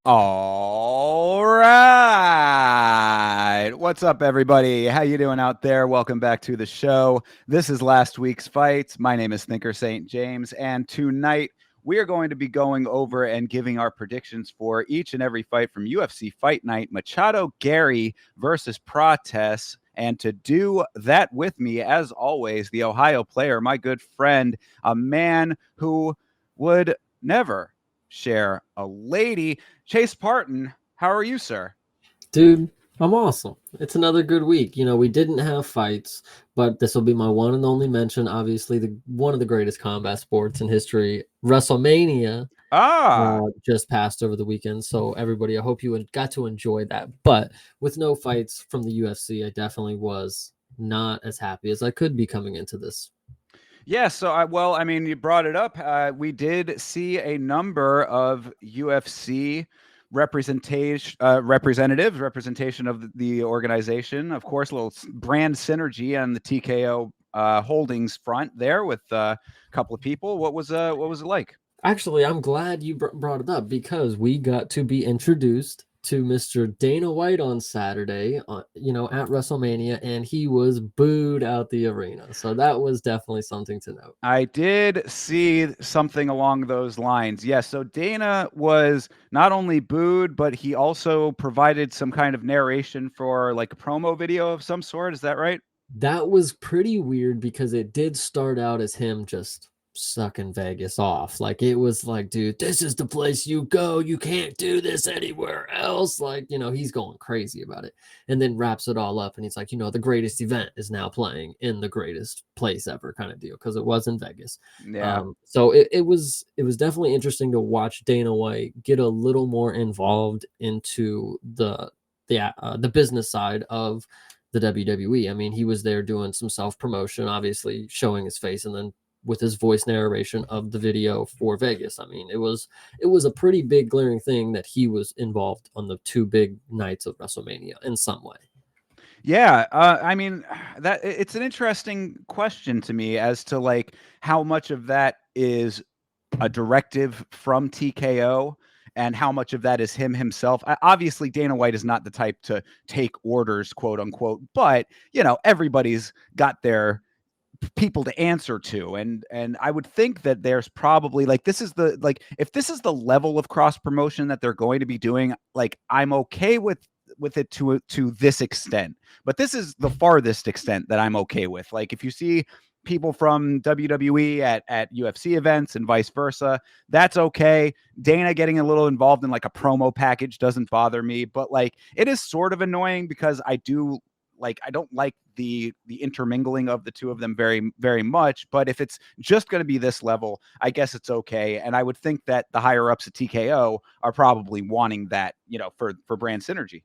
All right. What's up, everybody? How you doing out there? Welcome back to the show. This is last week's fight. My name is Thinker St. James, and tonight we are going to be going over and giving our predictions for each and every fight from UFC Fight Night, Machado Garry versus Prates. And to do that with me, as always, the Ohio player, my good friend, a man who would never share a lady. Chase Parton, how are you, sir? Dude, I'm awesome. It's another good week. We didn't have fights, but this will be my one and only mention. Obviously, one of the greatest combat sports in history, WrestleMania, Ah, just passed over the weekend. So everybody, I hope you got to enjoy that. But with no fights from the UFC, I definitely was not as happy as I could be coming into this. yeah. So, I mean, you brought it up. We did see a number of UFC representation of the organization. Of course, a little brand synergy on the TKO Holdings front there with a couple of people. What was it like? Actually, I'm glad you brought it up because we got to be introduced to Mr. Dana White on Saturday, at WrestleMania, and he was booed out the arena. So that was definitely something to note. I did see something along those lines. Yes. So Dana was not only booed, but he also provided some kind of narration for like a promo video of some sort. Is that right? That was pretty weird because it did start out as him just sucking Vegas off. Like it was like, dude, this is the place you go. You can't do this anywhere else. Like, he's going crazy about it. And then wraps it all up and he's like, the greatest event is now playing in the greatest place ever kind of deal because it was in Vegas. Yeah. So it was definitely interesting to watch Dana White get a little more involved into the business side of the WWE. I mean, he was there doing some self promotion, obviously showing his face, and then with his voice narration of the video for Vegas. I mean, it was a pretty big glaring thing that he was involved on the two big nights of WrestleMania in some way. Yeah, I mean, that it's an interesting question to me as to like how much of that is a directive from TKO and how much of that is him himself. Obviously, Dana White is not the type to take orders, quote unquote, but everybody's got their people to answer to, and I would think that there's probably like this is the like if this is the level of cross promotion that they're going to be doing, like I'm okay with it to this extent, but this is the farthest extent that I'm okay with. Like if you see people from WWE at UFC events and vice versa, that's okay. Dana getting a little involved in like a promo package doesn't bother me, but like it is sort of annoying because I don't like the intermingling of the two of them very very much, but if it's just going to be this level, I guess it's okay. And I would think that the higher ups at TKO are probably wanting that, for brand synergy.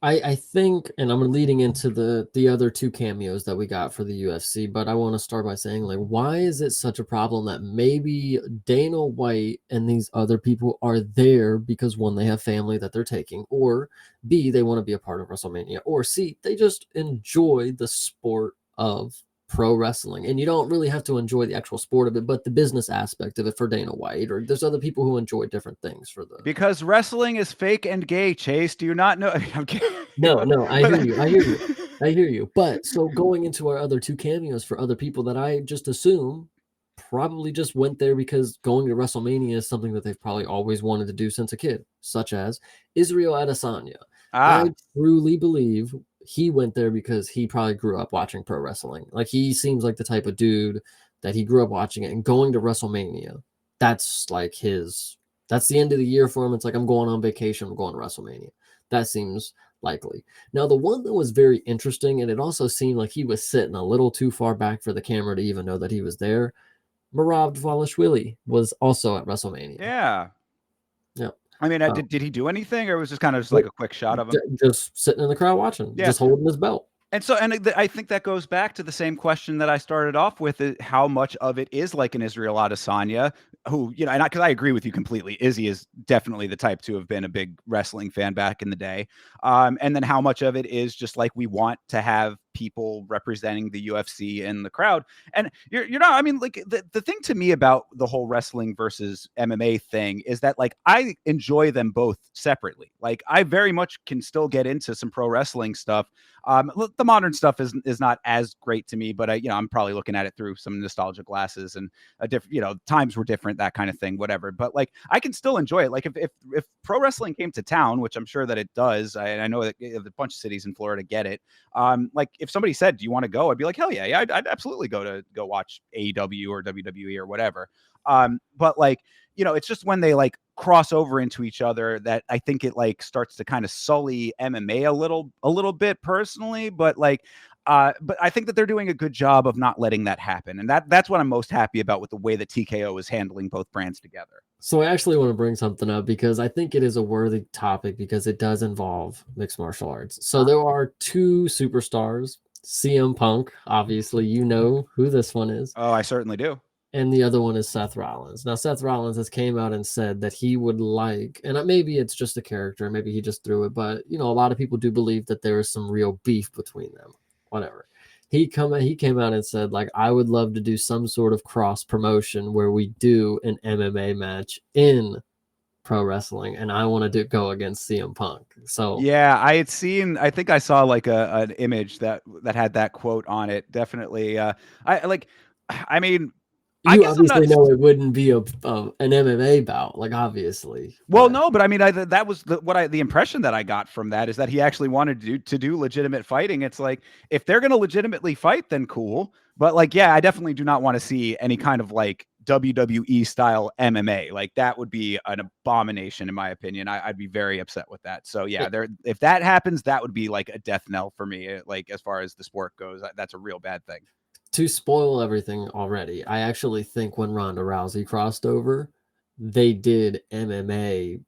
I think, and I'm leading into the other two cameos that we got for the UFC, but I want to start by saying, like, why is it such a problem that maybe Dana White and these other people are there because one, they have family that they're taking, or B, they want to be a part of WrestleMania, or C, they just enjoy the sport of pro wrestling. And you don't really have to enjoy the actual sport of it, but the business aspect of it for Dana White, or there's other people who enjoy different things for the. Because wrestling is fake and gay, Chase. Do you not know? I'm kidding. No, I hear But you. I hear you. I hear you. But so going into our other two cameos for other people that I just assume probably just went there because going to WrestleMania is something that they've probably always wanted to do since a kid, such as Israel Adesanya. I ah, truly believe he went there because he probably grew up watching pro wrestling. Like he seems like the type of dude that he grew up watching it and going to WrestleMania. That's like that's the end of the year for him. It's like I'm going on vacation, I'm going to WrestleMania. That seems likely. Now, the one that was very interesting, and it also seemed like he was sitting a little too far back for the camera to even know that he was there. Marav Dvalishvili was also at WrestleMania. yeah. Yeah. I mean, Uh, did he do anything, or was just kind of just like a quick shot of him? just sitting in the crowd watching, Yeah. just holding his belt. And so, I think that goes back to the same question that I started off with: how much of it is like an Israel Adesanya, who and because I agree with you completely. Izzy is definitely the type to have been a big wrestling fan back in the day, and then how much of it is just like we want to have people representing the UFC in the crowd. And you're not, I mean, like the thing to me about the whole wrestling versus MMA thing is that like I enjoy them both separately. Like I very much can still get into some pro wrestling stuff. The modern stuff is not as great to me, but I'm probably looking at it through some nostalgia glasses, and a different, times were different, that kind of thing, whatever. But like I can still enjoy it. Like if pro wrestling came to town, which I'm sure that it does, I know that a bunch of cities in Florida get it. Like if somebody said, "Do you want to go?" I'd be like, "Hell yeah, yeah, I'd absolutely go watch AEW or WWE or whatever." But like it's just when they like cross over into each other that I think it like starts to kind of sully MMA a little bit personally. But like, but I think that they're doing a good job of not letting that happen, and that's what I'm most happy about with the way that TKO is handling both brands together. So I actually want to bring something up because I think it is a worthy topic because it does involve mixed martial arts. So there are two superstars, CM Punk, obviously you know who this one is, Oh, I certainly do. and the other one is Seth Rollins. Now Seth Rollins has came out and said that he would like, and maybe it's just a character, maybe he just threw it, but a lot of people do believe that there is some real beef between them. Whatever. He came out and said, like, I would love to do some sort of cross promotion where we do an MMA match in pro wrestling, and I want to go against CM Punk. So yeah, I think I saw like an image that had that quote on it. Definitely. I like. I mean, I you guess I'm not. obviously know it wouldn't be an MMA bout, like obviously. Well, But no, but I mean, that was the impression that I got from that is that he actually wanted to do legitimate fighting. It's like if they're going to legitimately fight, then cool. But like, yeah, I definitely do not want to see any kind of like WWE style MMA. Like that would be an abomination, in my opinion. I'd be very upset with that. So yeah, if that happens, that would be like a death knell for me. Like as far as the sport goes, that's a real bad thing. to spoil everything already, I actually think when Ronda Rousey crossed over, they did MMA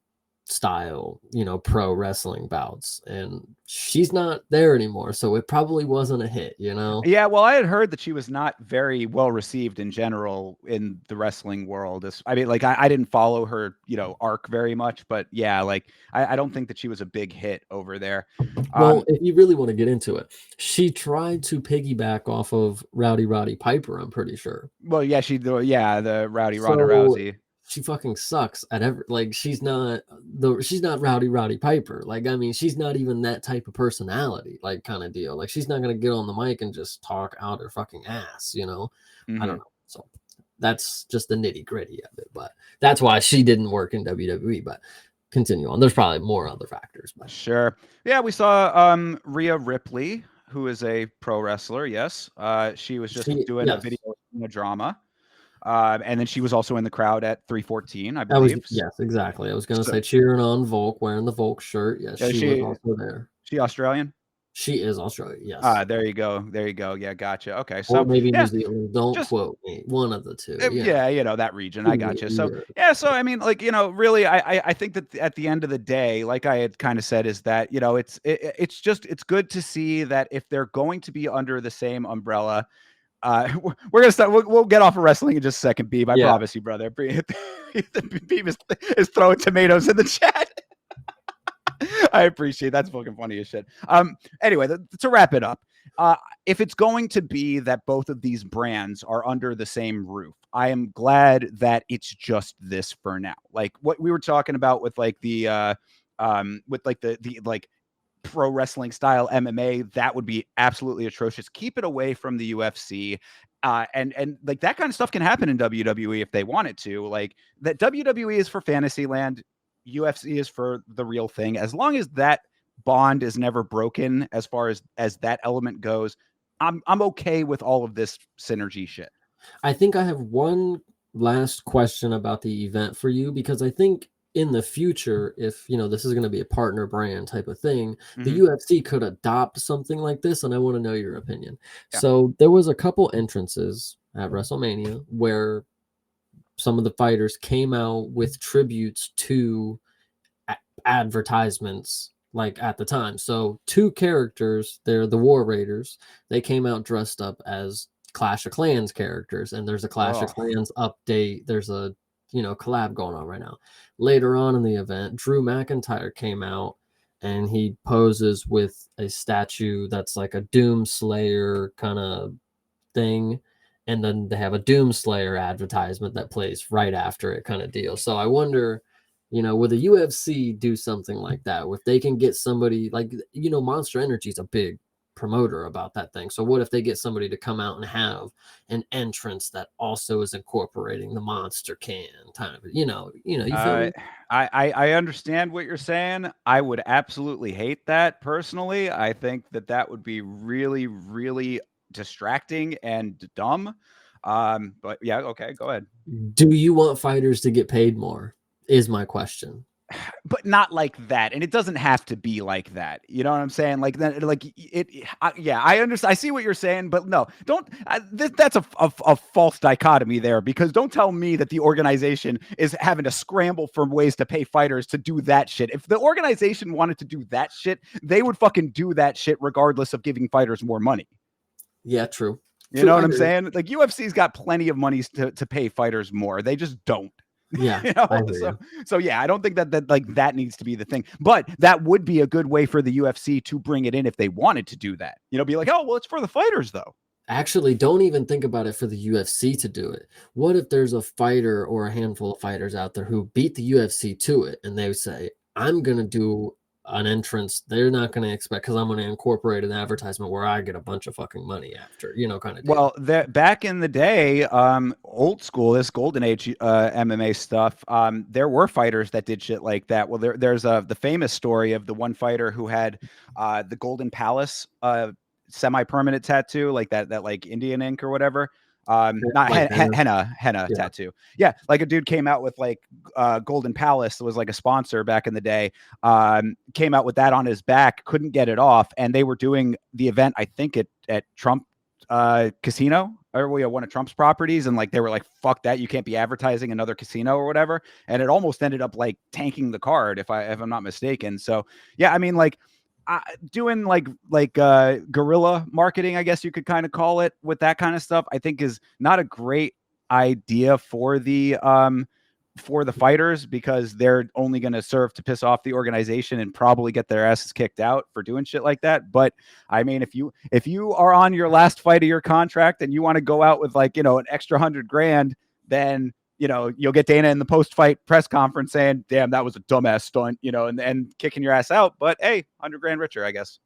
style, pro wrestling bouts, and she's not there anymore, so it probably wasn't a hit. Yeah, well, I had heard that she was not very well received in general in the wrestling world. I mean, like I didn't follow her, arc very much, but yeah, like I don't think that she was a big hit over there. Well, if you really want to get into it, she tried to piggyback off of Rowdy Piper, I'm pretty sure. Well, yeah, the Rowdy Ronda So Rousey. she fucking sucks at every, like, she's not Rowdy Piper. Like, I mean, she's not even that type of personality, like, kind of deal. Like, she's not gonna get on the mic and just talk out her fucking ass. I don't know. So that's just the nitty gritty of it, but that's why she didn't work in WWE. But continue on. There's probably more other factors, but Sure. Yeah, we saw Rhea Ripley, who is a pro wrestler. Yes. She was just doing a video in a drama. And then she was also in the crowd at 314, I believe. Yes, exactly. I was gonna say cheering on Volk, wearing the Volk shirt. Yes, she was also there. She Australian? She is Australian, yes. There you go. There you go. Yeah, gotcha. Okay. Or So maybe New yeah, Zealand. Don't just quote me. One of the two. yeah, that region. I gotcha. So yeah, so I mean, like, really, I think that at the end of the day, like I had kind of said, is that, it's good to see that if they're going to be under the same umbrella, we're gonna start. We'll get off of wrestling in just a second, Beeb. I promise you, brother. Beeb is throwing tomatoes in the chat. I appreciate that's fucking funny as shit. Anyway, to wrap it up, if it's going to be that both of these brands are under the same roof, I am glad that it's just this for now. Like what we were talking about with like the like pro wrestling style MMA, that would be absolutely atrocious. Keep it away from the UFC. And like that kind of stuff can happen in WWE if they want it to. Like that WWE is for fantasy land, UFC is for the real thing. As long as that bond is never broken, as far as that element goes, I'm okay with all of this synergy shit. I think I have one last question about the event for you, because I think in the future, if this is going to be a partner brand type of thing, the UFC could adopt something like this, and I want to know your opinion. Yeah. So there was a couple entrances at WrestleMania where some of the fighters came out with tributes to advertisements, like at the time. So two characters, they're the War Raiders. They came out dressed up as Clash of Clans characters, and there's a Clash of Clans update. There's a collab going on right now. Later on in the event, Drew McIntyre came out and he poses with a statue that's like a Doom Slayer kind of thing, and then they have a Doom Slayer advertisement that plays right after it, kind of deal. So I wonder, would the UFC do something like that, if they can get somebody like, Monster Energy is a big promoter about that thing. So what if they get somebody to come out and have an entrance that also is incorporating the Monster can kind of, you feel Uh, me? I understand what you're saying. I would absolutely hate that personally. I think that that would be really, really distracting and dumb. But yeah, okay, go ahead. Do you want fighters to get paid more? Is my question. But not like that, and it doesn't have to be like that. You know what I'm saying? Like that, like yeah, I understand. I see what you're saying, but no, don't. That's a false dichotomy there, because don't tell me that the organization is having to scramble for ways to pay fighters to do that shit. If the organization wanted to do that shit, they would fucking do that shit regardless of giving fighters more money. Yeah, true. You True, know I what I'm hear you. saying? Like UFC's got plenty of money to pay fighters more. They just don't. Yeah, You know, I hear so you. so yeah, I don't think that like that needs to be the thing, but that would be a good way for the UFC to bring it in if they wanted to do that. Be like, oh well, it's for the fighters though. Actually, don't even think about it for the UFC to do it. What if there's a fighter or a handful of fighters out there who beat the UFC to it, and they say, I'm going to do an entrance they're not going to expect because I'm going to incorporate an advertisement where I get a bunch of fucking money after, kind of deal. Well, that back in the day, old school, this golden age MMA stuff, there were fighters that did shit like that. Well, there's the famous story of the one fighter who had the Golden Palace semi-permanent tattoo, like that like Indian ink or whatever. Not Like that. henna Yeah. tattoo. Yeah, like a dude came out with like Golden Palace was like a sponsor back in the day. Came out with that on his back, couldn't get it off, and they were doing the event, I think at Trump casino, or one of Trump's properties, and like they were like, fuck that, you can't be advertising another casino or whatever, and it almost ended up like tanking the card, if I'm not mistaken. So yeah, I mean, like doing like guerrilla marketing, I guess you could kind of call it, with that kind of stuff, I think is not a great idea for the fighters, because they're only going to serve to piss off the organization and probably get their asses kicked out for doing shit like that. But I mean, if you are on your last fight of your contract and you want to go out with like, an extra $100,000, then you'll get Dana in the post-fight press conference saying, damn, that was a dumbass stunt, and kicking your ass out. But hey, $100,000 richer, I guess.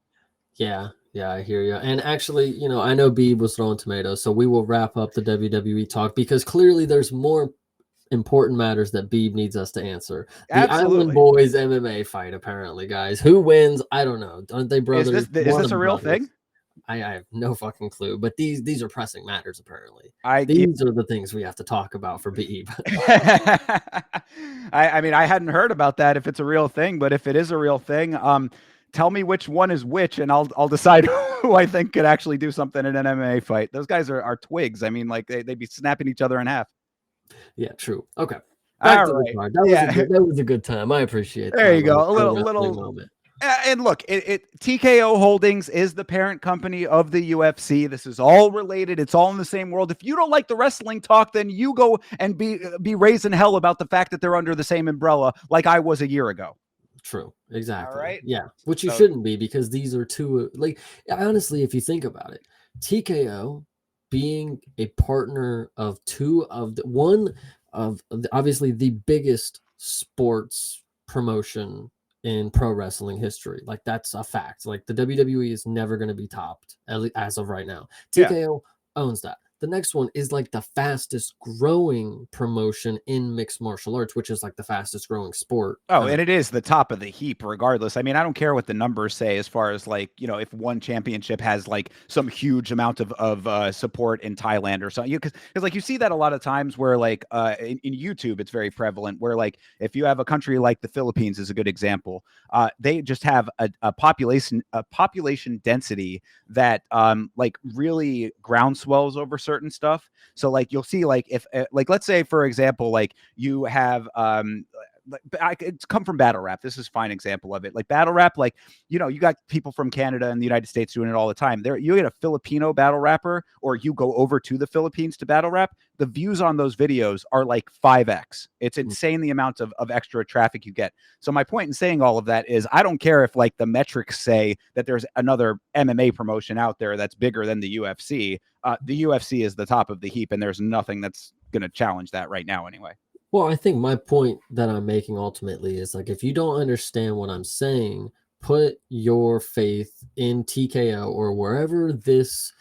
Yeah, yeah, I hear you. And actually, I know Beeb was throwing tomatoes, so we will wrap up the WWE talk because clearly there's more important matters that Beeb needs us to answer. The Island Absolutely. Boys MMA fight, apparently, guys. Who wins? I don't know. Aren't they Is brothers? this is One this of a them real brothers. thing? I have no fucking clue. But these are pressing matters, apparently. I These are the things we have to talk about for Beeb. I mean, I hadn't heard about that, if it's a real thing, but if it is a real thing, tell me which one is which, and I'll decide who I think could actually do something in an MMA fight. Those guys are twigs. I mean, like they'd be snapping each other in half. Yeah, true. Okay. Back All to the right. card. Yeah. That was a good time. I appreciate There my you little go. A pro little wrestling little moment. and look, TKO Holdings is the parent company of the UFC. This is all related. It's all in the same world. If you don't like the wrestling talk, then you go and be raising hell about the fact that they're under the same umbrella, like I was a year ago. True. All Exactly. right. Yeah. Which you So shouldn't be because these are two, like, honestly, if you think about it, TKO being a partner of obviously the biggest sports promotion in pro wrestling history. Like, that's a fact. Like, the WWE is never going to be topped as of right now. yeah. TKO owns that. The next one is like the fastest growing promotion in mixed martial arts, which is like the fastest growing sport. Oh, and it is the top of the heap regardless. I mean, I don't care what the numbers say as far as like, if one championship has like some huge amount of support in Thailand or something. Because like you see that a lot of times where like in YouTube, it's very prevalent where like if you have a country like the Philippines is a good example. They just have a population density that like really groundswells over certain stuff. So like you'll see like if like let's say for example like you have it's come from battle rap. This is a fine example of it. Like battle rap, like, you know, you got people from Canada and the United States doing it all the time. There, you get a Filipino battle rapper, or you go over to the Philippines to battle rap. The views on those videos are like 5x. It's insane the amount of extra traffic you get. So my point in saying all of that is, I don't care if like the metrics say that there's another MMA promotion out there that's bigger than the UFC. The UFC is the top of the heap, and there's nothing that's going to challenge that right now anyway. Well, I think my point that I'm making ultimately is like, if you don't understand what I'm saying, put your faith in TKO or wherever this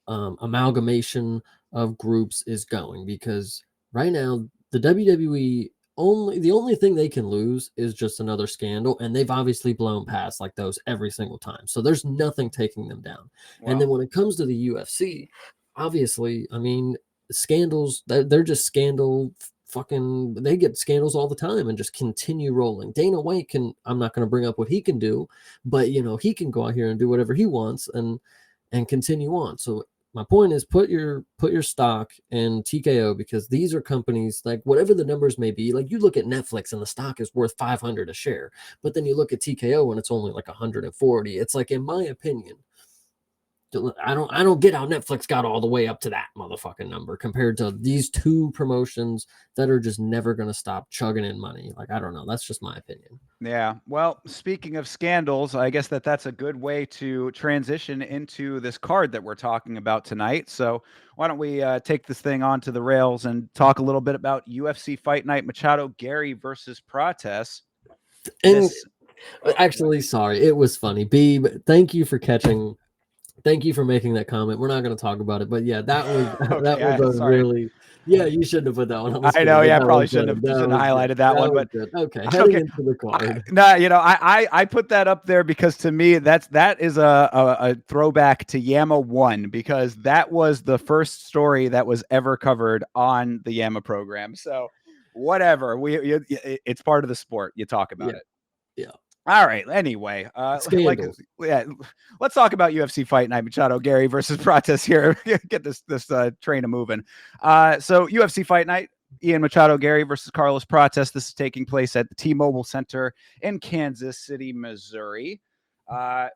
amalgamation of groups is going, because right now the WWE, the only thing they can lose is just another scandal, and they've obviously blown past like those every single time. So there's nothing taking them down. Wow. And then when it comes to the UFC, obviously, I mean, scandals, they're just scandal fucking, they get scandals all the time and just continue rolling. Dana White can, I'm not going to bring up what he can do, but you know, he can go out here and do whatever he wants and continue on. So my point is, put your stock in TKO, because these are companies, like whatever the numbers may be. Like you look at Netflix and the stock is worth 500 a share, but then you look at TKO and it's only like 140. It's like, in my opinion, I don't get how Netflix got all the way up to that motherfucking number compared to these two promotions that are just never going to stop chugging in money. Like, I don't know. That's just my opinion. Yeah. Well, speaking of scandals, I guess that's a good way to transition into this card that we're talking about tonight. So why don't we take this thing onto the rails and talk a little bit about UFC Fight Night, Machado Garry versus Prates. And actually, sorry, it was funny. B, thank you for catching. Thank you for making that comment. We're not going to talk about it, but yeah, that was okay, that was really. Yeah, you shouldn't have put that one on the screen. I know, yeah, probably shouldn't have highlighted that one, but good. Okay, heading into the card. You know, I put that up there because to me that is a throwback to Yama 1, because that was the first story that was ever covered on the Yama program. So whatever, it's part of the sport. You talk about it. Yeah. All right. Anyway, let's talk about UFC Fight Night, Machado Garry versus Prates here. Get this train a moving. So UFC Fight Night, Ian Machado Garry versus Carlos Prates. This is taking place at the T-Mobile Center in Kansas City, Missouri.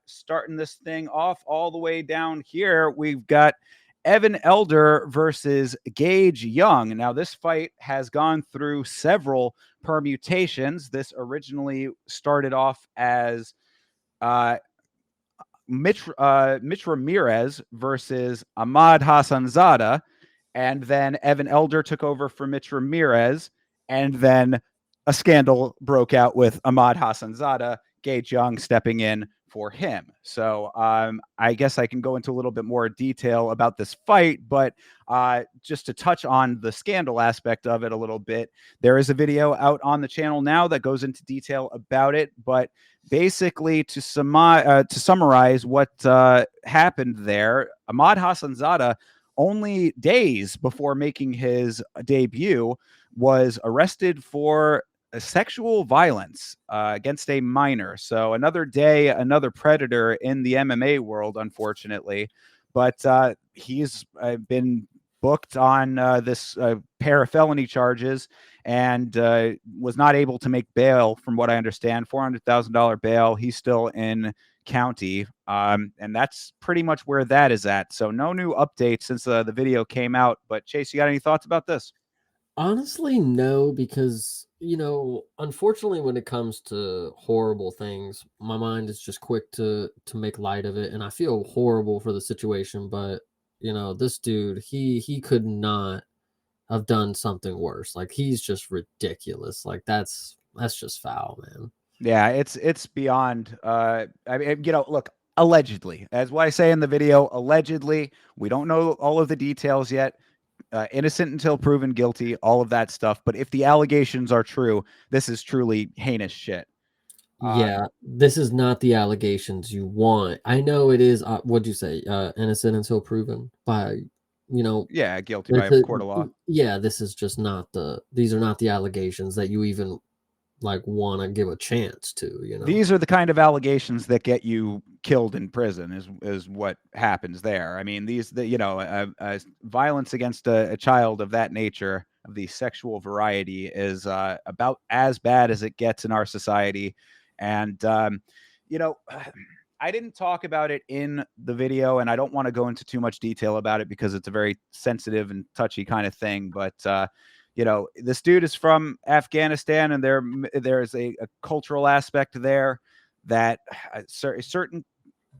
Starting this thing off all the way down here, we've got Evan Elder versus Gage Young. Now, this fight has gone through several permutations. This originally started off as Mitch Ramirez versus Ahmad Hassanzada, and then Evan Elder took over for Mitch Ramirez, and then a scandal broke out with Ahmad Hassanzada, Gage Young stepping in for him. So I guess I can go into a little bit more detail about this fight, but just to touch on the scandal aspect of it a little bit, there is a video out on the channel now that goes into detail about it. But basically, to summarize what happened there, Ahmad Hassanzada, only days before making his debut, was arrested for sexual violence against a minor. So another day, another predator in the MMA world, unfortunately. But he's been booked on this pair of felony charges, and was not able to make bail, from what I understand, $400,000 bail. He's still in county, and that's pretty much where that is at. So no new updates since the video came out. But Chase, you got any thoughts about this? Honestly, no, because, you know, unfortunately, when it comes to horrible things, my mind is just quick to make light of it, and I feel horrible for the situation. But you know, this dude, he could not have done something worse. Like, he's just ridiculous. Like, that's just foul, man. Yeah, it's beyond. I mean, you know, look, allegedly, as what I say in the video, allegedly, we don't know all of the details yet. Innocent until proven guilty, all of that stuff. But if the allegations are true, this is truly heinous shit. Yeah, this is not the allegations you want. I know it is. What'd you say? Innocent until proven by, you know. Yeah, guilty by a court of law. Yeah, this is just not these are not the allegations that you even like want to give a chance to, you know. These are the kind of allegations that get you killed in prison, is what happens there. I mean, you know, violence against a child of that nature, of the sexual variety is about as bad as it gets in our society. And you know, I didn't talk about it in the video, and I don't want to go into too much detail about it because it's a very sensitive and touchy kind of thing. But you know, this dude is from Afghanistan, and there's a cultural aspect there that certain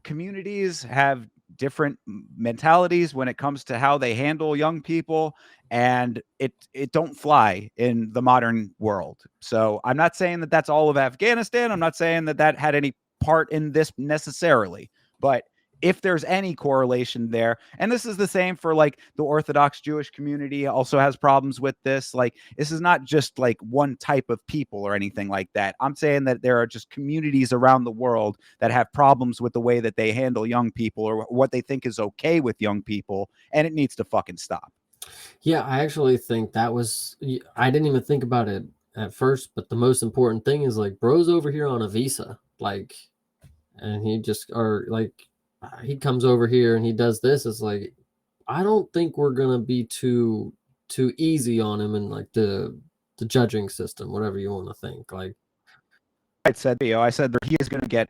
communities have different mentalities when it comes to how they handle young people, and it don't fly in the modern world. So I'm not saying that that's all of Afghanistan. I'm not saying that that had any part in this necessarily, but if there's any correlation there, and this is the same for like the Orthodox Jewish community also has problems with this. Like, this is not just like one type of people or anything like that. I'm saying that there are just communities around the world that have problems with the way that they handle young people or what they think is okay with young people, and it needs to fucking stop. Yeah, I actually think that was, I didn't even think about it at first, but the most important thing is like, bro's over here on a visa. Like, and he just, or like, he comes over here and he does this. It's like, I don't think we're gonna be too easy on him in like the judging system, whatever you want to think. Like, I said, I said that he is going to get,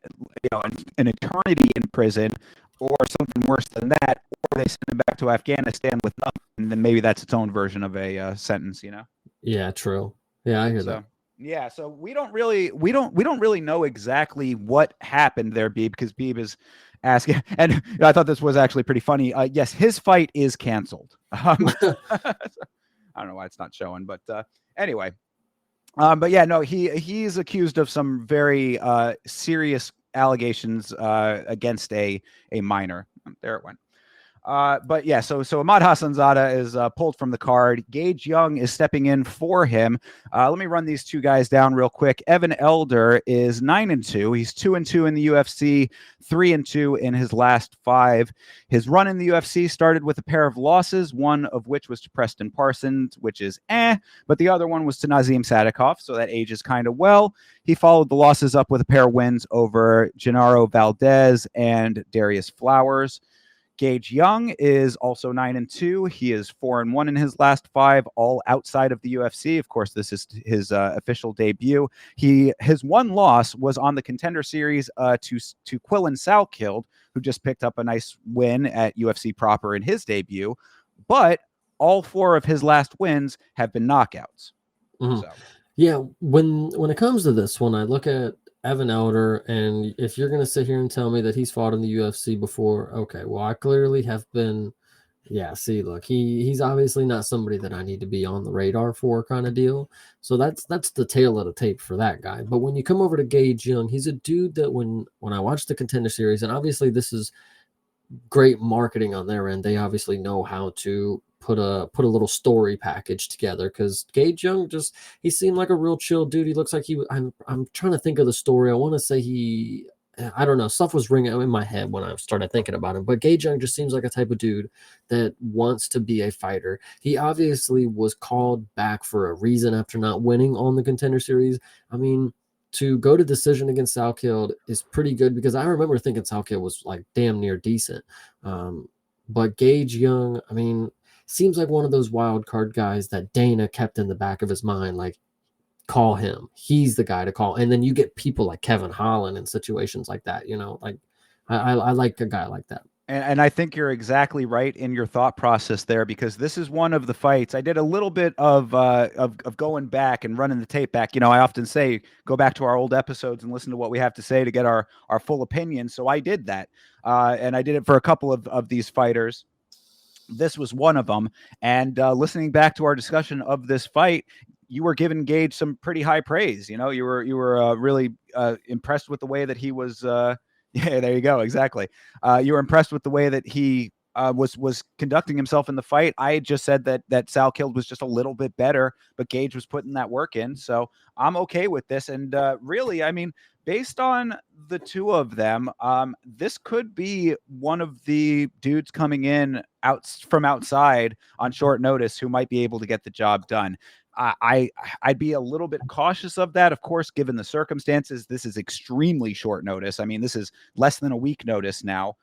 an eternity in prison or something worse than that, or they send him back to Afghanistan with nothing, and then maybe that's its own version of a sentence, you know? yeah, true. Yeah, I hear that. So yeah, so we don't really know exactly what happened there, Beeb, because Beeb is asking, and I thought this was actually pretty funny. Yes, his fight is canceled. I don't know why it's not showing, but anyway. But yeah, no, he's accused of some very serious allegations against a minor. There it went. But yeah, so Ahmad Hassanzada is pulled from the card. Gage Young is stepping in for him. Let me run these two guys down real quick. Evan Elder is 9-2. He's 2-2 in the UFC, 3-2 in his last 5. His run in the UFC started with a pair of losses, one of which was to Preston Parsons, which is but the other one was to Nazim Sadikov, so that ages kind of well. He followed the losses up with a pair of wins over Gennaro Valdez and Darius Flowers. Gage Young is also 9-2. He is 4-1 in his last 5, all outside of the UFC. Of course, this is his official debut. His one loss was on the Contender Series to Quillen Salkild, who just picked up a nice win at UFC proper in his debut. But all 4 of his last wins have been knockouts. Mhm. So. Yeah, when it comes to this one, I look at Evan Elder, and if you're gonna sit here and tell me that he's fought in the UFC before, okay, well, I clearly have been. Yeah, see, look, he's obviously not somebody that I need to be on the radar for, kind of deal. So that's the tail of the tape for that guy. But when you come over to Gage Young, he's a dude that when I watch the Contender Series, and obviously this is great marketing on their end. They obviously know how to put a little story package together, because Gage Young just, he seemed like a real chill dude. He looks like I'm trying to think of the story. I want to say I don't know, stuff was ringing in my head when I started thinking about him, but Gage Young just seems like a type of dude that wants to be a fighter. He obviously was called back for a reason after not winning on the Contender Series. I mean, to go to decision against Salkild is pretty good, because I remember thinking Salkild was like damn near decent. But Gage Young, I mean, seems like one of those wild card guys that Dana kept in the back of his mind, like, call him. He's the guy to call. And then you get people like Kevin Holland in situations like that, like I like a guy like that. And I think you're exactly right in your thought process there, because this is one of the fights. I did a little bit of going back and running the tape back. I often say go back to our old episodes and listen to what we have to say to get our full opinion. So I did that, and I did it for a couple of these fighters. This was one of them. And listening back to our discussion of this fight, you were giving Gage some pretty high praise. You were really impressed with the way that he was. Yeah, there you go. Exactly. You were impressed with the way that he was conducting himself in the fight. I had just said that Salkild was just a little bit better, but Gage was putting that work in. So I'm okay with this. And really, I mean, based on the two of them, this could be one of the dudes coming in from outside on short notice who might be able to get the job done. I'd be a little bit cautious of that, of course, given the circumstances. This is extremely short notice. I mean, this is less than a week notice now.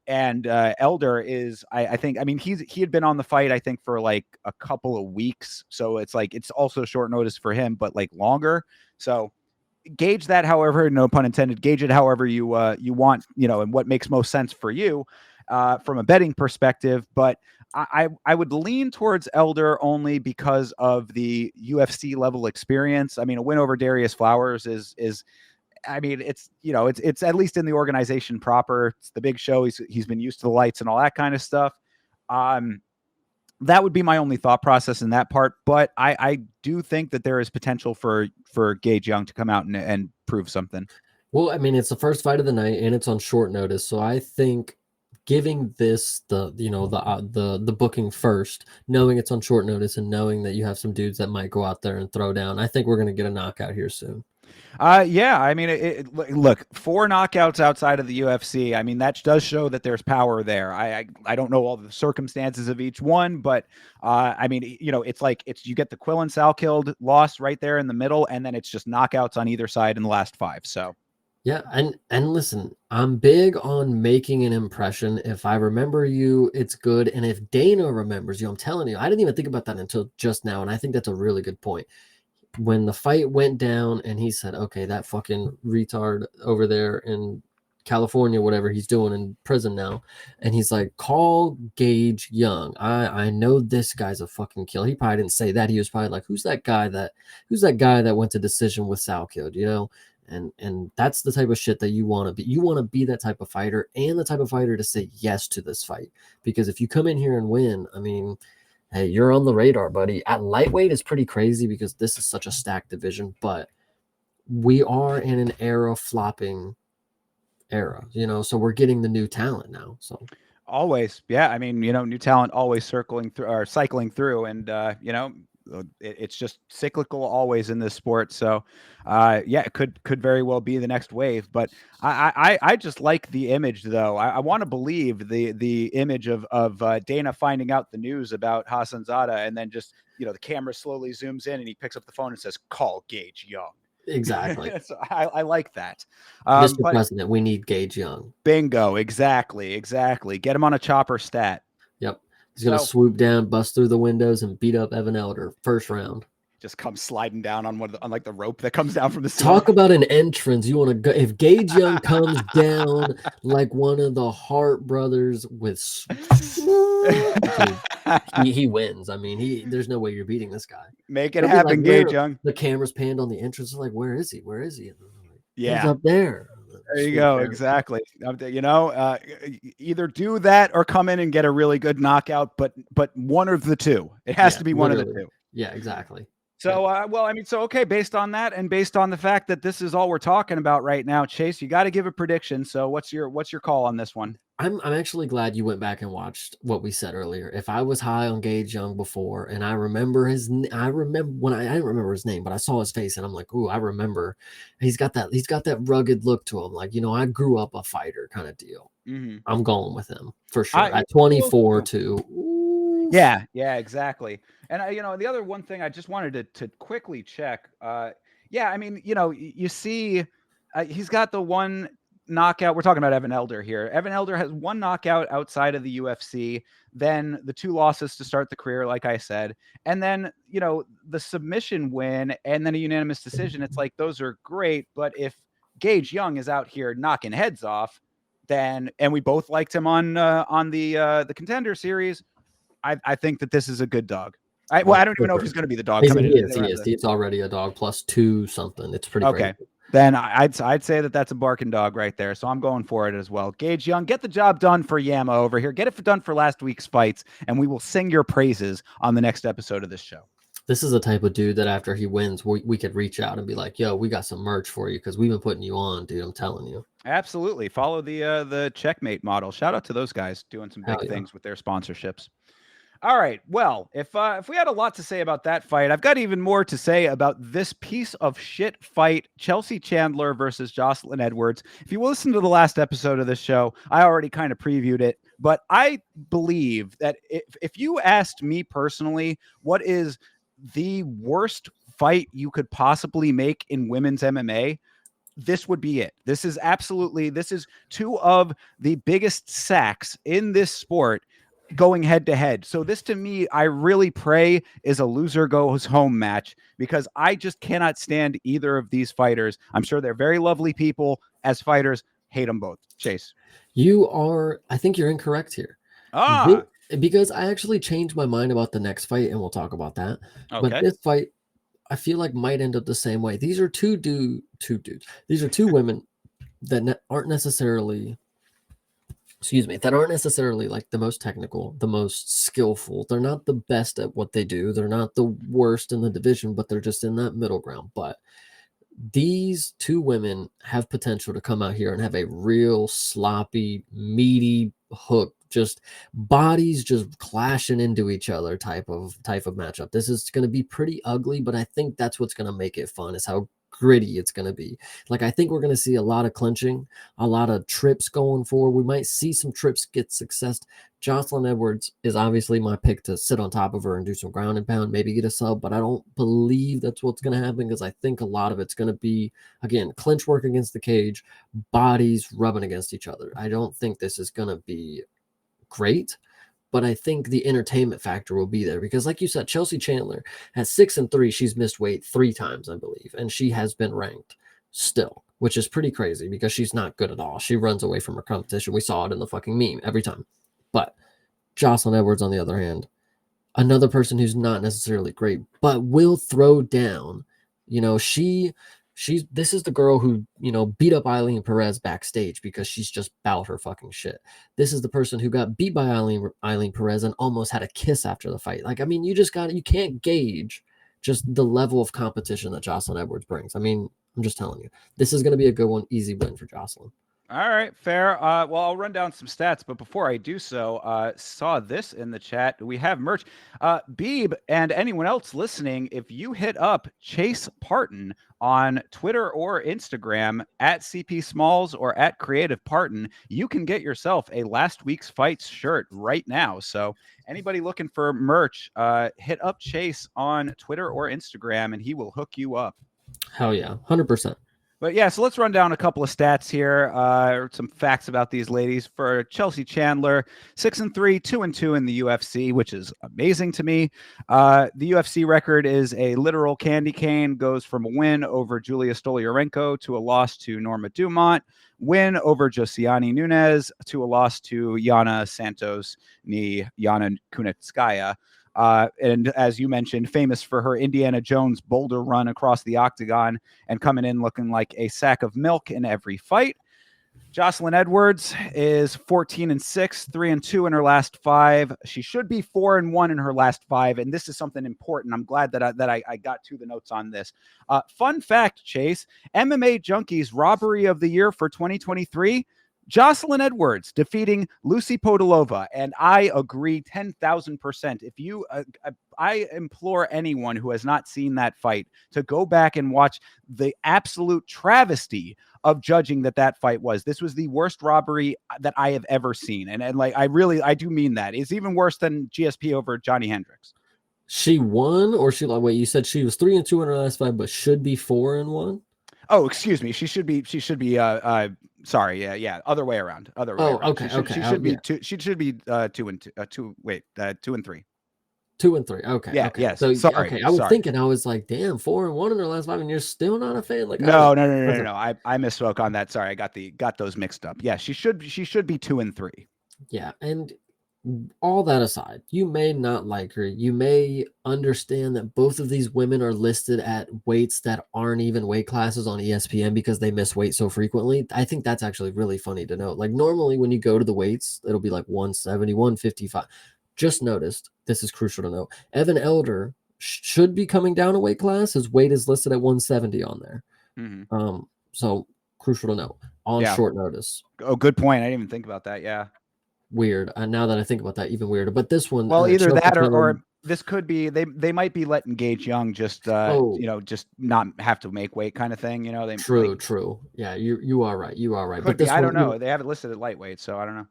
and Elder is, I think, I mean, he had been on the fight, I think, for like a couple of weeks, so it's like it's also short notice for him, but like longer. So gauge that however, no pun intended, gauge it however you want, and what makes most sense for you from a betting perspective. But I would lean towards Elder only because of the UFC level experience. I mean, a win over Darius Flowers is I mean, it's at least in the organization proper. It's the big show. He's been used to the lights and all that kind of stuff. That would be my only thought process in that part. But I do think that there is potential for Gage Young to come out and prove something. Well, I mean, it's the first fight of the night and it's on short notice, so I think giving this the booking first, knowing it's on short notice and knowing that you have some dudes that might go out there and throw down, I think we're going to get a knockout here soon. Yeah, I mean, look, 4 knockouts outside of the UFC. I mean, that does show that there's power there. I don't know all the circumstances of each one, but I mean, it's you get the Quillen Salkeld loss right there in the middle, and then it's just knockouts on either side in the last 5. So yeah, and listen, I'm big on making an impression. If I remember you, it's good, and if Dana remembers you, I'm telling you, I didn't even think about that until just now, and I think that's a really good point. When the fight went down and he said, okay, that fucking retard over there in California, whatever he's doing in prison now. And he's like, call Gage Young. I know this guy's a fucking kill. He probably didn't say that. He was probably like, who's that guy that went to decision with Salkeld, And that's the type of shit that you want to be. You want to be that type of fighter and the type of fighter to say yes to this fight. Because if you come in here and win, I mean, hey, you're on the radar, buddy. At lightweight is pretty crazy because this is such a stacked division, but we are in an era flopping era, so we're getting the new talent now. So always, yeah. I mean, new talent always circling through or cycling through, and it's just cyclical always in this sport. So yeah, it could very well be the next wave. But I just like the image, though. I want to believe the image of Dana finding out the news about Hassan Zada, and then just the camera slowly zooms in and he picks up the phone and says, call Gage Young. exactly. So I like that. Mr. President, we need Gage Young. Bingo. Exactly. Get him on a chopper stat. Yep. He's going to swoop down, bust through the windows, and beat up Evan Elder first round. Just come sliding down on like the rope that comes down from the ceiling. Talk about an entrance. You want to go if Gage Young comes down like one of the Hart brothers with he wins. I mean, there's no way you're beating this guy. Make it happen, like, Gage Young. The camera's panned on the entrance. Like, where is he? Where is he? Yeah, he's up there. There you go. Exactly. Either do that or come in and get a really good knockout, but one of the two. It has to be one of the two. Yeah, exactly. So, well, I mean, okay, based on that and based on the fact that this is all we're talking about right now, Chase, you got to give a prediction. So what's your call on this one? I'm actually glad you went back and watched what we said earlier. If I was high on Gage Young before, and I remember I didn't remember his name, but I saw his face and I'm like, ooh, I remember. He's got that rugged look to him. Like, I grew up a fighter kind of deal. Mm-hmm. I'm going with him for sure. At 24 too. Ooh. Yeah, exactly. And the other one thing I just wanted to quickly check. Yeah, I mean, you see, he's got the one knockout. We're talking about Evan Elder here. Evan Elder has one knockout outside of the UFC, then the 2 losses to start the career, like I said, and then the submission win and then a unanimous decision. It's like, those are great, but if Gage Young is out here knocking heads off, then, and we both liked him on the Contender Series, I think that this is a good dog. I don't even know if he's going to be the dog. He is. He's already a dog plus 2 something. It's pretty okay. Crazy. Then I'd say that's a barking dog right there. So I'm going for it as well. Gage Young, get the job done for Yama over here. Get it done for last week's fights, and we will sing your praises on the next episode of this show. This is the type of dude that after he wins, we could reach out and be like, yo, we got some merch for you because we've been putting you on, dude. I'm telling you. Absolutely. Follow the Checkmate model. Shout out to those guys doing some big things with their sponsorships. All right. Well, if we had a lot to say about that fight, I've got even more to say about this piece of shit fight, Chelsea Chandler versus Jocelyn Edwards. If you listen to the last episode of this show, I already kind of previewed it, but I believe that if you asked me personally, what is the worst fight you could possibly make in women's MMA, this would be it. This is two of the biggest sacks in this sport going head to head. So this, to me, I really pray is a loser goes home match, because I just cannot stand either of these fighters. I'm sure they're very lovely people as fighters. Hate them both. Chase. I think you're incorrect here. Because I actually changed my mind about the next fight, and we'll talk about that. Okay. But this fight, I feel like might end up the same way. These are two dudes. These are two women that aren't necessarily, like the most technical, the most skillful. They're not the best at what they do. They're not the worst in the division, but they're just in that middle ground. But these two women have potential to come out here and have a real sloppy, meaty hook, just bodies just clashing into each other type of matchup. This is going to be pretty ugly, but I think that's what's going to make it fun, is how gritty it's going to be. Like, I think we're going to see a lot of clinching, a lot of trips going forward. We might see some trips get success. Jocelyn Edwards is obviously my pick to sit on top of her and do some ground and pound, maybe get a sub, but I don't believe that's what's going to happen, because I think a lot of it's going to be, again, clinch work against the cage, bodies rubbing against each other. I don't think this is going to be great, but I think the entertainment factor will be there, because like you said, Chelsea Chandler at 6-3, she's missed weight 3 times, I believe, and she has been ranked still, which is pretty crazy because she's not good at all. She runs away from her competition. We saw it in the fucking meme every time. But Jocelyn Edwards, on the other hand, another person who's not necessarily great, but will throw down. This is the girl who, beat up Eileen Perez backstage because she's just about her fucking shit. This is the person who got beat by Eileen Perez and almost had a kiss after the fight. Like, I mean, you can't gauge just the level of competition that Jocelyn Edwards brings. I mean, I'm just telling you, this is going to be a good one. Easy win for Jocelyn. All right, fair. Well, I'll run down some stats, but before I do so, saw this in the chat. We have merch. Beeb and anyone else listening, if you hit up Chase Parton on Twitter or Instagram at CP Smalls or at Creative Parton, you can get yourself a Last Week's Fights shirt right now. So anybody looking for merch, hit up Chase on Twitter or Instagram, and he will hook you up. Hell yeah, 100%. But yeah, so let's run down a couple of stats here, some facts about these ladies. For Chelsea Chandler, 6-3, 2-2 in the UFC, which is amazing to me. The UFC record is a literal candy cane, goes from a win over Julia Stolyarenko to a loss to Norma Dumont, win over Josiane Nunes to a loss to Yana Santos ni Yana Kunitskaya. And as you mentioned, famous for her Indiana Jones boulder run across the octagon and coming in looking like a sack of milk in every fight. Jocelyn Edwards is 14-6, 3-2 in her last 5. She should be 4-1 in her last 5, and this is something important. I'm glad that I got to the notes on this. Fun fact, Chase: MMA Junkie's robbery of the year for 2023. Jocelyn Edwards defeating Lucy Podolova, and I agree 10,000%. If you, I implore anyone who has not seen that fight to go back and watch the absolute travesty of judging that fight was. This was the worst robbery that I have ever seen, and like I do mean that. It's even worse than GSP over Johnny Hendricks. She won, or wait? You said she was 3-2 in her last 5, but should be 4-1. Oh, excuse me. She should be. Sorry. Yeah. Other way around. Okay. She should be 2. She should be 2-2. Wait, 2-3. 2-3. Okay. Yeah. Okay. Yes. So sorry. Okay. I was thinking. I was like, damn, 4-1 in their last 5, and you're still not a fan. Like, no. I misspoke on that. Sorry, I got those mixed up. Yeah. She should be 2-3. Yeah, and all that aside, you may not like her. You may understand that both of these women are listed at weights that aren't even weight classes on ESPN because they miss weight so frequently. I think that's actually really funny to note. Like, normally when you go to the weights, it'll be like 170, 155. Just noticed, this is crucial to note, Evan Elder should be coming down a weight class. His weight is listed at 170 on there. Mm-hmm. So crucial to note on short notice. Oh, good point. I didn't even think about that. Yeah. Weird. Now that I think about that, even weirder. But this one, well, either that or this could be they might be letting Gage Young just just not have to make weight kind of thing. True. Yeah, you are right. But this I don't know. They have it listed at lightweight, so I don't know.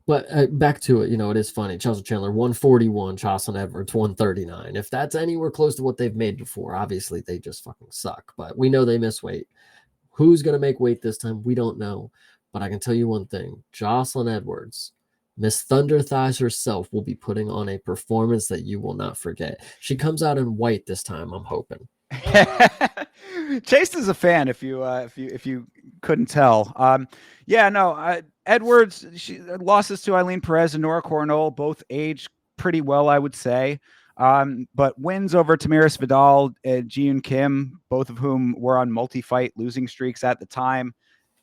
But back to it, it is funny. Chelsea Chandler 141, Jocelyn Edwards 139. If that's anywhere close to what they've made before, obviously they just fucking suck. But we know they miss weight. Who's going to make weight this time? We don't know. But I can tell you one thing. Jocelyn Edwards, Miss Thunder Thighs herself, will be putting on a performance that you will not forget. She comes out in white this time, I'm hoping. Chase is a fan. If you couldn't tell, yeah, no. Edwards, she losses to Eileen Perez and Nora Cornell, both age pretty well, I would say. But wins over Tamiris Vidal and Ji-Yoon Kim, both of whom were on multi-fight losing streaks at the time.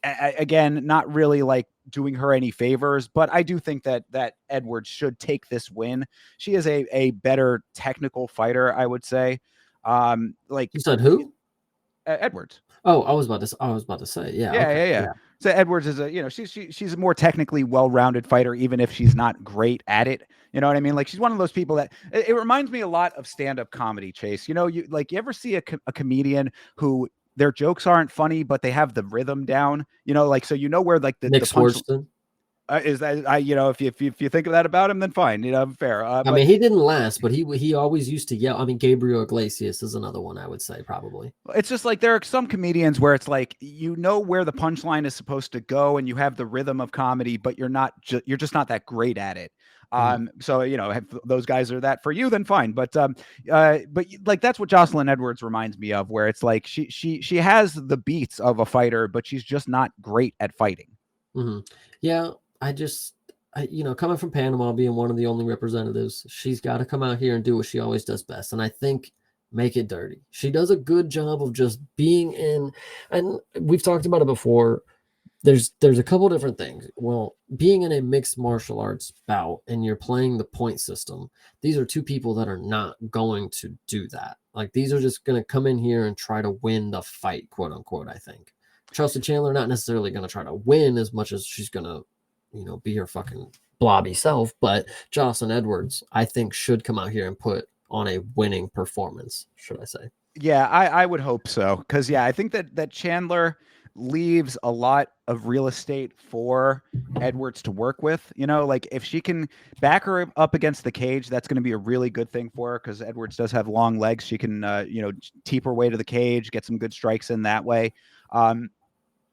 Again, not really like doing her any favors, but I do think that Edwards should take this win. She is a better technical fighter, I would say. Like You said who? Edwards. Oh, I was about to say, yeah, Yeah, okay, yeah, yeah. So Edwards is she's a more technically well-rounded fighter, even if she's not great at it. You know what I mean? Like she's one of those people that it reminds me a lot of stand-up comedy, Chase. You ever see a comedian who their jokes aren't funny, but they have the rhythm down, like, so where like the Nick punch Swartzen. is that if you think of that about him, then fine, fair. I mean, he didn't last, but he always used to yell. I mean, Gabriel Iglesias is another one I would say probably. It's just like there are some comedians where it's like where the punchline is supposed to go, and you have the rhythm of comedy, but you're just not that great at it. So if those guys are that for you, then fine. But like that's what Jocelyn Edwards reminds me of, where it's like she has the beats of a fighter, but she's just not great at fighting. Yeah, coming from Panama, being one of the only representatives, she's got to come out here and do what she always does best. And I think make it dirty. She does a good job of just being in, and we've talked about it before. There's a couple different things. Well, being in a mixed martial arts bout and you're playing the point system, these are two people that are not going to do that. Like these are just going to come in here and try to win the fight, quote unquote, I think. Chelsea Chandler not necessarily going to try to win as much as she's going to, be her fucking blobby self. But Jocelyn Edwards, I think, should come out here and put on a winning performance, should I say. Yeah, I would hope so. Because, I think that Chandler leaves a lot of real estate for Edwards to work with. Like if she can back her up against the cage, that's going to be a really good thing for her, because Edwards does have long legs. She can, teep her way to the cage, get some good strikes in that way.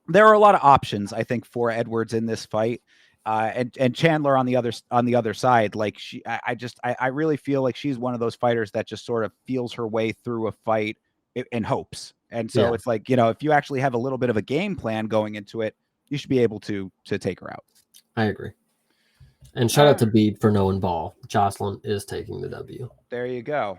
There are a lot of options, I think, for Edwards in this fight. And Chandler on the other side, like I really feel like she's one of those fighters that just sort of feels her way through a fight in hopes. And so it's like, if you actually have a little bit of a game plan going into it, you should be able to take her out. I agree. And shout out to Beeb for knowing ball. Jocelyn is taking the W. There you go.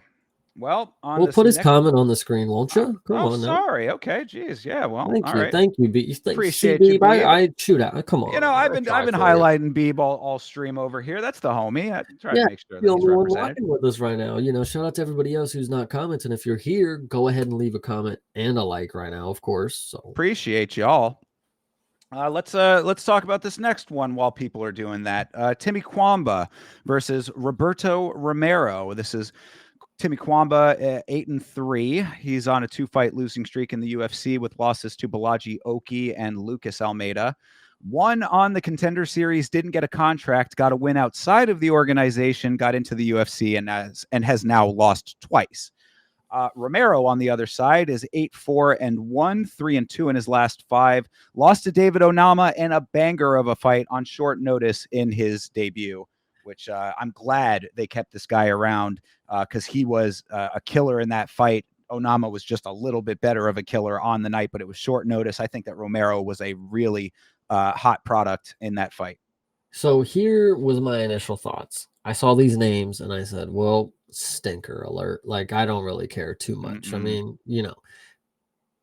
Well, we'll put his comment on the screen, won't you? Come on. Sorry. Now. Okay. Geez. Yeah. Well. Thank you, Beeb. Appreciate you. Beeb. I shoot out. Come on. I've been highlighting Beeb all stream over here. That's the homie. I try to make sure that he's represented with us right now. Shout out to everybody else who's not commenting. If you're here, go ahead and leave a comment and a like right now, of course. So appreciate y'all. Let's talk about this next one while people are doing that. Timmy Kwamba versus Roberto Romero. This is Timmy Kwamba, 8-3. He's on a 2-fight losing streak in the UFC with losses to Balaji Oki and Lucas Almeida. Won on the Contender Series, didn't get a contract, got a win outside of the organization, got into the UFC, and has now lost twice. Romero on the other side is 8-4-1, 3-2 in his last 5. Lost to David Onama in a banger of a fight on short notice in his debut, which I'm glad they kept this guy around because he was a killer in that fight. Onama was just a little bit better of a killer on the night, but it was short notice. I think that Romero was a really hot product in that fight. So here was my initial thoughts. I saw these names and I said, well, stinker alert. Like, I don't really care too much. Mm-mm. I mean,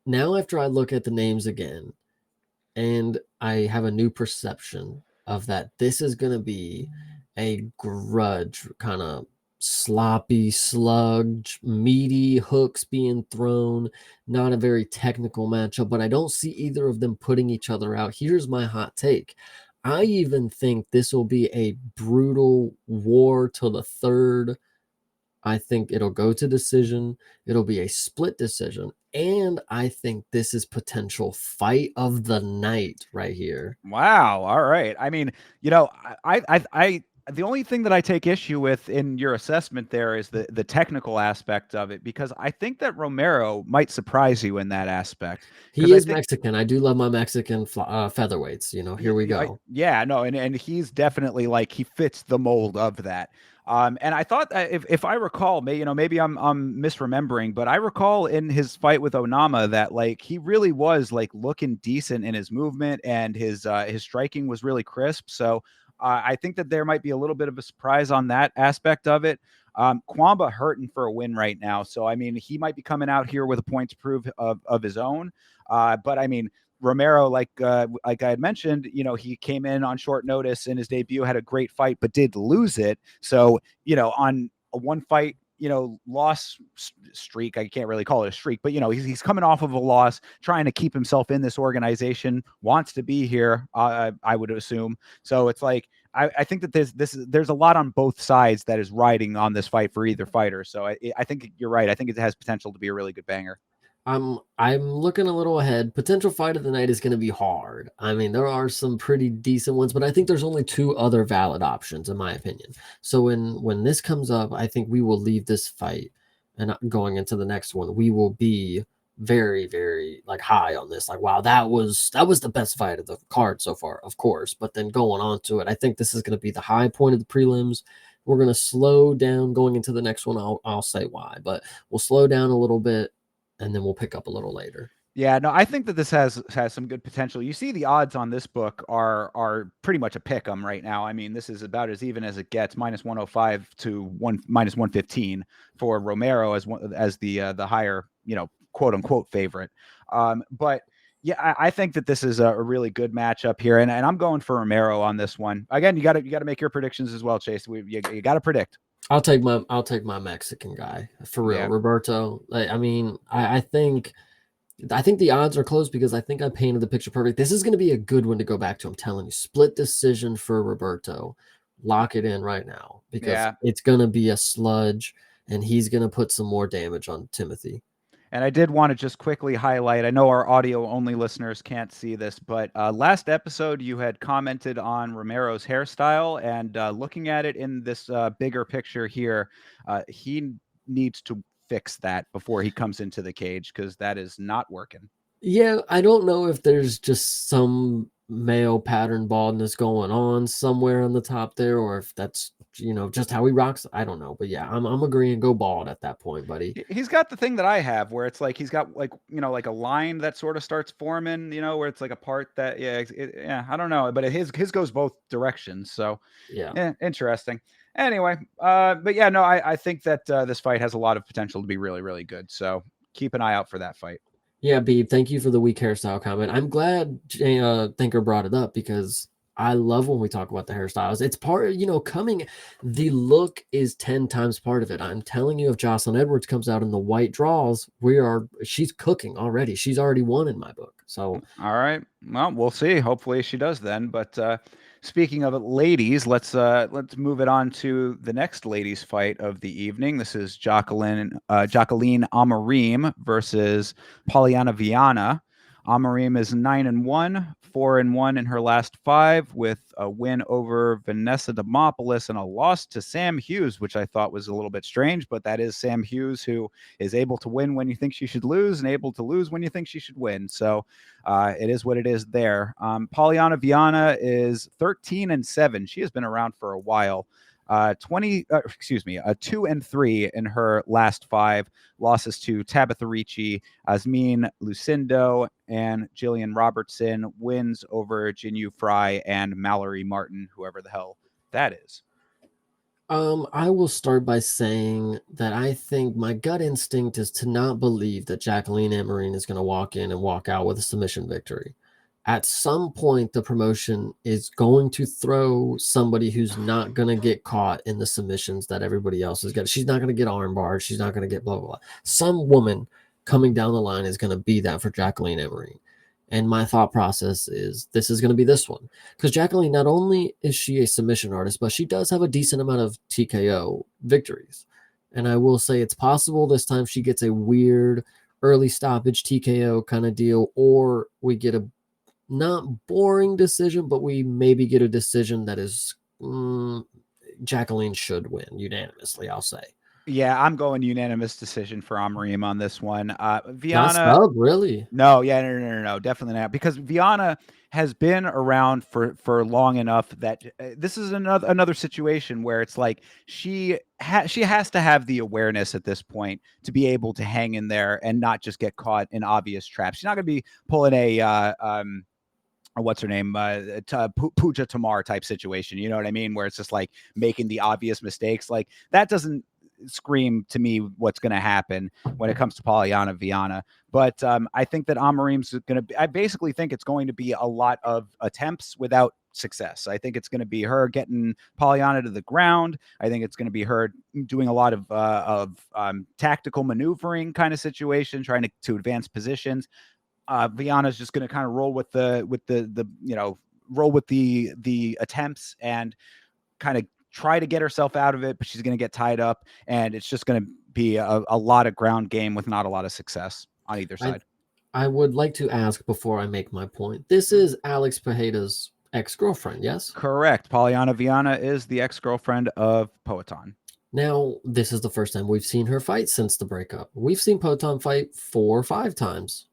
now after I look at the names again and I have a new perception of that, this is going to be a grudge kind of sloppy sludge, meaty hooks being thrown, not a very technical matchup, but I don't see either of them putting each other out. Here's my hot take. I even think this will be a brutal war to the third. I think it'll go to decision. It'll be a split decision. And I think this is potential fight of the night right here. Wow. All right. I mean, I the only thing that I take issue with in your assessment there is the technical aspect of it, because I think that Romero might surprise you in that aspect. Because He I is think Mexican. I do love my Mexican featherweights. Here we go. yeah, no, and he's definitely like he fits the mold of that. And I thought that if I recall, maybe I'm misremembering, but I recall in his fight with Onama that like he really was like looking decent in his movement, and his striking was really crisp. So I think that there might be a little bit of a surprise on that aspect of it. Kwamba hurting for a win right now, so I mean he might be coming out here with a point to prove of his own. But I mean Romero, like I had mentioned, he came in on short notice in his debut, had a great fight, but did lose it. So, on a one fight, loss streak, I can't really call it a streak, but he's coming off of a loss, trying to keep himself in this organization, wants to be here, I would assume. So it's like I think that there's a lot on both sides that is riding on this fight for either fighter. So I think you're right. I think it has potential to be a really good banger. I'm looking a little ahead. Potential fight of the night is going to be hard. I mean, there are some pretty decent ones, but I think there's only two other valid options in my opinion. So when this comes up, I think we will leave this fight and going into the next one, we will be very very like high on this. Like wow, that was the best fight of the card so far, of course. But then going on to it, I think this is going to be the high point of the prelims. We're going to slow down going into the next one. I'll say why, but we'll slow down a little bit and then we'll pick up a little later. Yeah, no, I think that this has some good potential. You see, the odds on this book are pretty much a pick 'em right now. I mean, this is about as even as it gets, -105 to -115 for Romero as the higher, quote unquote favorite. But yeah, I think that this is a really good matchup here, and I'm going for Romero on this one. Again, you got to make your predictions as well, Chase. You got to predict. I'll take my Mexican guy for real, Yeah. Roberto. I mean, I think the odds are close because I think I painted the picture perfect. This is going to be a good one to go back to. I'm telling you, split decision for Roberto. Lock it in right now because Yeah. it's going to be a sludge, and he's going to put some more damage on Timothy. And I did want to just quickly highlight, I know our audio only listeners can't see this, but last episode you had commented on Romero's hairstyle, and looking at it in this bigger picture here, he needs to fix that before he comes into the cage, because that is not working. Yeah, I don't know if there's just some male pattern baldness going on somewhere on the top there, or if that's just how he rocks. I don't know, but yeah, I'm agreeing. Go bald at that point, buddy. He's got the thing that I have, where it's like he's got like like a line that sort of starts forming, where it's like a part that yeah, I don't know, but his goes both directions. So Yeah. yeah, interesting. Anyway, but yeah, no, I think that this fight has a lot of potential to be really, really good. So keep an eye out for that fight. Yeah, Beeb, thank you for the weak hairstyle comment. I'm glad Thinker brought it up because I love when we talk about the hairstyles. It's part, coming, the look is 10 times part of it. I'm telling you, if Jocelyn Edwards comes out in the white draws, she's cooking already. She's already won in my book. So, All right. Well, we'll see. Hopefully she does then. But speaking of ladies, let's move it on to the next ladies fight of the evening. This is Jacqueline Amarim versus Polyana Viana. Amarim is 9-1, 4-1 in her last five, with a win over Vanessa Demopoulos and a loss to Sam Hughes, which I thought was a little bit strange, but that is Sam Hughes, who is able to win when you think she should lose and able to lose when you think she should win. So it is what it is there. Polyana Viana is 13-7. She has been around for a while. 2-3 in her last five, losses to Tabitha Ricci, Asmin Lucindo, and Jillian Robertson, wins over Jinyu Fry and Mallory Martin, whoever the hell that is. I will start by saying that I think my gut instinct is to not believe that Jacqueline Amarin is going to walk in and walk out with a submission victory. At some point, the promotion is going to throw somebody who's not going to get caught in the submissions that everybody else is getting. She's not going to get armbarred. She's not going to get blah, blah, blah. Some woman coming down the line is going to be that for Jacqueline Amarin. And my thought process is this is going to be this one. Because Jacqueline, not only is she a submission artist, but she does have a decent amount of TKO victories. And I will say it's possible this time she gets a weird early stoppage TKO kind of deal, or we get a not boring decision, but we maybe get a decision that is Jacqueline should win unanimously, I'll say. Yeah, I'm going unanimous decision for Amarim on this one. Not Viana, sub, really? no, yeah, no, definitely not. Because Viana has been around for long enough that this is another situation where it's like she has to have the awareness at this point to be able to hang in there and not just get caught in obvious traps. She's not going to be pulling a what's her name, Pooja Tamar type situation. You know what I mean? Where it's just like making the obvious mistakes. Like that doesn't scream to me what's going to happen when it comes to Polyana Viana. But I think that Amarim's going to be, I basically think it's going to be a lot of attempts without success. I think it's going to be her getting Polyana to the ground. I think it's going to be her doing a lot of tactical maneuvering kind of situation, trying to advance positions. Viana's just going to kind of roll with the roll with the attempts and kind of try to get herself out of it, but she's going to get tied up, and it's just going to be a lot of ground game with not a lot of success on either side. I would like to ask before I make my point. This is Alex Pereira's ex-girlfriend, yes? Correct. Polyana Viana is the ex-girlfriend of Poatan. Now, this is the first time we've seen her fight since the breakup. We've seen Poatan fight 4 or 5 times.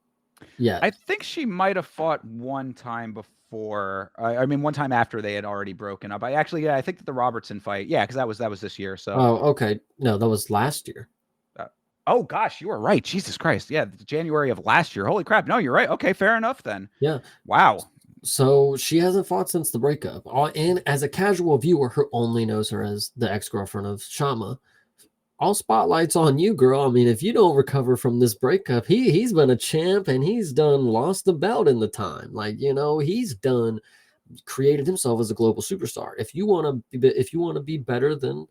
Yeah, I think she might have fought one time before. I mean, one time after they had already broken up. I think that the Robertson fight. Yeah, because that was this year. So. Oh, okay. No, that was last year. Oh gosh, you were right. Jesus Christ. Yeah, January of last year. Holy crap. No, you're right. Okay, fair enough then. Yeah. Wow. So she hasn't fought since the breakup. And as a casual viewer who only knows her as the ex-girlfriend of Shama, all spotlights on you, girl. I mean, if you don't recover from this breakup, he's been a champ and he's done lost the belt in the time. Like, he's done created himself as a global superstar. If you want to be better than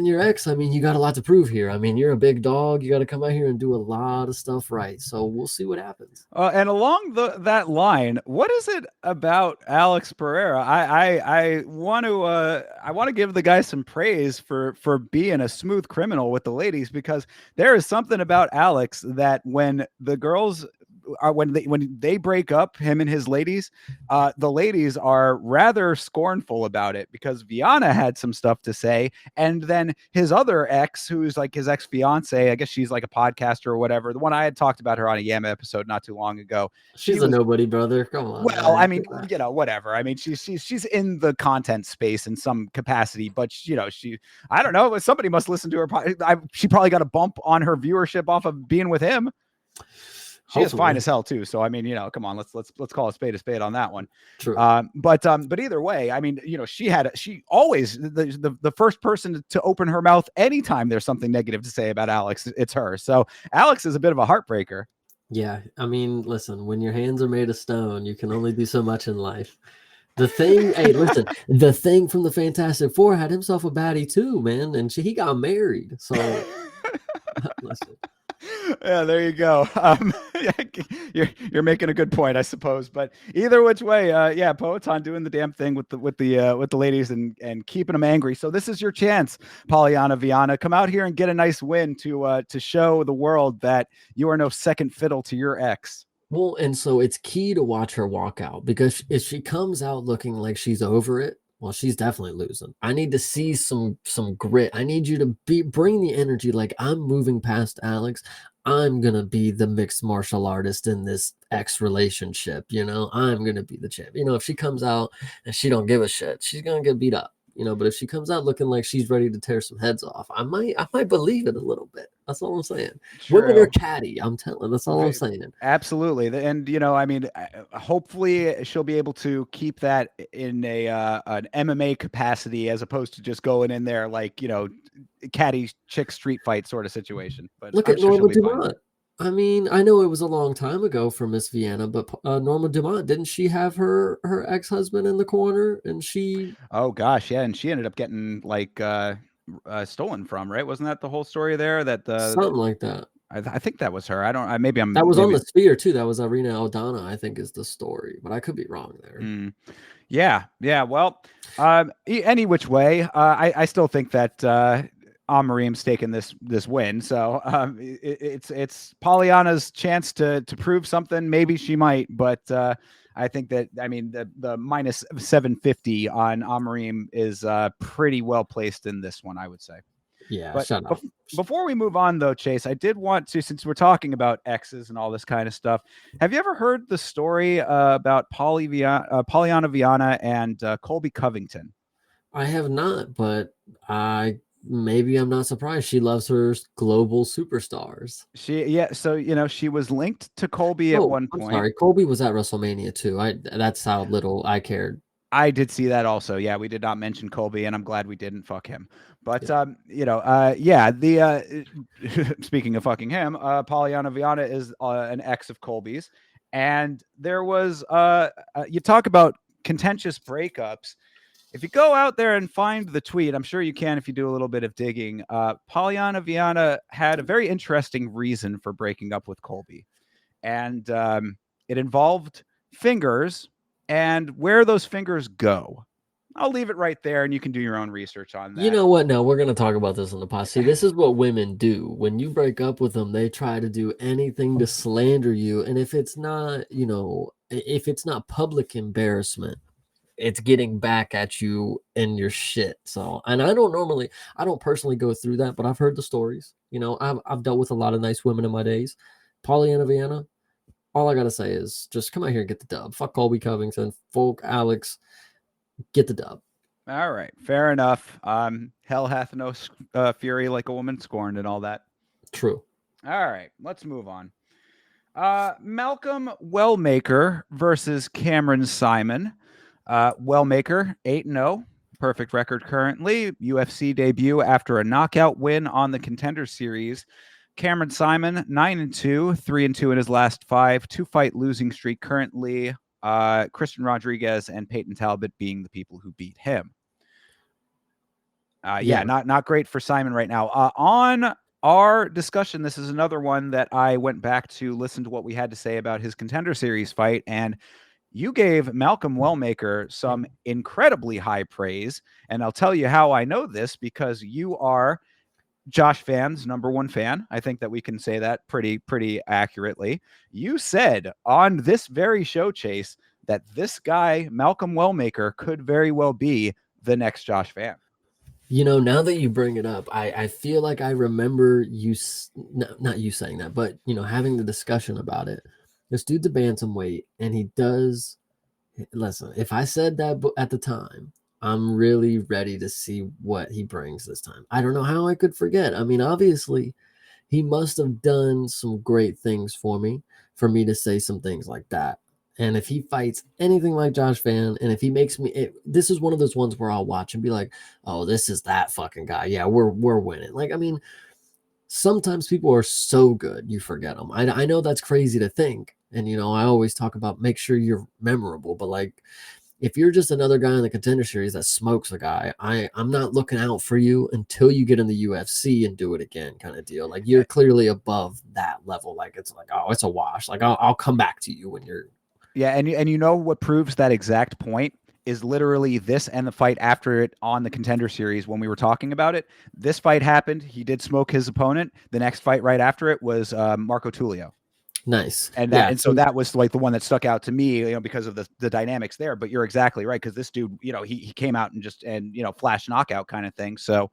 your ex, I mean, you got a lot to prove here. I mean, you're a big dog. You got to come out here and do a lot of stuff right. So we'll see what happens. And along that line, what is it about Alex Pereira? I want to give the guy some praise for being a smooth criminal with the ladies, because there is something about Alex that when the girls when they break up, him and his ladies, the ladies are rather scornful about it, because Viana had some stuff to say, and then his other ex, who's like his ex-fiance, I guess she's like a podcaster or whatever, the one I had talked about her on a Yama episode not too long ago. She's a nobody, brother. Come on. Well, man. I mean, whatever. I mean, she's in the content space in some capacity, but I don't know. Somebody must listen to her. She probably got a bump on her viewership off of being with him. She is fine as hell too. So I mean, come on, let's call a spade on that one. True. But either way, I mean, she always the first person to open her mouth anytime there's something negative to say about Alex, it's her. So Alex is a bit of a heartbreaker. Yeah, I mean, listen, when your hands are made of stone, you can only do so much in life. The Thing from the Fantastic Four had himself a baddie too, man, and he got married. So listen. Yeah, there you go. You're making a good point, I suppose. But either which way, yeah, Poatan doing the damn thing with the ladies and keeping them angry. So this is your chance, Polyana Viana. Come out here and get a nice win to show the world that you are no second fiddle to your ex. Well, and so it's key to watch her walk out, because if she comes out looking like she's over it, well, she's definitely losing. I need to see some grit. I need you to bring the energy like, I'm moving past Alex. I'm going to be the mixed martial artist in this ex relationship. I'm going to be the champ. If she comes out and she don't give a shit, she's going to get beat up. But if she comes out looking like she's ready to tear some heads off, I might believe it a little bit. That's all I'm saying. True. Women are catty. I'm telling. That's all I'm saying. Absolutely. And I mean, hopefully she'll be able to keep that in an MMA capacity, as opposed to just going in there like catty chick street fight sort of situation. But look at Norma Dumont. I mean, I know it was a long time ago for Miss Viana, but Norma Dumont, didn't she have her ex-husband in the corner, and she? Oh gosh, yeah, and she ended up getting like stolen from, right? Wasn't that the whole story there? That something like that. I think that was her. I don't. That was on the Sphere too. That was Irina Aldana, I think, is the story, but I could be wrong there. Yeah. Well, any which way, I still think that Amarim's taken this win. So it's Polyana's chance to prove something. Maybe she might, but I think that, I mean, the minus 750 on Amarim is pretty well placed in this one, I would say. Yeah, But shut up. before we move on, though, Chase, I did want to, since we're talking about exes and all this kind of stuff, have you ever heard the story about Pollyanna Viana and Colby Covington? I have not, but maybe I'm not surprised. She loves her global superstars. So she was linked to Colby at Oh, one I'm point. sorry. Colby was at WrestleMania too. That's how little I cared. I did see that also. Yeah, we did not mention Colby, and I'm glad we didn't fuck him. But Yeah. yeah. The speaking of fucking him, Pollyanna Viana is an ex of Colby's, and there was you talk about contentious breakups. If you go out there and find the tweet, I'm sure you can if you do a little bit of digging. Pollyanna Viana had a very interesting reason for breaking up with Colby, and it involved fingers and where those fingers go. I'll leave it right there, and you can do your own research on You that. know what? No, we're going to talk about this in the past. See, this is what women do. When you break up with them, they try to do anything to slander you. And if it's not, if it's not public embarrassment, it's getting back at you and your shit. So, and I don't personally go through that, but I've heard the stories. I've dealt with a lot of nice women in my days. Pollyanna Vienna, all I got to say is just come out here and get the dub. Fuck Colby Covington, folk Alex, get the dub. All right, fair enough. Hell hath no fury like a woman scorned and all that. True. All right, let's move on. Malcolm Wellmaker versus Cameron Simon. Wellmaker 8-0, perfect record currently. UFC debut after a knockout win on the Contender Series. Cameron Simon 9-2, 3-2 in his last 5, 2-fight losing streak currently. Christian Rodriguez and Peyton Talbot being the people who beat him. Yeah, not great for Simon right now. On our discussion, this is another one that I went back to listen to what we had to say about his Contender Series fight, and you gave Malcolm Wellmaker some incredibly high praise, and I'll tell you how I know this, because you are Josh Fan's #1 fan. I think that we can say that pretty accurately. You said on this very show, Chase, that this guy, Malcolm Wellmaker, could very well be the next Josh Fan. Now that you bring it up, I feel like I remember you, not you saying that, but, having the discussion about it. This dude's a bantamweight, and he does, listen, if I said that at the time, I'm really ready to see what he brings this time. I don't know how I could forget. I mean, obviously, he must have done some great things for me to say some things like that. And if he fights anything like Josh Fan, and if he makes me, this is one of those ones where I'll watch and be like, oh, this is that fucking guy. Yeah, we're winning. Like, I mean, sometimes people are so good, you forget them. I know that's crazy to think. And, I always talk about make sure you're memorable. But, like, if you're just another guy in the Contender Series that smokes a guy, I'm not looking out for you until you get in the UFC and do it again, kind of deal. Like, you're clearly above that level. Like, it's like, oh, it's a wash. Like, I'll come back to you when you're. Yeah, and you know what proves that exact point is literally this and the fight after it on the Contender Series when we were talking about it. This fight happened. He did smoke his opponent. The next fight right after it was Marco Tulio. Nice. And so that was like the one that stuck out to me, because of the dynamics there. But you're exactly right, because this dude, he came out and flash knockout kind of thing. So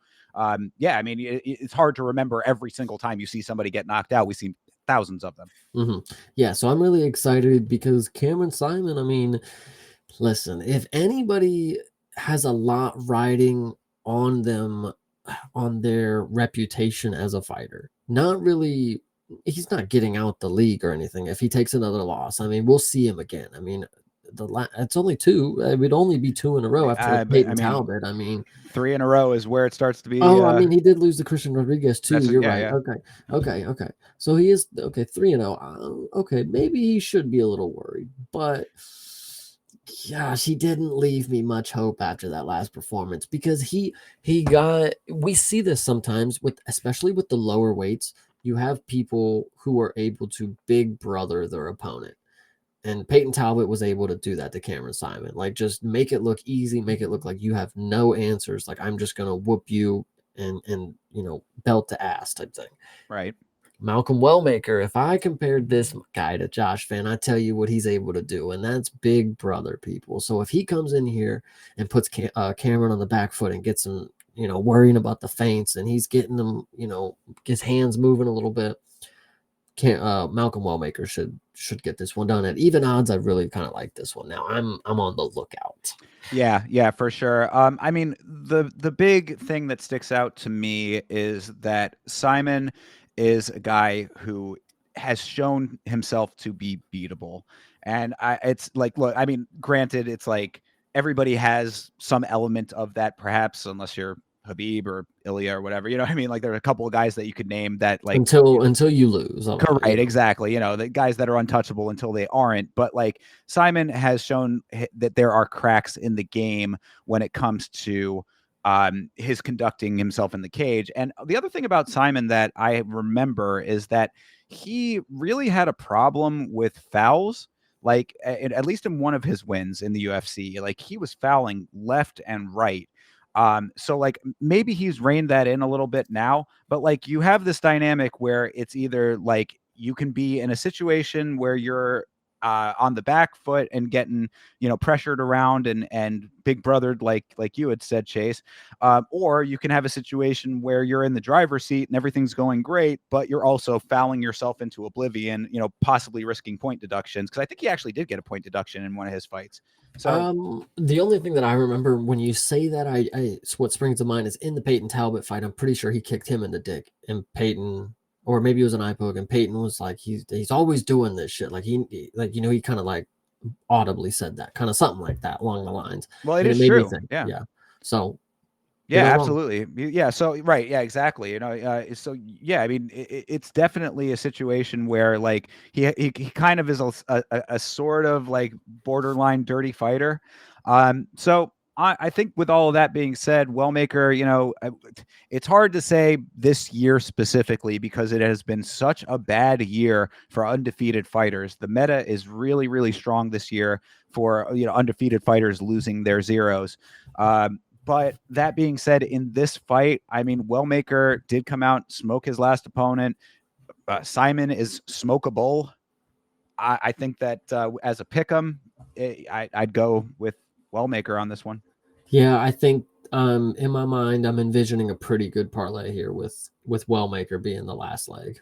yeah, I mean, it's hard to remember every single time you see somebody get knocked out. We see thousands of them. Mm-hmm. Yeah, so I'm really excited because Cameron Simon, I mean, listen, if anybody has a lot riding on them, on their reputation as a fighter, not really, he's not getting out the league or anything. If he takes another loss, I mean, we'll see him again. I mean, it's only 2. It would only be 2 in a row after Peyton Talbot. I mean, 3 in a row is where it starts to be. Oh, I mean, he did lose to Christian Rodriguez too. You're right. Yeah. Okay. So he is 3-0. Okay, maybe he should be a little worried, but gosh, he didn't leave me much hope after that last performance, because he got. We see this sometimes especially with the lower weights. You have people who are able to big brother their opponent. And Peyton Talbot was able to do that to Cameron Simon. Like, just make it look easy, make it look like you have no answers. Like, I'm just going to whoop you and belt to ass type thing. Right. Malcolm Wellmaker, if I compared this guy to Josh Fan, I tell you what he's able to do, and that's big brother, people. So if he comes in here and puts Cameron on the back foot and gets him, worrying about the feints, and he's getting them, his hands moving a little bit, Malcolm Wellmaker should get this one done. At even odds, I really kind of like this one. Now I'm on the lookout. Yeah, for sure. I mean, the big thing that sticks out to me is that Simon is a guy who has shown himself to be beatable. And it's like, look, I mean, granted, it's like everybody has some element of that, perhaps, unless you're Habib or Ilya or whatever. You know what I mean? Like, there are a couple of guys that you could name that, like, until you lose. right, exactly. The guys that are untouchable until they aren't. But like Simon has shown that there are cracks in the game when it comes to his conducting himself in the cage. And the other thing about Simon that I remember is that he really had a problem with fouls. Like at least in one of his wins in the UFC, like he was fouling left and right. So like maybe he's reined that in a little bit now, but like you have this dynamic where it's either like you can be in a situation where you're on the back foot and getting pressured around and big brothered like you had said, Chase, or you can have a situation where you're in the driver's seat and everything's going great, but you're also fouling yourself into oblivion, possibly risking point deductions, because I think he actually did get a point deduction in one of his fights. So The only thing that I remember when you say that, what springs to mind is in the Peyton Talbot fight. I'm pretty sure he kicked him in the dick, and Peyton, or maybe it was an eye poke, and Peyton was like, he's always doing this shit. Like he kind of like audibly said that, kind of something like that along the lines. well, it And is it made me true. think, Yeah. yeah. So Yeah, you're not wrong. absolutely. Yeah. So, right. Yeah, exactly. So yeah, I mean, it's definitely a situation where like he kind of is a sort of like borderline dirty fighter. So I think with all of that being said, Wellmaker, it's hard to say this year specifically because it has been such a bad year for undefeated fighters. The meta is really, really strong this year for, undefeated fighters losing their zeros. But that being said, in this fight, I mean, Wellmaker did come out, smoke his last opponent. Simon is smokeable. I think that as a pick'em, I'd go with Wellmaker on this one. Yeah, I think in my mind, I'm envisioning a pretty good parlay here with Wellmaker being the last leg.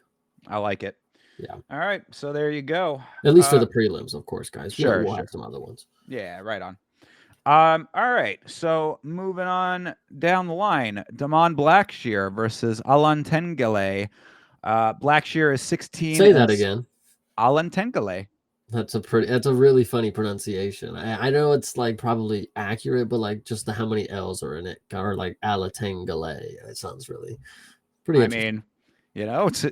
I like it. Yeah. All right, so there you go. At least for the prelims, of course, guys. Sure. We'll have some other ones. Yeah, right on. All right. So moving on down the line, Damon Blackshear versus Alan Tengele. Blackshear is 16. Say that again. Alan Tengele. That's a really funny pronunciation. I know it's like probably accurate, but like just how many L's are in it, or like Alatengale. It sounds really pretty interesting. I mean, it's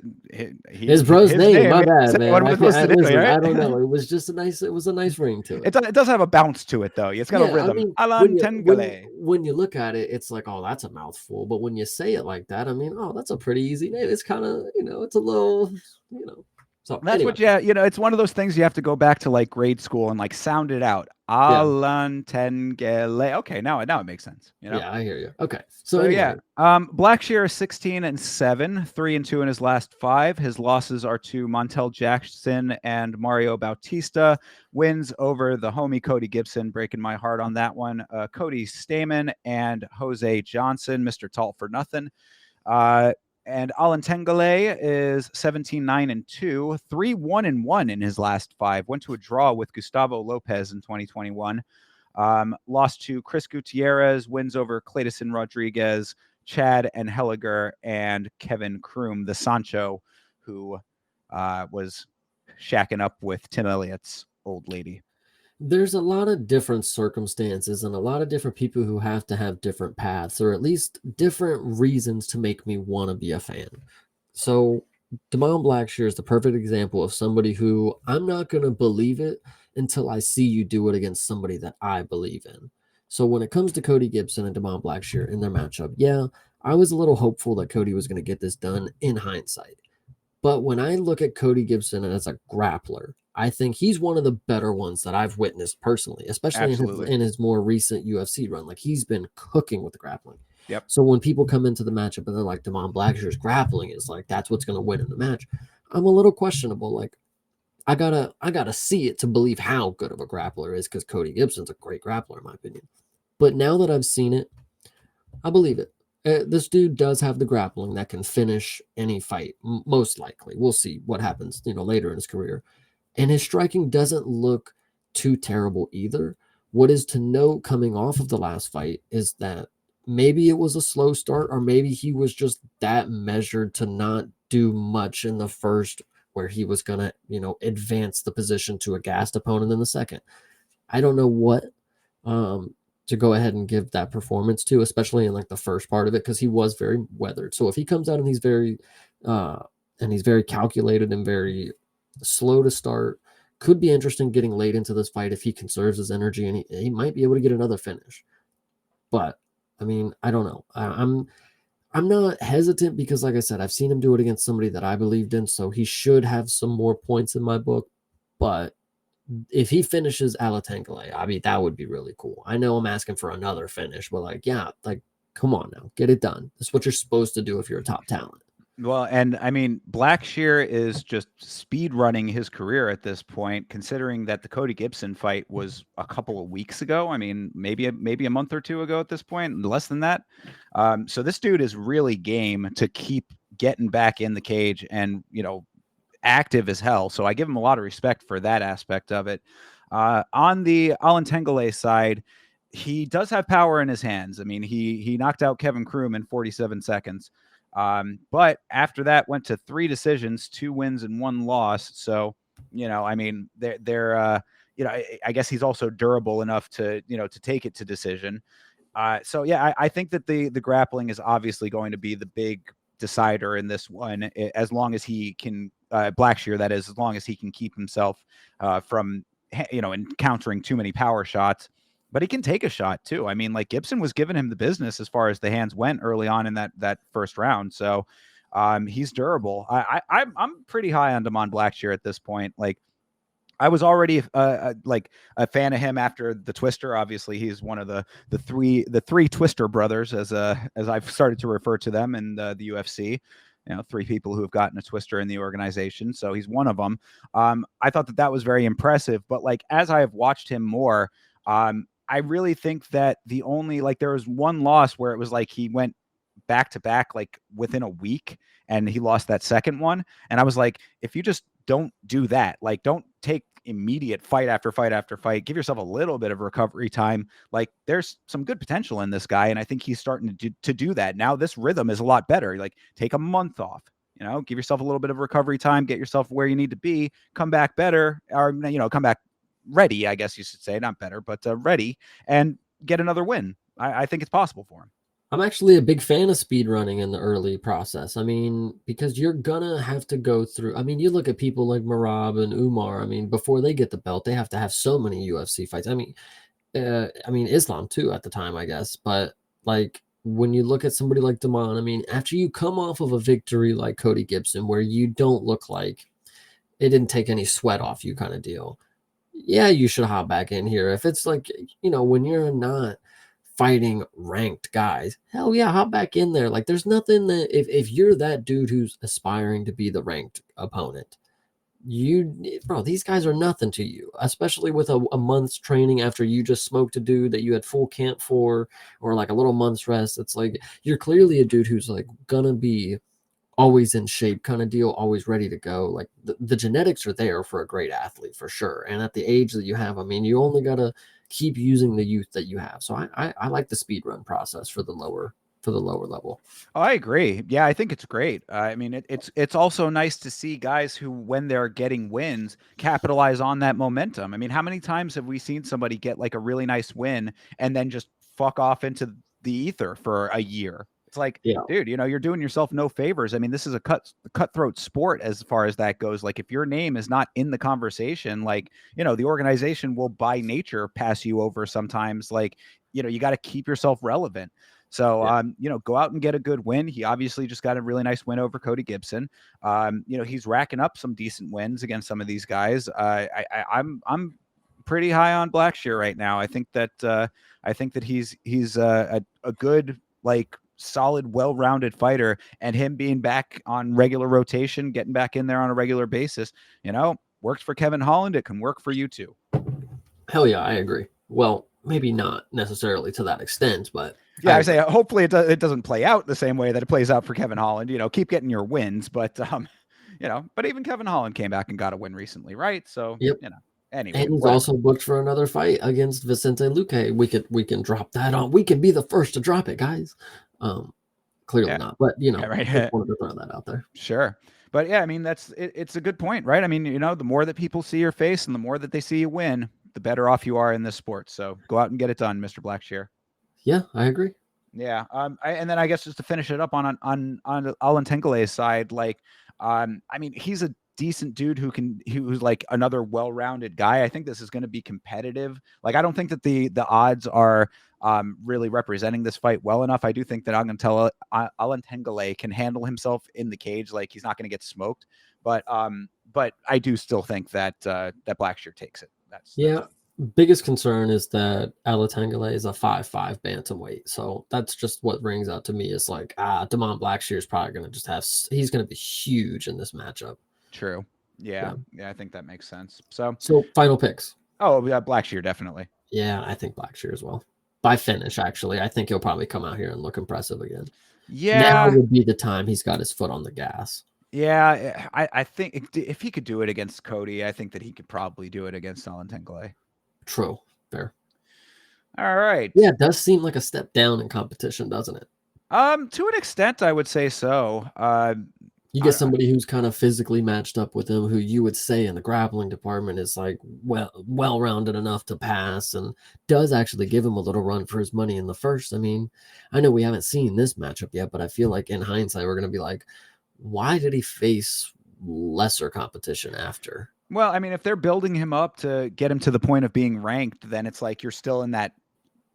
his bro's name. My bad, man. Listen, I don't know. It was just it was a nice ring to it. It does have a bounce to it though. It's got a rhythm. I mean, Alan Tengele. when you look at it, it's like, oh, that's a mouthful. But when you say it like that, I mean, oh, that's a pretty easy name. It's kind of, it's a little, So that's anyway. it's one of those things you have to go back to like grade school and like sound it out. Alan Tengele. Okay, now it makes sense. Yeah, I hear you. Okay, so anyway. Yeah, Blackshear is 16-7, 3-2 in his last 5. His losses are to Montel Jackson and Mario Bautista. Wins over the homie Cody Gibson, breaking my heart on that one. Cody Stamen and Jose Johnson, Mr. Tall for Nothing. And Alan Tengele is 17-9-2, 3-1-1 in his last 5. Went to a draw with Gustavo Lopez in 2021. Lost to Chris Gutierrez, wins over Clayton Rodriguez, Chad and Helliger, and Kevin Kroom, the Sancho, who was shacking up with Tim Elliott's old lady. There's a lot of different circumstances and a lot of different people who have to have different paths, or at least different reasons to make me want to be a fan. So Damon Blackshear is the perfect example of somebody who I'm not going to believe it until I see you do it against somebody that I believe in. So when it comes to Cody Gibson and Damon Blackshear in their matchup, yeah, I was a little hopeful that Cody was going to get this done in hindsight. But when I look at Cody Gibson as a grappler, I think he's one of the better ones that I've witnessed personally, especially in his more recent UFC run. Like he's been cooking with the grappling. Yep. So when people come into the matchup and they're like, Damon Blackshear's grappling is like that's what's going to win in the match, I'm a little questionable. Like I gotta see it to believe how good of a grappler is, because Cody Gibson's a great grappler in my opinion. But now that I've seen it, I believe it. This dude does have the grappling that can finish any fight, most likely. We'll see what happens, later in his career. And his striking doesn't look too terrible either. What is to note coming off of the last fight is that maybe it was a slow start, or maybe he was just that measured to not do much in the first, where he was going to, advance the position to a gassed opponent in the second. I don't know what to go ahead and give that performance to, especially in like the first part of it, because he was very weathered. So if he comes out and uh, he's very calculated and very slow to start, could be interesting getting late into this fight if he conserves his energy, and he might be able to get another finish. But I mean, I don't know. I'm not hesitant because, like I said, I've seen him do it against somebody that I believed in, so he should have some more points in my book. But if he finishes Alatengale, I mean, that would be really cool. I know I'm asking for another finish, but like, yeah, like, come on now, get it done. That's what you're supposed to do if you're a top talent. Well, and I mean, Blackshear is just speed running his career at this point, considering that the Cody Gibson fight was a couple of weeks ago. I mean, maybe a month or two ago at this point, less than that. So this dude is really game to keep getting back in the cage and, active as hell. So I give him a lot of respect for that aspect of it. On the Alantengale side, he does have power in his hands. I mean, he knocked out Kevin Kroom in 47 seconds. But after that, went to 3 decisions, 2 wins and 1 loss. So, I mean, I guess he's also durable enough to, to take it to decision. So yeah, I think that the grappling is obviously going to be the big decider in this one, as long as he can, Blackshear, that is, as long as he can keep himself from, encountering too many power shots. But he can take a shot too. I mean, like Gibson was giving him the business as far as the hands went early on in that first round. So he's durable. I'm pretty high on Damon Blackshear at this point. Like, I was already like a fan of him after the Twister. Obviously, he's one of the three Twister brothers, as I've started to refer to them in the UFC. 3 people who have gotten a Twister in the organization. So he's one of them. I thought that was very impressive. But like as I have watched him more, I really think that there was one loss where it was like he went back to back like within a week, and he lost that second one. And I was like, if you just don't do that, like don't take immediate fight after fight after fight, give yourself a little bit of recovery time. Like there's some good potential in this guy, and I think he's starting to do that now. This rhythm is a lot better. Like take a month off, give yourself a little bit of recovery time, get yourself where you need to be, come back better, or come back ready, I guess you should say, not better, but ready, and get another win. I think it's possible for him. I'm actually a big fan of speed running in the early process. I mean, because you're gonna have to go through. I mean, you look at people like Marab and Umar. I mean, before they get the belt, they have to have so many UFC fights. I mean Islam too at the time, I guess. But like when you look at somebody like Damon, I mean, after you come off of a victory like Cody Gibson, where you don't look like it didn't take any sweat off you, kind of deal. Yeah, you should hop back in here. If it's like, when you're not fighting ranked guys, hell yeah, hop back in there. Like there's nothing that if you're that dude who's aspiring to be the ranked opponent, these guys are nothing to you, especially with a month's training after you just smoked a dude that you had full camp for, or like a little month's rest. It's like you're clearly a dude who's like gonna be always in shape kind of deal, always ready to go. Like the genetics are there for a great athlete for sure. And at the age that you have, I mean, you only got to keep using the youth that you have. So I like the speed run process for the lower level. Oh, I agree. Yeah, I think it's great. I mean, it's also nice to see guys who, when they're getting wins, capitalize on that momentum. I mean, how many times have we seen somebody get like a really nice win and then just fuck off into the ether for a year? It's like, Yeah. dude, you're doing yourself no favors. I mean, this is a cutthroat sport as far as that goes. Like, if your name is not in the conversation, like, the organization will by nature pass you over sometimes. Like, you got to keep yourself relevant. So, Yeah. go out and get a good win. He obviously just got a really nice win over Cody Gibson. He's racking up some decent wins against some of these guys. I'm pretty high on Blackshear right now. I think that he's a good like solid, well-rounded fighter, and him being back on regular rotation, getting back in there on a regular basis, works for Kevin Holland. It can work for you too. Hell yeah, I agree. Well, maybe not necessarily to that extent, but yeah, I say hopefully it doesn't play out the same way that it plays out for Kevin Holland. Keep getting your wins, but but even Kevin Holland came back and got a win recently, right? So yep. Anyway, and he's whatever. also booked for another fight against Vicente Luque. We can drop that on. We can be the first to drop it, guys. Clearly not, but right. Just wanted to throw that out there. Sure. But yeah, I mean, it's a good point, right? I mean, the more that people see your face and the more that they see you win, the better off you are in this sport. So go out and get it done, Mr. Blackshear. Yeah, I agree. Yeah. And then I guess just to finish it up on Alan Tengele's side, like, I mean, he's a decent dude who's like another well-rounded guy. I think this is going to be competitive. Like, I don't think that the odds are really representing this fight well enough. I do think that Alan Tengele can handle himself in the cage. Like, he's not going to get smoked, but I do still think that that Blackshear takes it. That's biggest concern is that Alatangale is a 5'5" bantamweight. So that's just what rings out to me is like, Damon Blackshear is probably going to he's going to be huge in this matchup. True. Yeah, I think that makes sense. So final picks. Oh, yeah, Blackshear, definitely. Yeah, I think Blackshear as well. By finish, actually. I think he'll probably come out here and look impressive again. Yeah. Now would be the time he's got his foot on the gas. Yeah, I think if he could do it against Cody, I think that he could probably do it against Alan Tengele. True. Fair. All right. Yeah, it does seem like a step down in competition, doesn't it? To an extent, I would say so. You get somebody who's kind of physically matched up with him, who you would say in the grappling department is like well-rounded enough to pass and does actually give him a little run for his money in the first. I mean, I know we haven't seen this matchup yet, but I feel like in hindsight, we're going to be like, why did he face lesser competition after? Well, I mean, if they're building him up to get him to the point of being ranked, then it's like you're still in that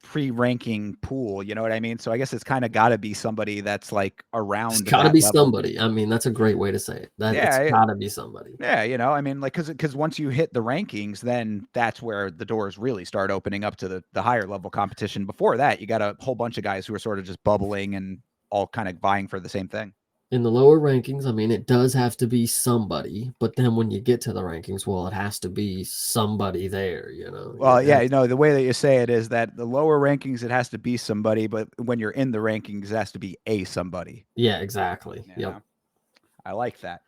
pre-ranking pool, you know what I mean? So I guess it's kind of got to be somebody that's like around. It's got to be somebody. I mean, that's a great way to say it. It's got to be somebody. Yeah, I mean, like, because once you hit the rankings, then that's where the doors really start opening up to the higher level competition. Before that, you got a whole bunch of guys who are sort of just bubbling and all kind of vying for the same thing. In the lower rankings, I mean, it does have to be somebody, but then when you get to the rankings, well, it has to be somebody there, Well, yeah, the way that you say it is that the lower rankings, it has to be somebody, but when you're in the rankings, it has to be a somebody. Yeah, exactly. Yeah. Yep. I like that.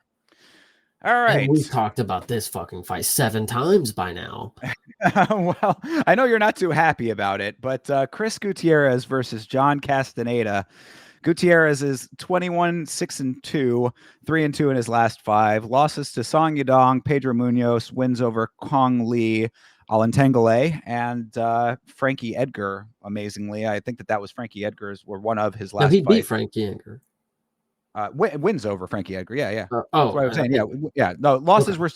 All right. And we've talked about this fucking fight 7 times by now. Well, I know you're not too happy about it, but Chris Gutierrez versus John Castaneda. Gutierrez is 21-6-2, 3-2 in his last 5. Losses to Song Yadong, Pedro Munoz, wins over Kong Lee, Alan Tengele, and Frankie Edgar. Amazingly, I think that was Frankie Edgar's or one of his last. No, he beat Frankie Edgar. Wins over Frankie Edgar. Yeah. That's what I was saying. Yeah. No, losses were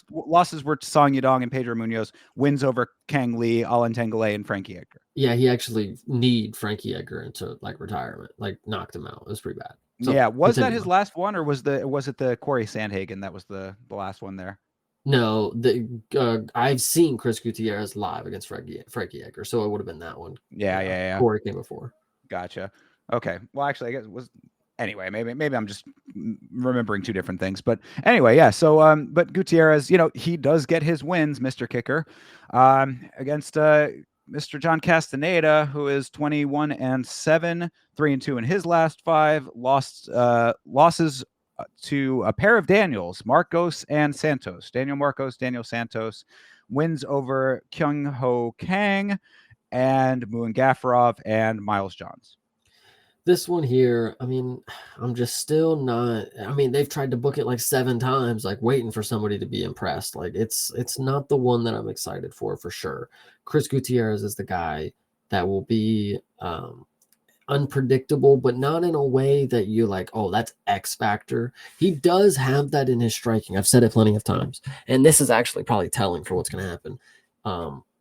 Song Yadong and Pedro Munoz. Wins over Kang Lee, Alan Tengele, and Frankie Edgar. Yeah, he actually kneed Frankie Edgar into like retirement, like knocked him out. It was pretty bad. So, yeah, was that his last one, or was it the Corey Sandhagen that was the last one there? No, I've seen Chris Gutierrez live against Frankie Edgar, so it would have been that one. Yeah. Corey came before. Gotcha. Okay. Well, actually, I guess it was. Anyway, maybe I'm just remembering 2 different things, but anyway, yeah. So, but Gutierrez, he does get his wins, Mr. Kicker, against Mr. John Castaneda, who is 21-7, 3-2 in his last 5. Losses to a pair of Daniels, Marcos and Santos. Daniel Marcos, Daniel Santos. Wins over Kyung Ho Kang and Muin Gaffarov and Miles Johns. This one here, I mean, I'm just still not. I mean, they've tried to book it like 7 times, like waiting for somebody to be impressed. Like it's not the one that I'm excited for sure. Chris Gutierrez is the guy that will be unpredictable, but not in a way that you're like, oh, that's X factor. He does have that in his striking. I've said it plenty of times, and this is actually probably telling for what's going to happen.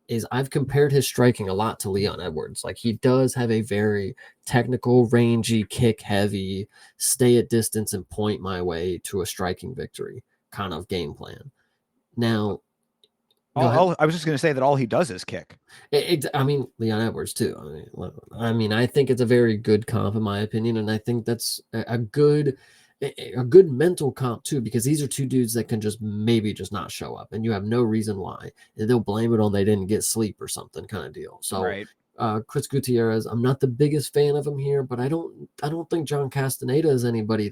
Is I've compared his striking a lot to Leon Edwards. Like he does have a very technical, rangy, kick heavy, stay at distance and point my way to a striking victory kind of game plan. Now, Go ahead. I was just going to say that all he does is kick. I mean, Leon Edwards too. I think it's a very good comp in my opinion, and I think that's a good mental comp too, because these are two dudes that can just maybe just not show up, and you have no reason why. And they'll blame it on they didn't get sleep or something kind of deal. So Right. Chris Gutierrez, I'm not the biggest fan of him here, but I don't think John Castaneda is anybody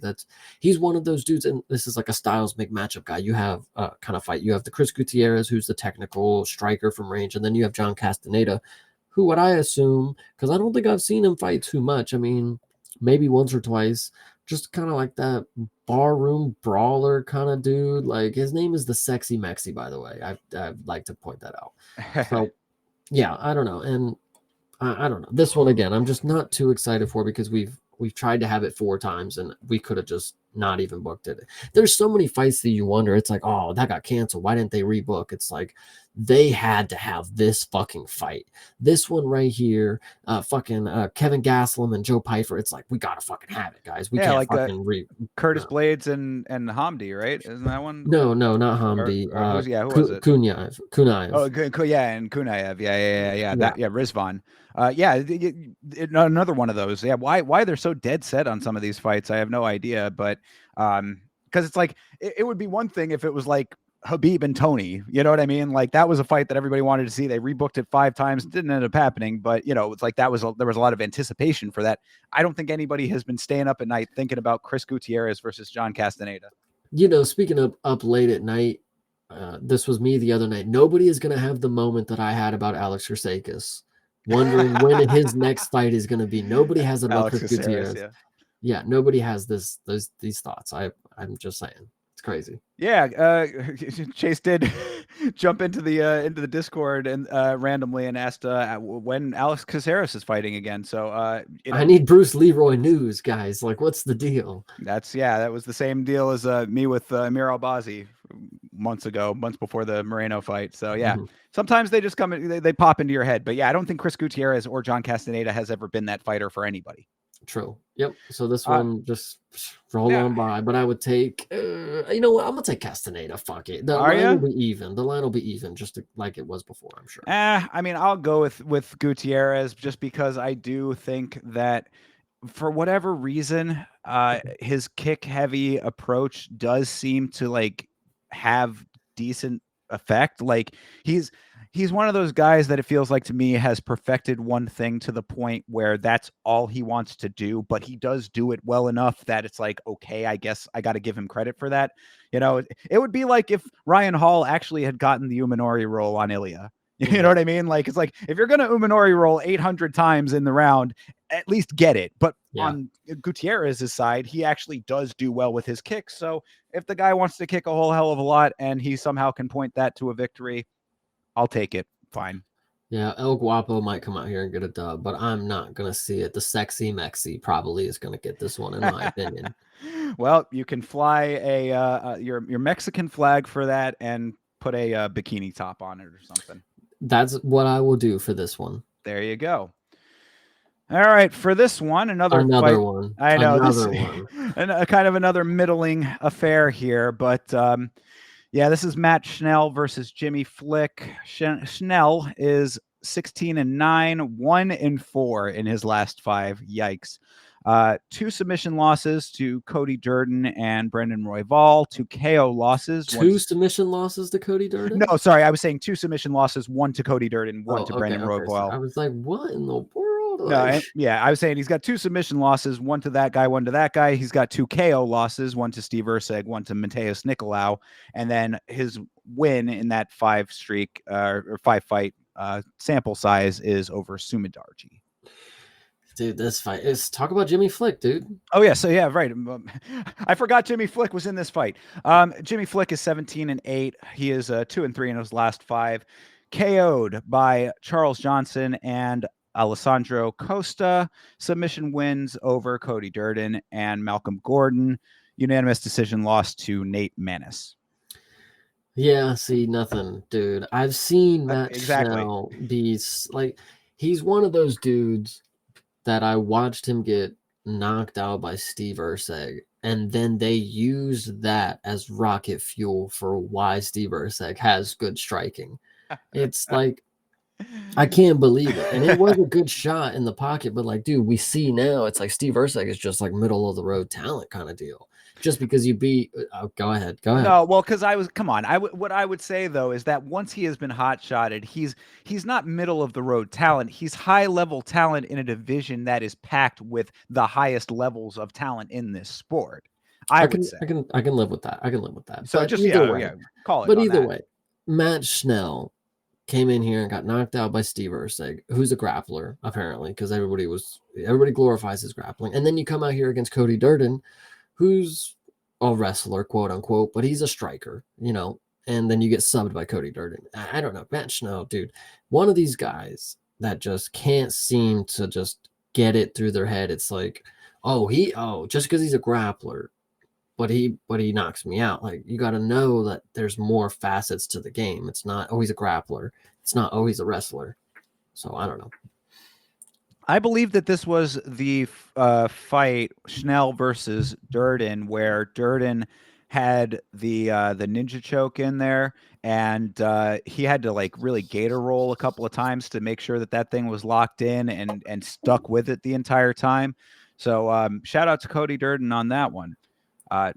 he's one of those dudes, and this is like a Styles make matchup guy. You have kind of fight. You have the Chris Gutierrez, who's the technical striker from range, and then you have John Castaneda, who what I assume, because I don't think I've seen him fight too much. I mean, maybe once or twice, just kind of like that barroom brawler kind of dude. Like his name is the Sexy Mexi, by the way. I'd like to point that out. So yeah, I don't know, and I don't know. This one again, I'm just not too excited for because we've tried to have it 4 times and we could have just not even booked it. There's so many fights that you wonder. It's like, oh, that got canceled. Why didn't they rebook? It's like they had to have this fucking fight. This one right here, Kevin Gastelum and Joe Pyfer. It's like we gotta fucking have it, guys. We Yeah, can't like fucking Curtis Blades and Hamdi, right? Isn't that one? No, not Hamdi. Who was it? Kunaev. Oh, yeah, and Kunaev. Yeah. Rizvan. Another one of those. Yeah, why they're so dead set on some of these fights, I have no idea. But because it's like it would be one thing if it was like Habib and Tony, you know what I mean? Like that was a fight that everybody wanted to see. They rebooked it 5 times, didn't end up happening, but it's like there was a lot of anticipation for that. I don't think anybody has been staying up at night thinking about Chris Gutierrez versus John Castaneda. Speaking of up late at night, this was me the other night. Nobody is going to have the moment that I had about Alex Chrysaikis, wondering when his next fight is going to be. Nobody has it about Chris Gutierrez. Yeah, nobody has these thoughts. I'm just saying. It's crazy. Yeah, Chase did jump into the Discord and randomly and asked when Alex Caceres is fighting again. So I need Bruce Leroy news, guys. Like, what's the deal? That was the same deal as me with Amir Albazi months before the Moreno fight. So yeah, sometimes they just come they pop into your head. But yeah, I don't think Chris Gutierrez or John Castaneda has ever been that fighter for anybody. True. Yep. So this one just roll on by, but I would take. You know what? I'm gonna take Castaneda. Fuck it. The line will be even. The line will be even, just like it was before. I'm sure. I mean, I'll go with Gutierrez just because I do think that for whatever reason, his kick heavy approach does seem to like have decent effect. Like he's one of those guys that it feels like to me has perfected one thing to the point where that's all he wants to do, but he does do it well enough that it's like, okay, I guess I got to give him credit for that. It would be like if Ryan Hall actually had gotten the Uminori roll on Ilya. You know what I mean? Like, it's like, if you're going to Uminori roll 800 times in the round, at least get it. But on Gutierrez's side, he actually does do well with his kicks. So if the guy wants to kick a whole hell of a lot and he somehow can point that to a victory, I'll take it. Fine. Yeah, El Guapo might come out here and get a dub, but I'm not going to see it. The Sexy Mexi probably is going to get this one, in my opinion. Well, you can fly your Mexican flag for that and put a bikini top on it or something. That's what I will do for this one. There you go. All right, for this one, another fight. One. I know another one. And kind of another middling affair here, but this is Matt Schnell versus Jimmy Flick. Schnell is 16-9, 1-4 in his last 5. Yikes. 2 submission losses to Cody Durden and Brendan Royval. 2 KO losses. 2 submission losses to Cody Durden? No, sorry. I was saying 2 submission losses, 1 to Cody Durden, 1 to Brendan Royval. So I was like, what in the world? No, I was saying he's got 2 submission losses, 1 to that guy, 1 to that guy. He's got 2 KO losses, 1 to Steve Urseg, 1 to Mateus Nicolau. And then his win in that 5 streak or 5 fight sample size is over Sumidarji. Dude, this fight is talk about Jimmy Flick, dude. Oh yeah, so yeah, right. I forgot Jimmy Flick was in this fight. Jimmy Flick is 17-8. He is 2-3 in his last 5. KO'd by Charles Johnson and Alessandro Costa. Submission wins over Cody Durden and Malcolm Gordon. Unanimous decision loss to Nate Maness. Yeah, see, nothing, dude. I've seen Matt Schnell be like, he's one of those dudes that I watched him get knocked out by Steve Urseg, and then they used that as rocket fuel for why Steve Urseg has good striking. It's like I can't believe it. And it was a good shot in the pocket, but like, dude, we see now it's like Steve Erceg is just like middle of the road talent kind of deal. Just because you beat, go ahead, go ahead. No, well, because come on. What I would say though is that once he has been hot shotted, he's not middle of the road talent. He's high level talent in a division that is packed with the highest levels of talent in this sport. I would say. I can live with that. I can live with that. So But just either yeah, way, yeah, call it on that. Matt Schnell came in here and got knocked out by Steve Erceg, who's a grappler apparently, because everybody glorifies his grappling. And then you come out here against Cody Durden, who's a wrestler, quote unquote, but he's a striker, you know. And then you get subbed by Cody Durden. I don't know, Matt Schnell, dude, one of these guys that just can't seem to just get it through their head. It's like, just because he's a grappler, but he knocks me out. Like, you got to know that there's more facets to the game. It's not always a grappler. It's not always a wrestler. So I don't know. I believe that this was the fight Schnell versus Durden, where Durden had the ninja choke in there, and he had to like really gator roll a couple of times to make sure that thing was locked in and stuck with it the entire time. So shout out to Cody Durden on that one.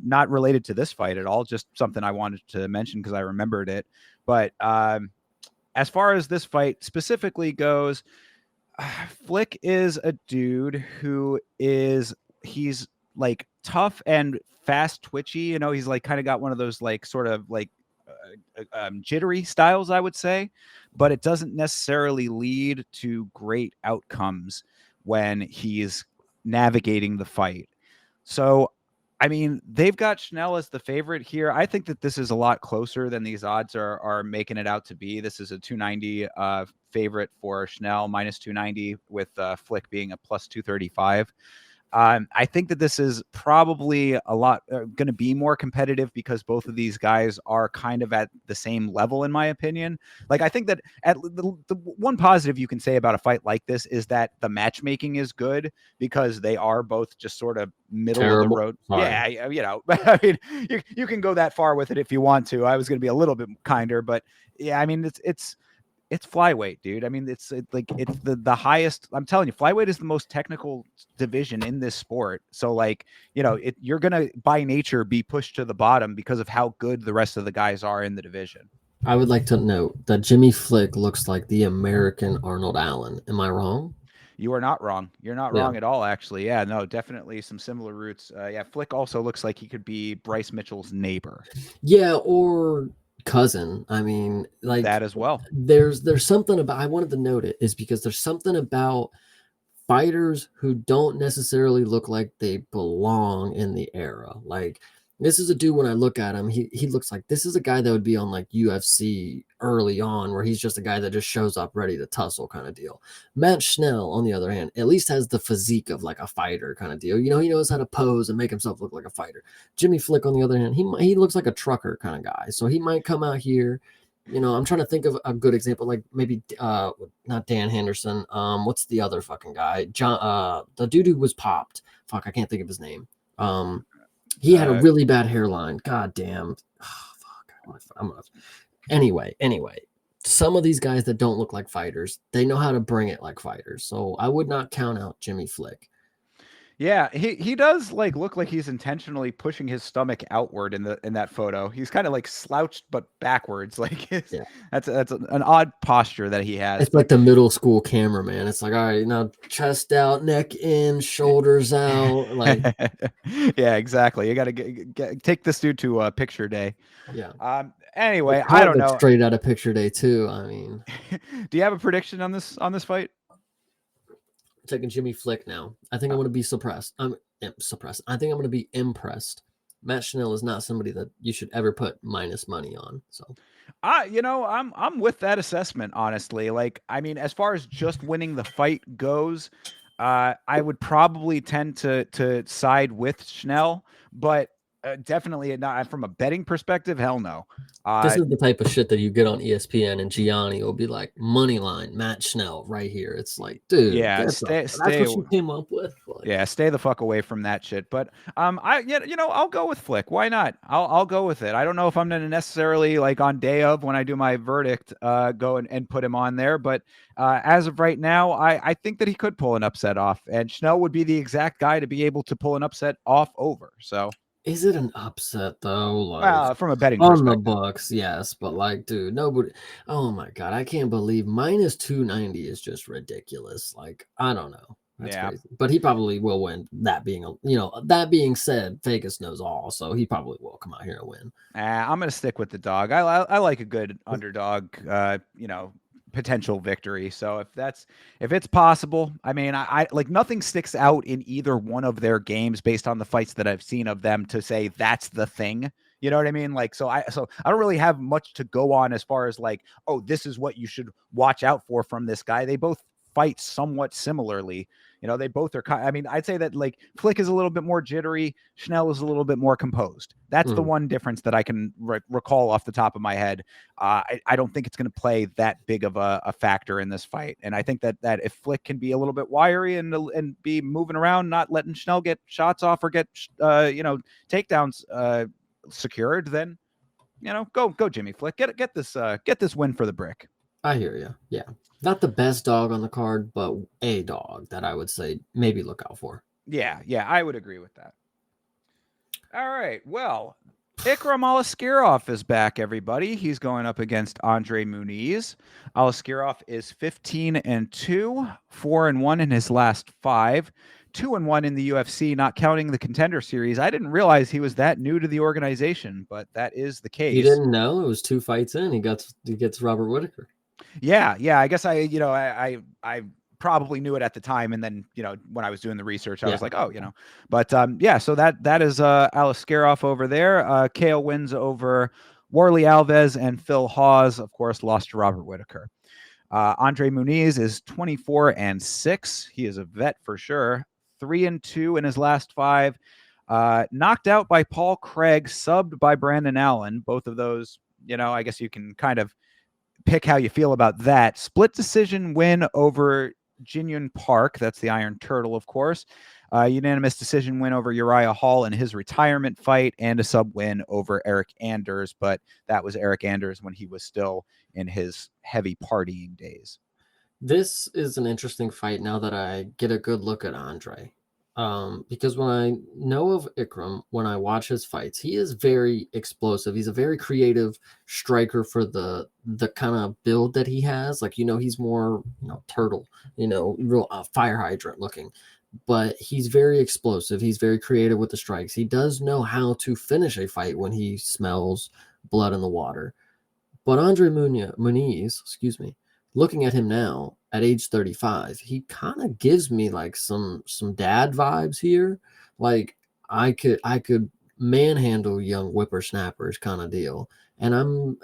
Not related to this fight at all, just something I wanted to mention because I remembered it. But as far as this fight specifically goes, Flick is a dude who he's like tough and fast twitchy. You know, he's like kind of got one of those like sort of like jittery styles, I would say, but it doesn't necessarily lead to great outcomes when he's navigating the fight. So, I mean, they've got Schnell as the favorite here. I think that this is a lot closer than these odds are making it out to be. This is a 290 favorite for Schnell, minus 290, with Flick being a plus 235. I think that this is probably a lot going to be more competitive because both of these guys are kind of at the same level, in my opinion. Like, I think that at the one positive you can say about a fight like this is that the matchmaking is good because they are both just sort of middle of the road. Sorry. Yeah, you know, I mean, you can go that far with it if you want to. I was going to be a little bit kinder, but yeah, I mean, it's flyweight, dude. I mean, it's the highest. I'm telling you, flyweight is the most technical division in this sport. So, like, you know, you're gonna by nature be pushed to the bottom because of how good the rest of the guys are in the division. I would like to note that Jimmy Flick looks like the American Arnold Allen. Am I wrong? You are not wrong. You're not wrong at all, actually. Yeah, no, definitely some similar roots. Yeah, Flick also looks like he could be Bryce Mitchell's neighbor. Yeah, or cousin. I mean, like, that as well. There's something about, I wanted to note it is because there's something about fighters who don't necessarily look like they belong in the era. Like, this is a dude, when I look at him, he looks like this is a guy that would be on like UFC early on, where he's just a guy that just shows up ready to tussle kind of deal. Matt Schnell, on the other hand, at least has the physique of like a fighter kind of deal. You know, he knows how to pose and make himself look like a fighter. Jimmy Flick, on the other hand, he looks like a trucker kind of guy. So he might come out here. You know, I'm trying to think of a good example, like maybe not Dan Henderson. What's the other fucking guy? John, the dude who was popped. Fuck, I can't think of his name. He had a really bad hairline. God damn. Oh, fuck. Anyway, some of these guys that don't look like fighters, they know how to bring it like fighters. So I would not count out Jimmy Flick. Yeah, he does like look like he's intentionally pushing his stomach outward in that photo. He's kind of like slouched but backwards. Like that's an odd posture that he has. It's like the middle school cameraman. It's like, all right, now chest out, neck in, shoulders out. Like, yeah, exactly. You got to take this dude to picture day. Yeah. Anyway, I don't know. Straight out of picture day too. I mean, do you have a prediction on this fight? Taking Jimmy Flick now. I think I'm going to be suppressed. I think I'm going to be impressed. Matt Schnell is not somebody that you should ever put minus money on. So, you know, I'm with that assessment, honestly. Like, I mean, as far as just winning the fight goes, I would probably tend to side with Schnell, but Definitely not from a betting perspective. Hell no. This is the type of shit that you get on ESPN, and Gianni will be like, money line, Matt Schnell right here. It's like, dude, Yeah, that's what you came up with. Like, yeah, stay the fuck away from that shit. But I'll go with Flick. Why not? I'll go with it. I don't know if I'm gonna necessarily like on day of when I do my verdict, go and put him on there. But as of right now, I think that he could pull an upset off, and Schnell would be the exact guy to be able to pull an upset off over. So, is it an upset though? Like from a betting on the perspective. books, yes, but like, dude, nobody. Oh my god, I can't believe minus 290 is just ridiculous. Like, I don't know. That's Yeah. crazy. But he probably will win. That being said, Vegas knows all, so he probably will come out here and win. I'm gonna stick with the dog. I like a good underdog, potential victory. So if it's possible, I mean, I like nothing sticks out in either one of their games based on the fights that I've seen of them to say that's the thing. You know what I mean? Like, so I don't really have much to go on as far as like, oh, this is what you should watch out for from this guy. They both fight somewhat similarly. They both are I mean, I'd say that like Flick is a little bit more jittery, Schnell is a little bit more composed. That's the one difference that I can recall off the top of my head. I don't think it's going to play that big of a factor in this fight, and I think that if Flick can be a little bit wiry and be moving around, not letting Schnell get shots off or get takedowns secured, then go Jimmy Flick, get this win for the brick. I hear you. Yeah. Not the best dog on the card, but a dog that I would say maybe look out for. Yeah, I would agree with that. All right. Well, Ikram Aliskerov is back, everybody. He's going up against Andre Muniz. Aliskerov is 15-2, 4-1 in his last 5, 2-1 in the UFC, not counting the Contender Series. I didn't realize he was that new to the organization, but that is the case. He didn't know it was 2 fights in. He gets Robert Whitaker. Yeah. I guess I probably knew it at the time, and then when I was doing the research, I was like, oh, but so that is Aliskerov over there. Kale wins over Warley Alves, and Phil Hawes, of course, lost to Robert Whitaker. Andre Muniz is 24-6. He is a vet for sure. 3-2 in his last 5. Knocked out by Paul Craig, subbed by Brandon Allen. Both of those, I guess you can kind of pick how you feel about that. Split decision win over Jinyun Park. That's the Iron Turtle, of course. Unanimous decision win over Uriah Hall in his retirement fight, and a sub win over Eric Anders. But that was Eric Anders when he was still in his heavy partying days. This is an interesting fight now that I get a good look at Andre. Because when I know of Ikram, when I watch his fights, he is very explosive. He's a very creative striker for the kind of build that he has. Like, he's more, turtle, real fire hydrant looking, but he's very explosive. He's very creative with the strikes. He does know how to finish a fight when he smells blood in the water. But Andre Muniz, looking at him now at age 35, he kind of gives me like some dad vibes here. Like I could manhandle young whippersnappers kind of deal. And I'm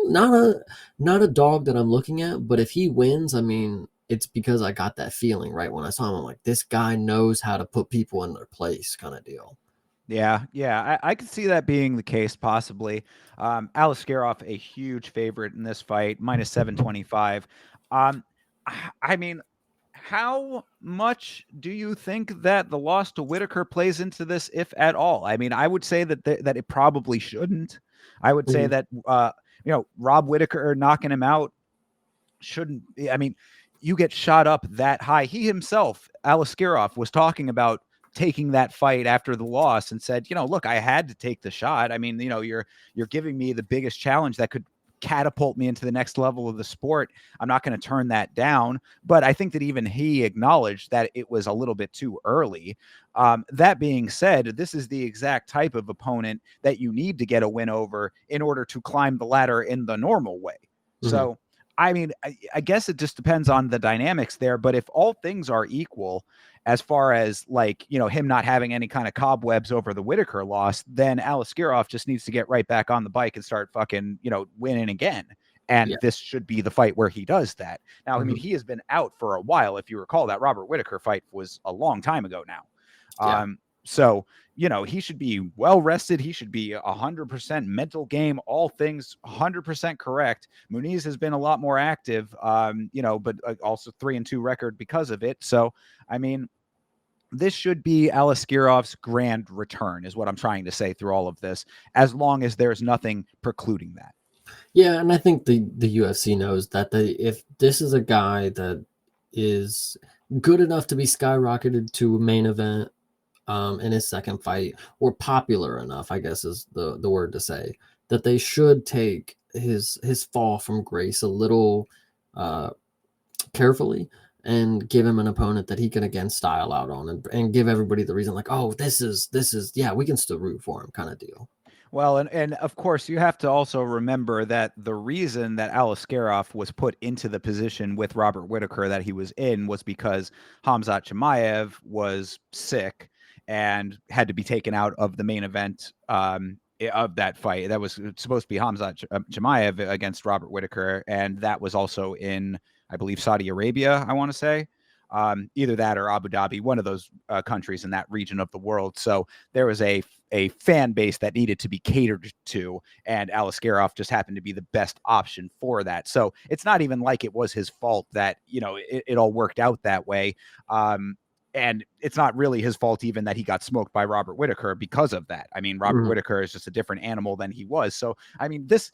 not a dog that I'm looking at, but if he wins, I mean, it's because I got that feeling right when I saw him. I'm like, this guy knows how to put people in their place kind of deal. Yeah, I could see that being the case possibly. Aliskerov, a huge favorite in this fight, minus 725. I mean, how much do you think that the loss to Whitaker plays into this, if at all? I mean, I would say that that it probably shouldn't. I would say that Rob Whitaker knocking him out shouldn't. I mean, you get shot up that high. He himself, Aliskerov, was talking about taking that fight after the loss and said, look, I had to take the shot. I mean, you're giving me the biggest challenge that could catapult me into the next level of the sport. I'm not going to turn that down. But I think that even he acknowledged that it was a little bit too early. That being said, this is the exact type of opponent that you need to get a win over in order to climb the ladder in the normal way. Mm-hmm. So, I mean, I guess it just depends on the dynamics there. But if all things are equal, as far as like, him not having any kind of cobwebs over the Whitaker loss, then Aliskerov just needs to get right back on the bike and start fucking, winning again. And this should be the fight where he does that. Now, I mean, he has been out for a while. If you recall, that Robert Whitaker fight was a long time ago now. So, he should be well rested. He should be 100% mental game, all things 100% correct. Muniz has been a lot more active, but also 3-2 record because of it. So, I mean, this should be Aliskerov's grand return, is what I'm trying to say through all of this, as long as there's nothing precluding that. Yeah, and I think the UFC knows that if this is a guy that is good enough to be skyrocketed to a main event in his second fight, or popular enough, I guess is the word to say, that they should take his fall from grace a little carefully and give him an opponent that he can again style out on, and give everybody the reason, like, oh, this is yeah, we can still root for him, kind of deal. Well, and of course, you have to also remember that the reason that Aliskerov was put into the position with Robert Whitaker that he was in was because Khamzat Chimaev was sick and had to be taken out of the main event of that fight. That was supposed to be Khamzat Chimaev against Robert Whitaker, and that was also in, I believe, Saudi Arabia, I want to say. Either that or Abu Dhabi, one of those countries in that region of the world. So there was a fan base that needed to be catered to, and Aliskerov just happened to be the best option for that. So it's not even like it was his fault that, it all worked out that way. And it's not really his fault even that he got smoked by Robert Whitaker because of that. I mean, Robert Whitaker is just a different animal than he was. So, I mean, this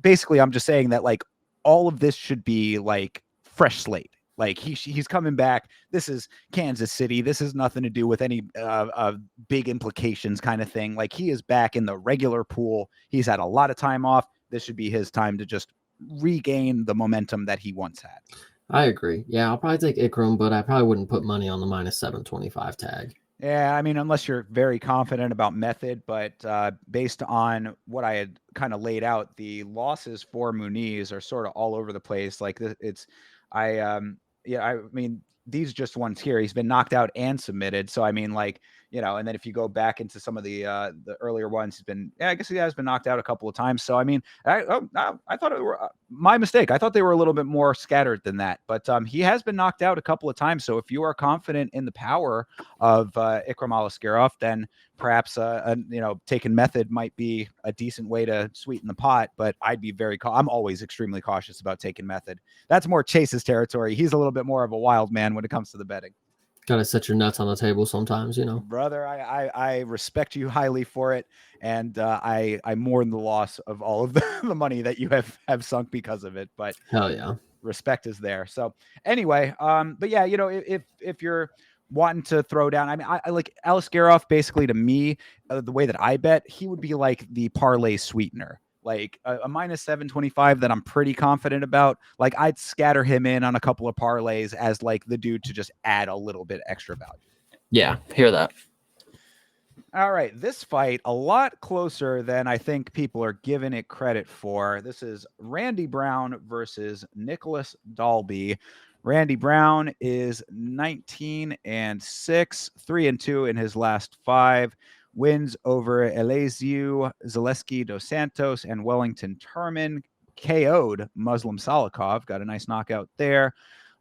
basically, I'm just saying that, like, all of this should be like fresh slate. Like, he's coming back. This is Kansas City. This has nothing to do with any big implications kind of thing. Like, he is back in the regular pool. He's had a lot of time off. This should be his time to just regain the momentum that he once had. I agree. Yeah, I'll probably take Ikram, but I probably wouldn't put money on the -725 tag. Yeah, I mean, unless you're very confident about method, but based on what I had kind of laid out, the losses for Muniz are sort of all over the place. Like, I mean, these just ones here. He's been knocked out and submitted. So I mean, like, and then if you go back into some of the earlier ones, he's been, I guess he has been knocked out a couple of times. So I mean, I thought it were my mistake. I thought they were a little bit more scattered than that. But he has been knocked out a couple of times. So if you are confident in the power of Ikram Aliskerov, then perhaps taking method might be a decent way to sweeten the pot. But I'd be I'm always extremely cautious about taking method. That's more Chase's territory. He's a little bit more of a wild man when it comes to the betting. Gotta set your nuts on the table sometimes, Brother. I respect you highly for it, and I mourn the loss of all of the money that you have sunk because of it. But hell yeah, respect is there. So anyway, but yeah, if you're wanting to throw down, I mean, I like Aliskerov. Basically, to me, the way that I bet, he would be like the parlay sweetener. Like a -725 that I'm pretty confident about. Like, I'd scatter him in on a couple of parlays as like the dude to just add a little bit extra value. Yeah, hear that. All right, this fight a lot closer than I think people are giving it credit for. This is Randy Brown versus Nicholas Dalby. Randy Brown is 19-6, 3-2 in his last 5. Wins over Elizeu Zaleski dos Santos and Wellington Turman. KO'd Muslim Salikov. Got a nice knockout there.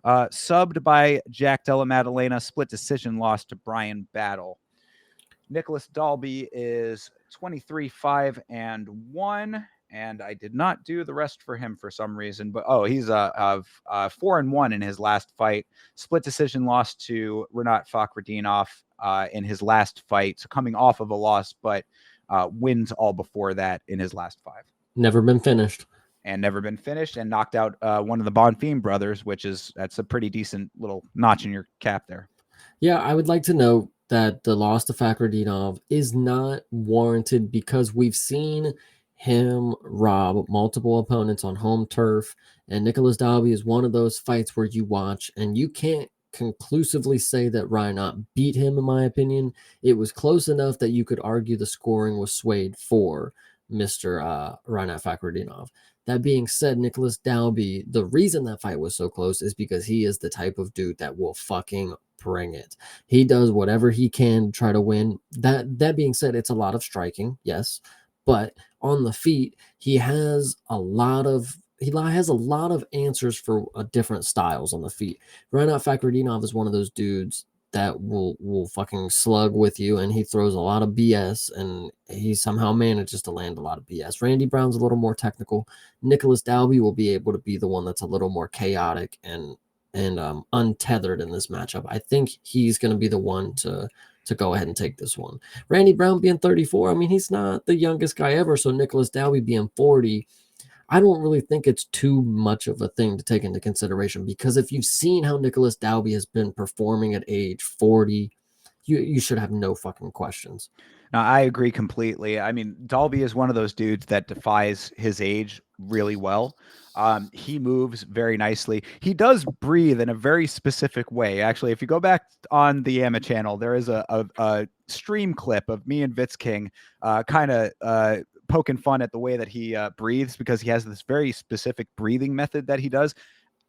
Subbed by Jack Della Maddalena. Split decision loss to Brian Battle. Nicholas Dalby is 23-5-1, and I did not do the rest for him for some reason. But he's 4-1 in his last fight. Split decision loss to Renat Fakhretdinov in his last fight, so coming off of a loss, but wins all before that in his last 5. Never been finished. And knocked out one of the Bonfim brothers, that's a pretty decent little notch in your cap there. Yeah, I would like to note that the loss to Fakhretdinov is not warranted because we've seen him rob multiple opponents on home turf, and Nicholas Dalby is one of those fights where you watch and you can't conclusively say that Reinhardt beat him. In my opinion, it was close enough that you could argue the scoring was swayed for Mr. Reinhardt Fakhretdinov. That being said, Nicholas Dalby, the reason that fight was so close is because he is the type of dude that will fucking bring it. He does whatever he can to try to win. That being said, it's a lot of striking, yes, but on the feet, he has a lot of answers for different styles on the feet. Reinhardt Fakhretdinov is one of those dudes that will fucking slug with you, and he throws a lot of BS, and he somehow manages to land a lot of BS. Randy Brown's a little more technical. Nicholas Dalby will be able to be the one that's a little more chaotic and untethered in this matchup. I think he's going to be the one to go ahead and take this one. Randy Brown being 34, I mean, he's not the youngest guy ever, so Nicholas Dalby being 40, I don't really think it's too much of a thing to take into consideration, because if you've seen how Nicholas Dalby has been performing at age 40, you should have no fucking questions. No, I agree completely. I mean, Dalby is one of those dudes that defies his age really well. He moves very nicely. He does breathe in a very specific way. Actually, if you go back on the Yama channel, there is a stream clip of me and Vitz King kind of poking fun at the way that he breathes, because he has this very specific breathing method that he does.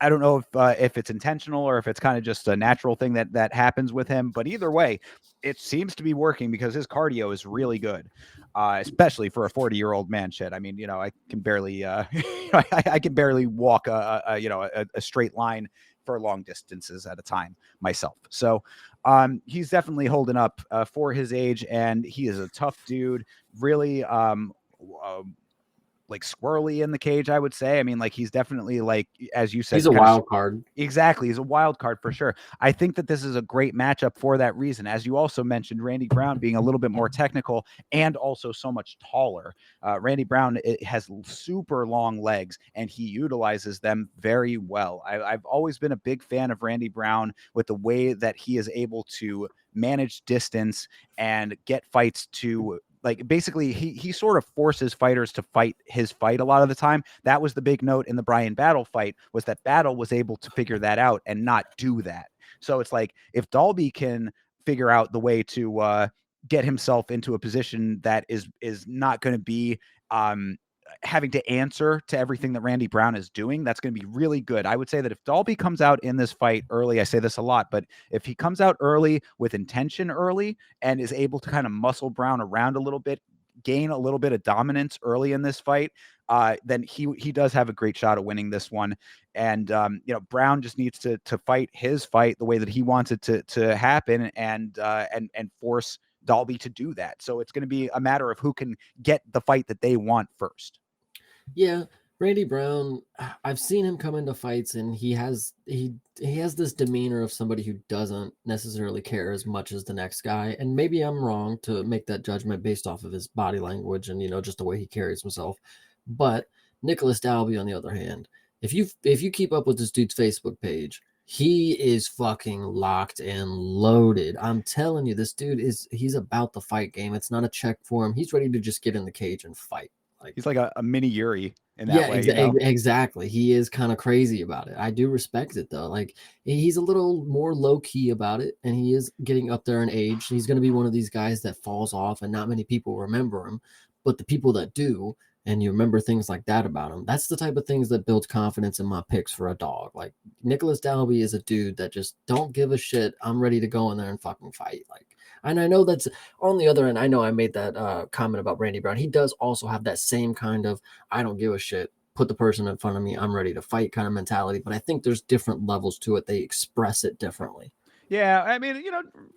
I don't know if it's intentional or if it's kind of just a natural thing that happens with him. But either way, it seems to be working, because his cardio is really good, especially for a 40-year-old man. Shit, I mean, I can barely, I can barely walk a straight line for long distances at a time myself. So he's definitely holding up for his age, and he is a tough dude. Really. Like squirrely in the cage, I would say. I mean, like, he's definitely, like, as you said, He's a wild card. Exactly. He's a wild card for sure. I think that this is a great matchup for that reason. As you also mentioned, Randy Brown being a little bit more technical and also so much taller. Randy Brown has super long legs, and he utilizes them very well. I've always been a big fan of Randy Brown with the way that he is able to manage distance and get fights to, like, basically he sort of forces fighters to fight his fight a lot of the time. That was the big note in the Brian Battle fight, was that Battle was able to figure that out and not do that. So it's like, if Dalby can figure out the way to get himself into a position that is not going to be having to answer to everything that Randy Brown is doing, that's going to be really good. I would say that if Dalby comes out in this fight early, I say this a lot, but if he comes out early with intention early and is able to kind of muscle Brown around a little bit, gain a little bit of dominance early in this fight, then he does have a great shot at winning this one. And Brown just needs to fight his fight the way that he wants it to happen, and force Dalby to do that. So it's going to be a matter of who can get the fight that they want first. Yeah, Randy Brown, I've seen him come into fights, and he has this demeanor of somebody who doesn't necessarily care as much as the next guy. And maybe I'm wrong to make that judgment based off of his body language and just the way he carries himself. But Nicholas Dalby, on the other hand, if you keep up with this dude's Facebook page, he is fucking locked and loaded. I'm telling you, this dude he's about the fight game. It's not a check for him. He's ready to just get in the cage and fight. Like, he's like a mini Yuri in that way. Exactly. He is kind of crazy about it. I do respect it though. Like, he's a little more low key about it, and he is getting up there in age. He's going to be one of these guys that falls off, and not many people remember him, but the people that do, and you remember things like that about him, that's the type of things that builds confidence in my picks for a dog. Like, Nicholas Dalby is a dude that just don't give a shit. I'm ready to go in there and fucking fight. Like, and I know that's on the other end. I know I made that comment about Randy Brown. He does also have that same kind of, I don't give a shit, put the person in front of me, I'm ready to fight kind of mentality. But I think there's different levels to it. They express it differently. Yeah, I mean,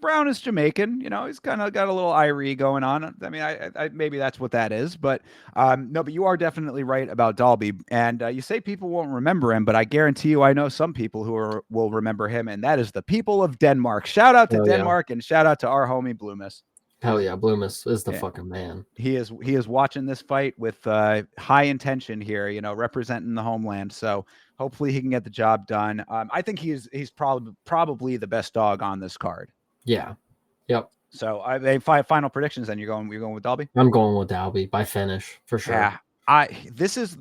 Brown is Jamaican. He's kind of got a little Irie going on. I mean, I maybe that's what that is. But no, but you are definitely right about Dalby. And you say people won't remember him, but I guarantee you, I know some people who will remember him, and that is the people of Denmark. Shout out to Denmark, and shout out to our homie Bloomis. Hell yeah, Bloomis is the fucking man. He is watching this fight with high intention here, representing the homeland. So hopefully he can get the job done. I think he's probably the best dog on this card. Yeah. Yep. So I five final predictions. Then you're going with Dalby. I'm going with Dalby by finish for sure. Yeah. This is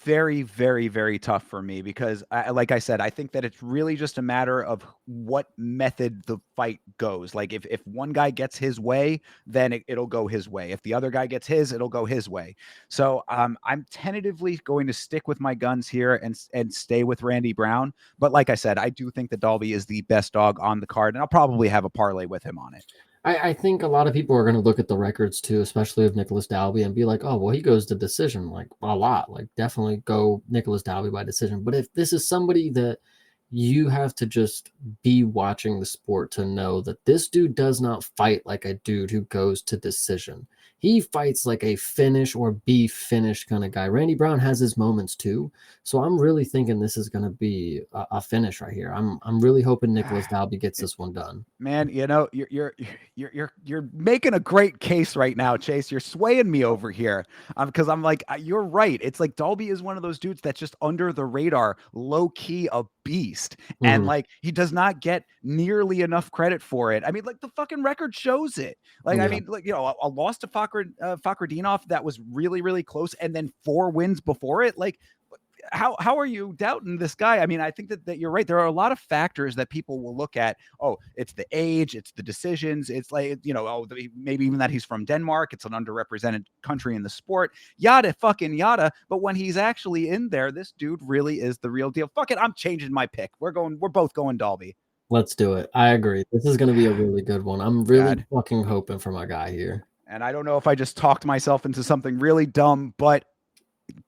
very, very, very tough for me, because like I said, I think that it's really just a matter of what method the fight goes. Like, if one guy gets his way, then it'll go his way. If the other guy gets his, it'll go his way. So I'm tentatively going to stick with my guns here and stay with Randy Brown. But like I said, I do think that Dalby is the best dog on the card, and I'll probably have a parlay with him on it. I think a lot of people are going to look at the records too, especially of Nicholas Dalby, and be like, oh, well, he goes to decision like a lot. Like, definitely go Nicholas Dalby by decision. But if this is somebody that you have to just be watching the sport to know that this dude does not fight like a dude who goes to decision. He fights like a finish or be finished kind of guy. Randy Brown has his moments too, so I'm really thinking this is going to be a finish right here. I'm really hoping Nicholas Dalby gets this one done. Man, you know, you're making a great case right now, Chase. You're swaying me over here, because I'm like, you're right. It's like Dalby is one of those dudes that's just under the radar, low key a beast, and Hmm. like he does not get nearly enough credit for it. I mean, like the fucking record shows it. Like, I Yeah. mean, like a loss to Fakradinov that was really really close, and then 4 wins before it. Like, how are you doubting this guy? I mean, I think that you're right. There are a lot of factors that people will look at. Oh, it's the age, it's the decisions, it's like, maybe even that he's from Denmark, it's an underrepresented country in the sport, yada fucking yada. But when he's actually in there, this dude really is the real deal. Fuck it, I'm changing my pick. We're both going Dalby. Let's do it. I agree. This is going to be a really good one. I'm really God. fucking hoping for my guy here. And I don't know if I just talked myself into something really dumb, but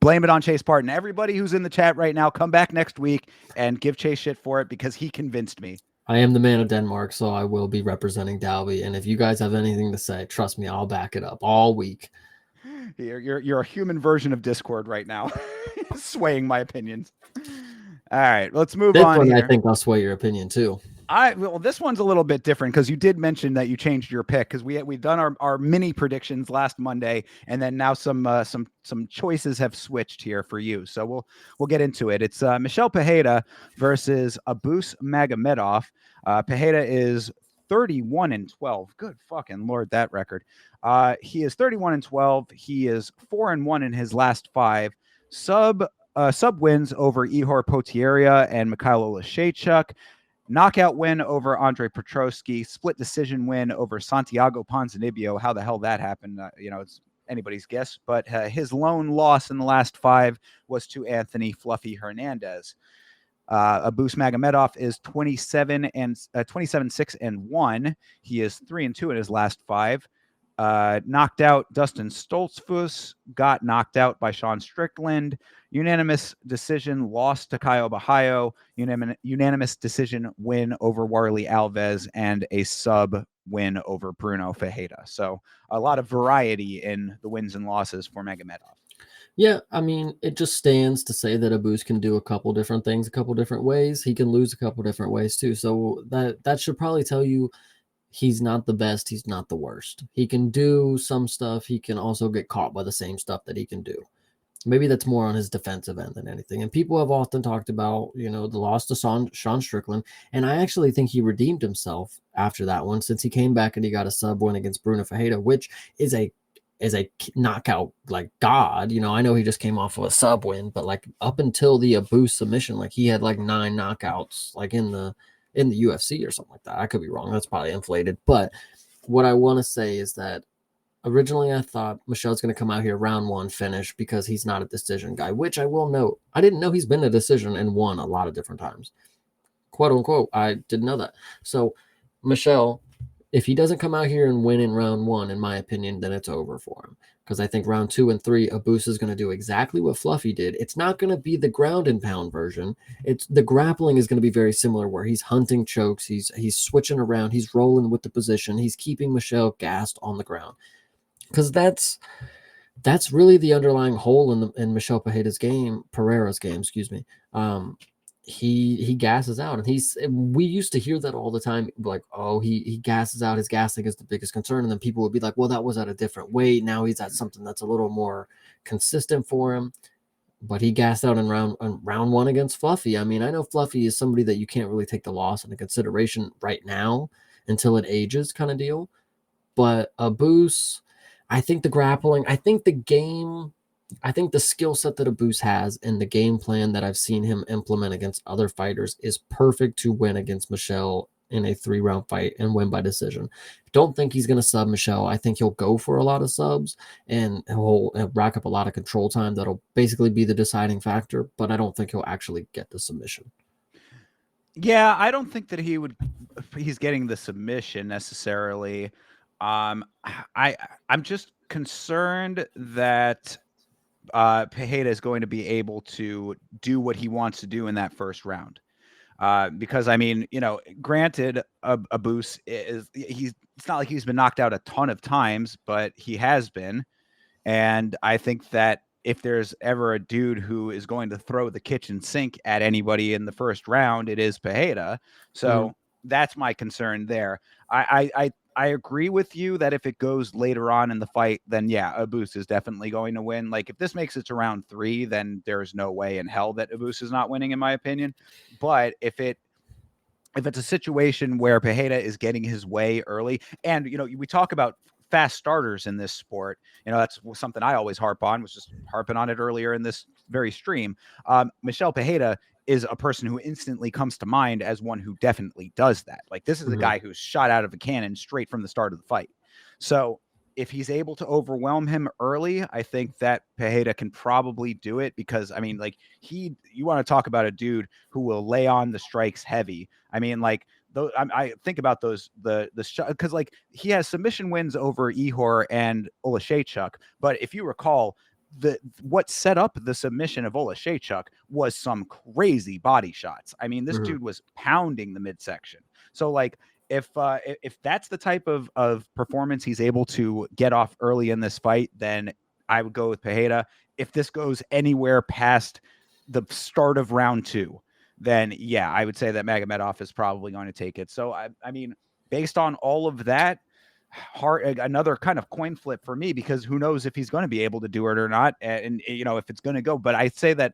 blame it on Chase Parton. Everybody who's in the chat right now, come back next week and give Chase shit for it because he convinced me. I am the man of Denmark, so I will be representing Dalby. And if you guys have anything to say, trust me, I'll back it up all week. You're a human version of Discord right now, swaying my opinions. All right, let's move This on one, I here. think I'll sway your opinion too. Well, this one's a little bit different because you did mention that you changed your pick because we've done our mini predictions last Monday, and then now some choices have switched here for you. So we'll get into it. It's Michel Pereira versus Abus Magomedov. Pereira is 31-12. Good fucking lord, that record. He is 31-12. He is 4-1 in his last 5. Sub wins over Ihor Potieria and Mikhailo Lashechuk. Knockout win over Andre Petrosky, split decision win over Santiago Ponzinibbio. How the hell that happened? It's anybody's guess. But his lone loss in the last 5 was to Anthony Fluffy Hernandez. Abus Magomedov is 27-6-1. He is 3-2 in his last 5. Knocked out Dustin Stoltzfus, got knocked out by Sean Strickland. Unanimous decision loss to Caio Bahayo. Unanimous decision win over Warley Alves, and a sub win over Bruno Ferreira. So a lot of variety in the wins and losses for Magomedov. Yeah, I mean, it just stands to say that Abus can do a couple different things a couple different ways. He can lose a couple different ways too. So that should probably tell you he's not the best, he's not the worst. He can do some stuff, he can also get caught by the same stuff that he can do. Maybe that's more on his defensive end than anything. And people have often talked about, the loss to Sean Strickland. And I actually think he redeemed himself after that one, since he came back and he got a sub win against Bruno Ferreira, which is a knockout like god. I know he just came off of a sub win, but like up until the Abus submission, like he had like 9 knockouts like in the UFC or something like that. I could be wrong. That's probably inflated. But what I want to say is that originally I thought Michel's going to come out here round 1 finish because he's not a decision guy, which I will note. I didn't know he's been a decision and won a lot of different times. Quote unquote. I didn't know that. So Michel, if he doesn't come out here and win in round 1, in my opinion, then it's over for him. Because I think round 2 and 3, Abus is going to do exactly what Fluffy did. It's not going to be the ground and pound version. It's the grappling is going to be very similar, where he's hunting chokes, he's switching around, he's rolling with the position, he's keeping Michel gassed on the ground. Because that's really the underlying hole in Michel Pereira's game, excuse me. He gasses out, and we used to hear that all the time, like, oh, he gasses out, his gassing is the biggest concern, and then people would be like, well, that was at a different weight, now he's at something that's a little more consistent for him. But he gassed out in round 1 against Fluffy. I mean, I know Fluffy is somebody that you can't really take the loss into consideration right now until it ages, kind of deal. But Abus, I think the grappling, I think the game, I think the skill set that Abus has and the game plan that I've seen him implement against other fighters is perfect to win against Michel in a 3-round fight and win by decision. Don't think he's going to sub Michel. I think he'll go for a lot of subs and he'll rack up a lot of control time that'll basically be the deciding factor, but I don't think he'll actually get the submission. Yeah, I don't think that he's getting the submission necessarily. I'm just concerned that Pereira is going to be able to do what he wants to do in that first round. Because I mean, granted, Abus it's not like he's been knocked out a ton of times, but he has been. And I think that if there's ever a dude who is going to throw the kitchen sink at anybody in the first round, it is Pajeda. So that's my concern there. I agree with you that if it goes later on in the fight, then yeah, Abus is definitely going to win. Like if this makes it to round 3, then there's no way in hell that Abus is not winning, in my opinion. But if it's a situation where Pajeda is getting his way early, and we talk about fast starters in this sport, that's something I always harp on. Was just harping on it earlier in this very stream. Michel Pajeda is a person who instantly comes to mind as one who definitely does that. Like this is a guy who's shot out of a cannon straight from the start of the fight. So if he's able to overwhelm him early, I think that Pajeda can probably do it because I mean, like you want to talk about a dude who will lay on the strikes heavy. I mean, like I think about those because like he has submission wins over Ihor and Olashechuk, but if you recall, what set up the submission of Olashechuk was some crazy body shots. I mean, this dude was pounding the midsection. So like if that's the type of performance he's able to get off early in this fight, then I would go with Pajeda. If this goes anywhere past the start of round 2, then yeah, I would say that Magomedov is probably going to take it. So I mean, based on all of that, another kind of coin flip for me because who knows if he's going to be able to do it or not, and if it's going to go. But I say that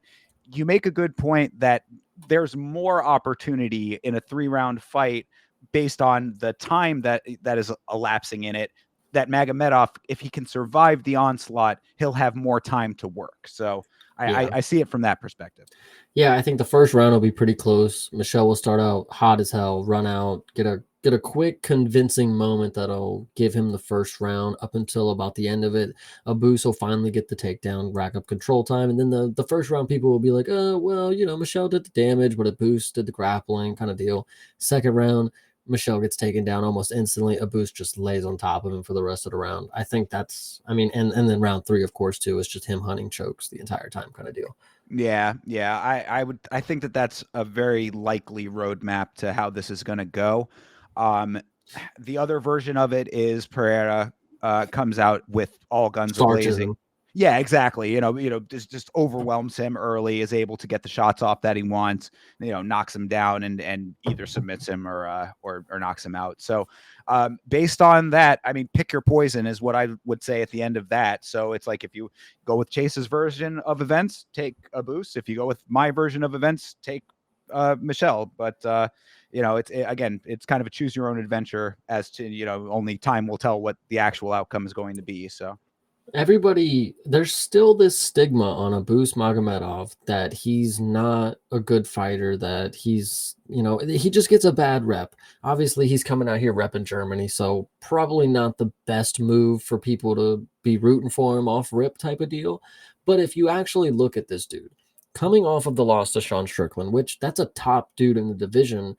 you make a good point that there's more opportunity in a 3-round fight based on the time that is elapsing in it. That Magomedov, if he can survive the onslaught, he'll have more time to work. So I see it from that perspective. Yeah, I think the first round will be pretty close. Michelle will start out hot as hell, run out, get a quick convincing moment that'll give him the first round up until about the end of it. Abus will finally get the takedown, rack up control time, and then the first round people will be like, oh, well, Michelle did the damage, but Abus did the grappling kind of deal. Second round, Michelle gets taken down almost instantly. Abus just lays on top of him for the rest of the round. I think that's, I mean, and then round 3, of course, too, is just him hunting chokes the entire time kind of deal. Yeah. I think that that's a very likely roadmap to how this is going to go. The other version of it is Pereira comes out with all guns blazing. Yeah, exactly. Just overwhelms him early, is able to get the shots off that he wants, knocks him down and either submits him or knocks him out. So based on that, I mean, pick your poison is what I would say at the end of that. So it's like if you go with Chase's version of events, take Abus. If you go with my version of events, take Michelle. But it's kind of a choose your own adventure as to, only time will tell what the actual outcome is going to be. So there's still this stigma on Abus Magomedov that he's not a good fighter, that he's, he just gets a bad rep. Obviously, he's coming out here repping Germany, so probably not the best move for people to be rooting for him off rip type of deal. But if you actually look at this dude, coming off of the loss to Sean Strickland, which that's a top dude in the division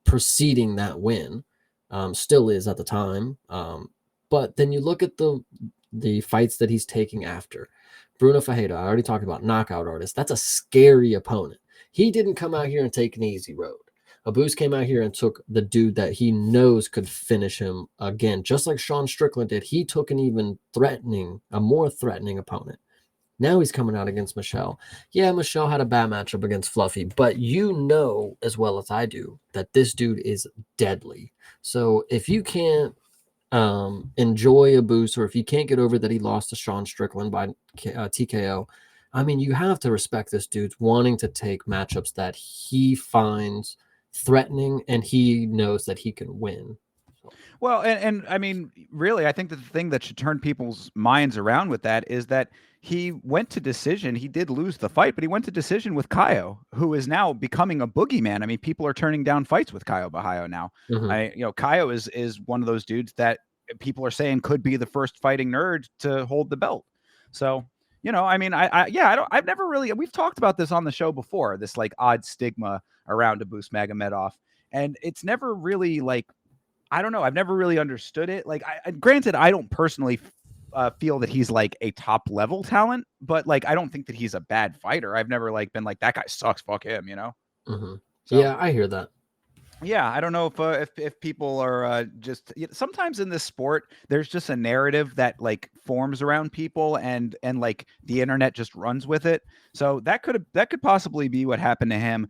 preceding that win, still is at the time. But then you look at the fights that he's taking after. Bruno Fajeda, I already talked about, knockout artist. That's a scary opponent. He didn't come out here and take an easy road. Abus came out here and took the dude that he knows could finish him again, just like Sean Strickland did. He took a more threatening opponent. Now he's coming out against Michelle. Yeah, Michelle had a bad matchup against Fluffy, but you know as well as I do that this dude is deadly. So if you can't enjoy Abus, or if you can't get over that he lost to Sean Strickland by TKO, I mean, you have to respect this dude's wanting to take matchups that he finds threatening and he knows that he can win. Well, and I mean, really, I think that the thing that should turn people's minds around with that is that he went to decision. He did lose the fight, but he went to decision with Caio, who is now becoming a boogeyman. I mean, people are turning down fights with Caio Bahayo now. Caio is one of those dudes that people are saying could be the first fighting nerd to hold the belt. So, I mean, I've never really, we've talked about this on the show before, this like odd stigma around Abus Magomedov. And it's never really like, I don't know. I've never really understood it. Like, granted, I don't personally feel that he's like a top level talent, but like, I don't think that he's a bad fighter. I've never like been like that guy sucks. Fuck him, Mm-hmm. So Yeah, I hear that. yeah, I don't know if people are just sometimes in this sport there's just a narrative that like forms around people and like the internet just runs with it. So that could possibly be what happened to him.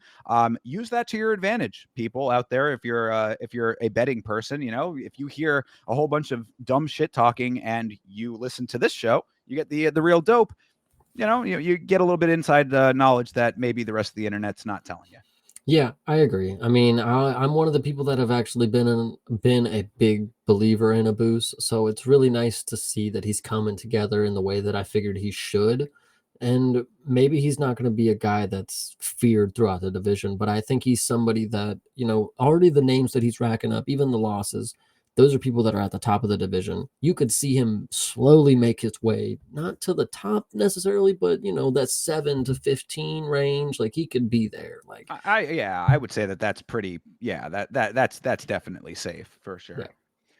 Use that to your advantage, people out there. If you're a betting person, you know, if you hear a whole bunch of dumb shit talking and you listen to this show, you get the real dope. You know, you get a little bit inside knowledge that maybe the rest of the internet's not telling you. Yeah, I agree. I mean, I'm one of the people that have actually been a big believer in Abuse, so it's really nice to see that he's coming together in the way that I figured he should. And maybe he's not going to be a guy that's feared throughout the division, but I think he's somebody that, you know, already the names that he's racking up, even the losses, those are people that are at the top of the division. You could see him slowly make his way, not to the top necessarily, but you know, that 7 to 15 range. Like he could be there. Like, Yeah, I would say that that's pretty. Yeah, that's definitely safe for yeah, sure.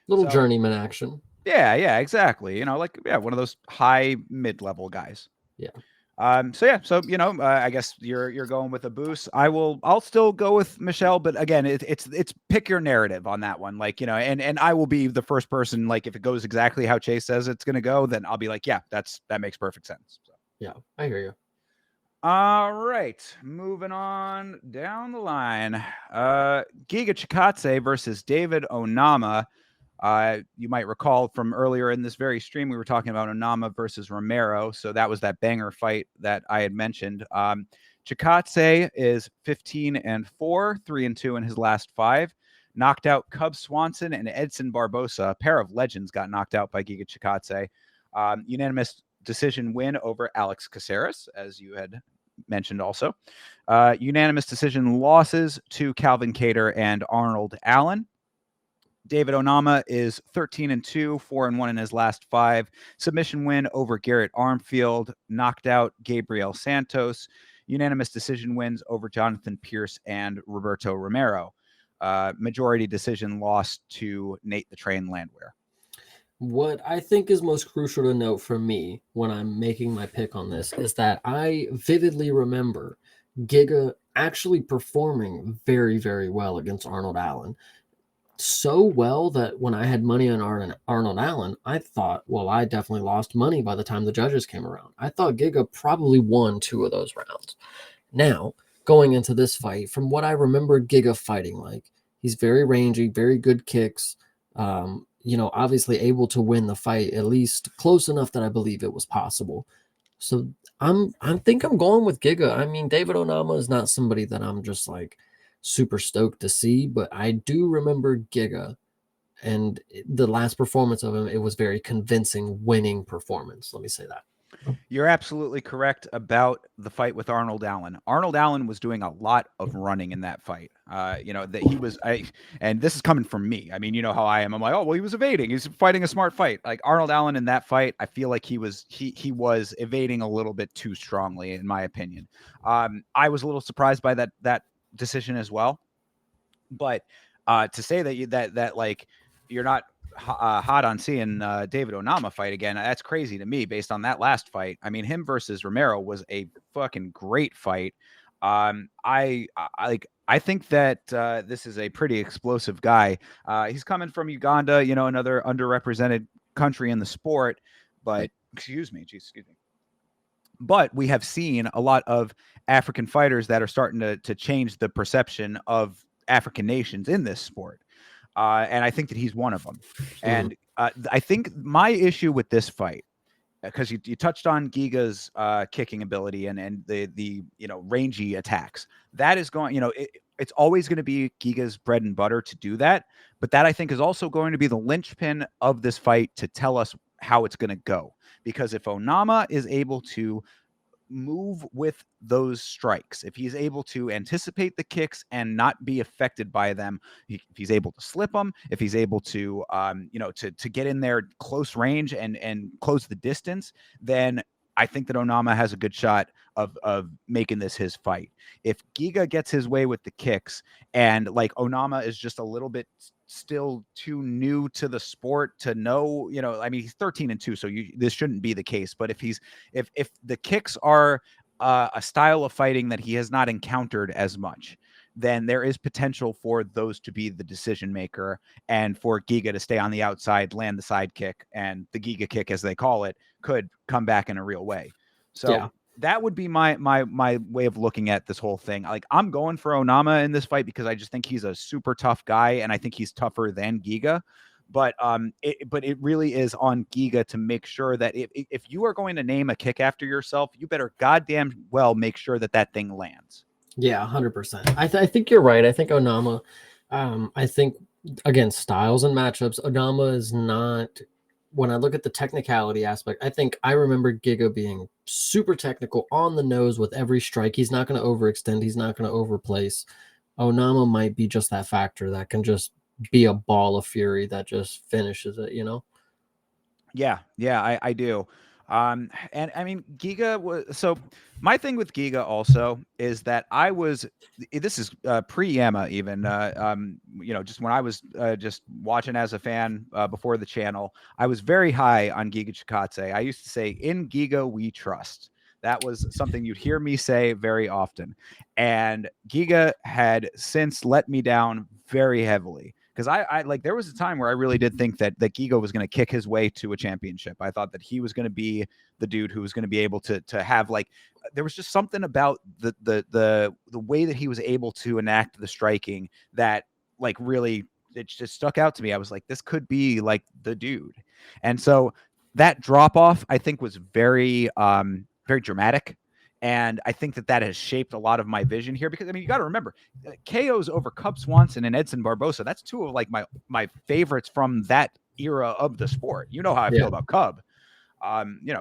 little So journeyman action. yeah, exactly. You know, like yeah, one of those high mid level guys. Yeah. So yeah, so you know, I guess you're going with a boost. I'll still go with Michelle, but again, it's pick your narrative on that one. Like you know, and I will be the first person. Like if it goes exactly how Chase says it's gonna go, then I'll be like, yeah, that makes perfect sense. So. Yeah, I hear you. All right, moving on down the line. Giga Chikadze versus David Onama. You might recall from earlier in this very stream, we were talking about Onama versus Romero. So that was that banger fight that I had mentioned. Chikadze is 15-4, 3-2 in his last 5. Knocked out Cub Swanson and Edson Barbosa. A pair of legends got knocked out by Giga Chikadze. Unanimous decision win over Alex Caceres, as you had mentioned also. Unanimous decision losses to Calvin Kattar and Arnold Allen. David Onama is 13-2, 4-1 in his last 5. Submission win over Garrett Armfield. Knocked out Gabriel Santos. Unanimous decision wins over Jonathan Pierce and Roberto Romero. Majority decision loss to Nate the Train Landwehr. What I think is most crucial to note for me when I'm making my pick on this is that I vividly remember Giga actually performing very, very well against Arnold Allen. So well that when I had money on Arnold Allen, I thought, well, I definitely lost money by the time the judges came around. I thought Giga probably won 2 of those rounds. Now, going into this fight, from what I remember Giga fighting like, he's very rangy, very good kicks. You know, obviously able to win the fight at least close enough that I believe it was possible. So I think I'm going with Giga. I mean, David Onama is not somebody that I'm just like super stoked to see, but I do remember Giga and the last performance of him, it was very convincing winning performance. Let me say that. You're absolutely correct about the fight with Arnold Allen. Arnold Allen was doing a lot of running in that fight. You know, that he was, and this is coming from me. I mean, you know how I am. I'm like, oh, well, he was evading. He's fighting a smart fight. Like Arnold Allen in that fight, I feel like he was evading a little bit too strongly, in my opinion. I was a little surprised by that decision as well. But to say that like you're not hot on seeing David Onama fight again, that's crazy to me based on that last fight. I mean, him versus Romero was a fucking great fight. I think that this is a pretty explosive guy. He's coming from Uganda, you know, another underrepresented country in the sport. But excuse me. But we have seen a lot of African fighters that are starting to change the perception of African nations in this sport. And I think that he's one of them. And I think my issue with this fight, because you touched on Giga's kicking ability and the you know rangy attacks, that is going, you know, it's always going to be Giga's bread and butter to do that. But that I think is also going to be the linchpin of this fight to tell us how it's going to go. Because if Onama is able to move with those strikes, if he's able to anticipate the kicks and not be affected by them, if he's able to slip them, if he's able to you know to get in there close range and close the distance, then I think that Onama has a good shot of making this his fight. If Giga gets his way with the kicks and like Onama is just a little bit still too new to the sport to know, you know, I mean, he's 13-2, so this shouldn't be the case. But if the kicks are a style of fighting that he has not encountered as much, then there is potential for those to be the decision maker and for Giga to stay on the outside, land the side kick, and the Giga kick, as they call it, could come back in a real way. So that would be my way of looking at this whole thing. Like, I'm going for Onama in this fight because I just think he's a super tough guy, and I think he's tougher than Giga. But it really is on Giga to make sure that if you are going to name a kick after yourself, you better goddamn well make sure that that thing lands. Yeah, 100%. I think you're right. I think Onama, I think, again, styles and matchups, Onama is not, when I look at the technicality aspect, I think I remember Giga being super technical, on the nose with every strike. He's not going to overextend. He's not going to overplace. Onama might be just that factor that can just be a ball of fury that just finishes it, you know? Yeah, I do. And I mean, Giga was, so my thing with Giga also is that this is pre-Yama even, just when I was just watching as a fan before the channel, I was very high on Giga Chikadze. I used to say, in Giga we trust. That was something you'd hear me say very often. And Giga had since let me down very heavily. Because I like, there was a time where I really did think that Giga was going to kick his way to a championship. I thought that he was going to be the dude who was going to be able to have, like, there was just something about the way that he was able to enact the striking that, like, really, it just stuck out to me. I was like, this could be like the dude. And so that drop off, I think, was very very dramatic. And I think that has shaped a lot of my vision here, because I mean, you got to remember, KOs over Cub Swanson and Edson Barbosa. That's two of, like, my favorites from that era of the sport. You know how I feel about Cub.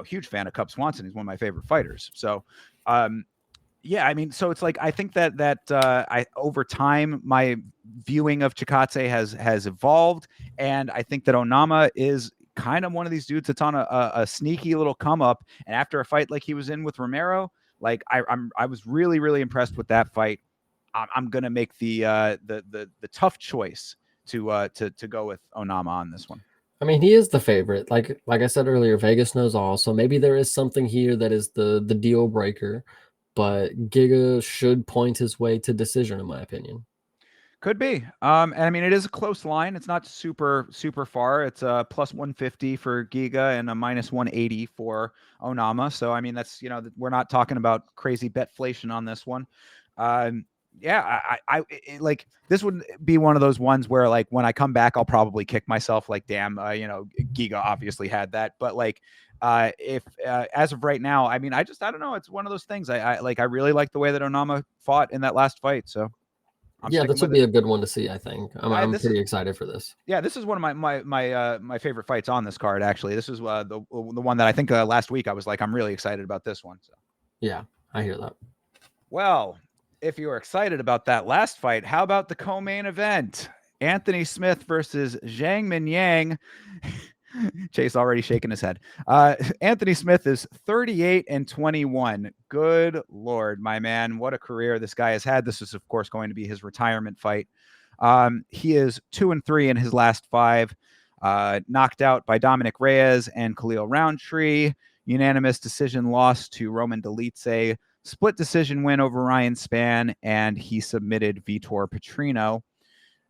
Huge fan of Cub Swanson. He's one of my favorite fighters. So, yeah, I mean, so it's like, I think that I, over time, my viewing of Chikadze has evolved, and I think that Onama is kind of one of these dudes that's on a sneaky little come up. And after a fight like he was in with Romero, like, I was really, really impressed with that fight. I'm gonna make the tough choice to go with Onama on this one. I mean, he is the favorite. Like I said earlier, Vegas knows all. So maybe there is something here that is the deal breaker, but Giga should point his way to decision, in my opinion. Could be. And I mean, it is a close line. It's not super far. It's a plus 150 for Giga and a minus 180 for Onama. So I mean, that's, we're not talking about crazy betflation on this one. Yeah, like, this would be one of those ones where, like, when I come back, I'll probably kick myself. Like, damn, Giga obviously had that, but, like, if as of right now, I mean, I don't know. It's one of those things. I really like the way that Onama fought in that last fight. So. This would be a good one to see. I think I'm pretty excited for this. Yeah, this is one of my favorite fights on this card. Actually, this is the one that I think last week I was like, I'm really excited about this one. So. Yeah, I hear that. Well, if you were excited about that last fight, how about the co-main event? Anthony Smith versus Zhang Minyang. Chase already shaking his head. Anthony Smith is 38-21. Good Lord, my man. What a career this guy has had. This is, of course, going to be his retirement fight. He is 2-3 in his last 5. Knocked out by Dominic Reyes and Khalil Roundtree. Unanimous decision loss to Roman Dolidze. Split decision win over Ryan Spann, and he submitted Vitor Petrino.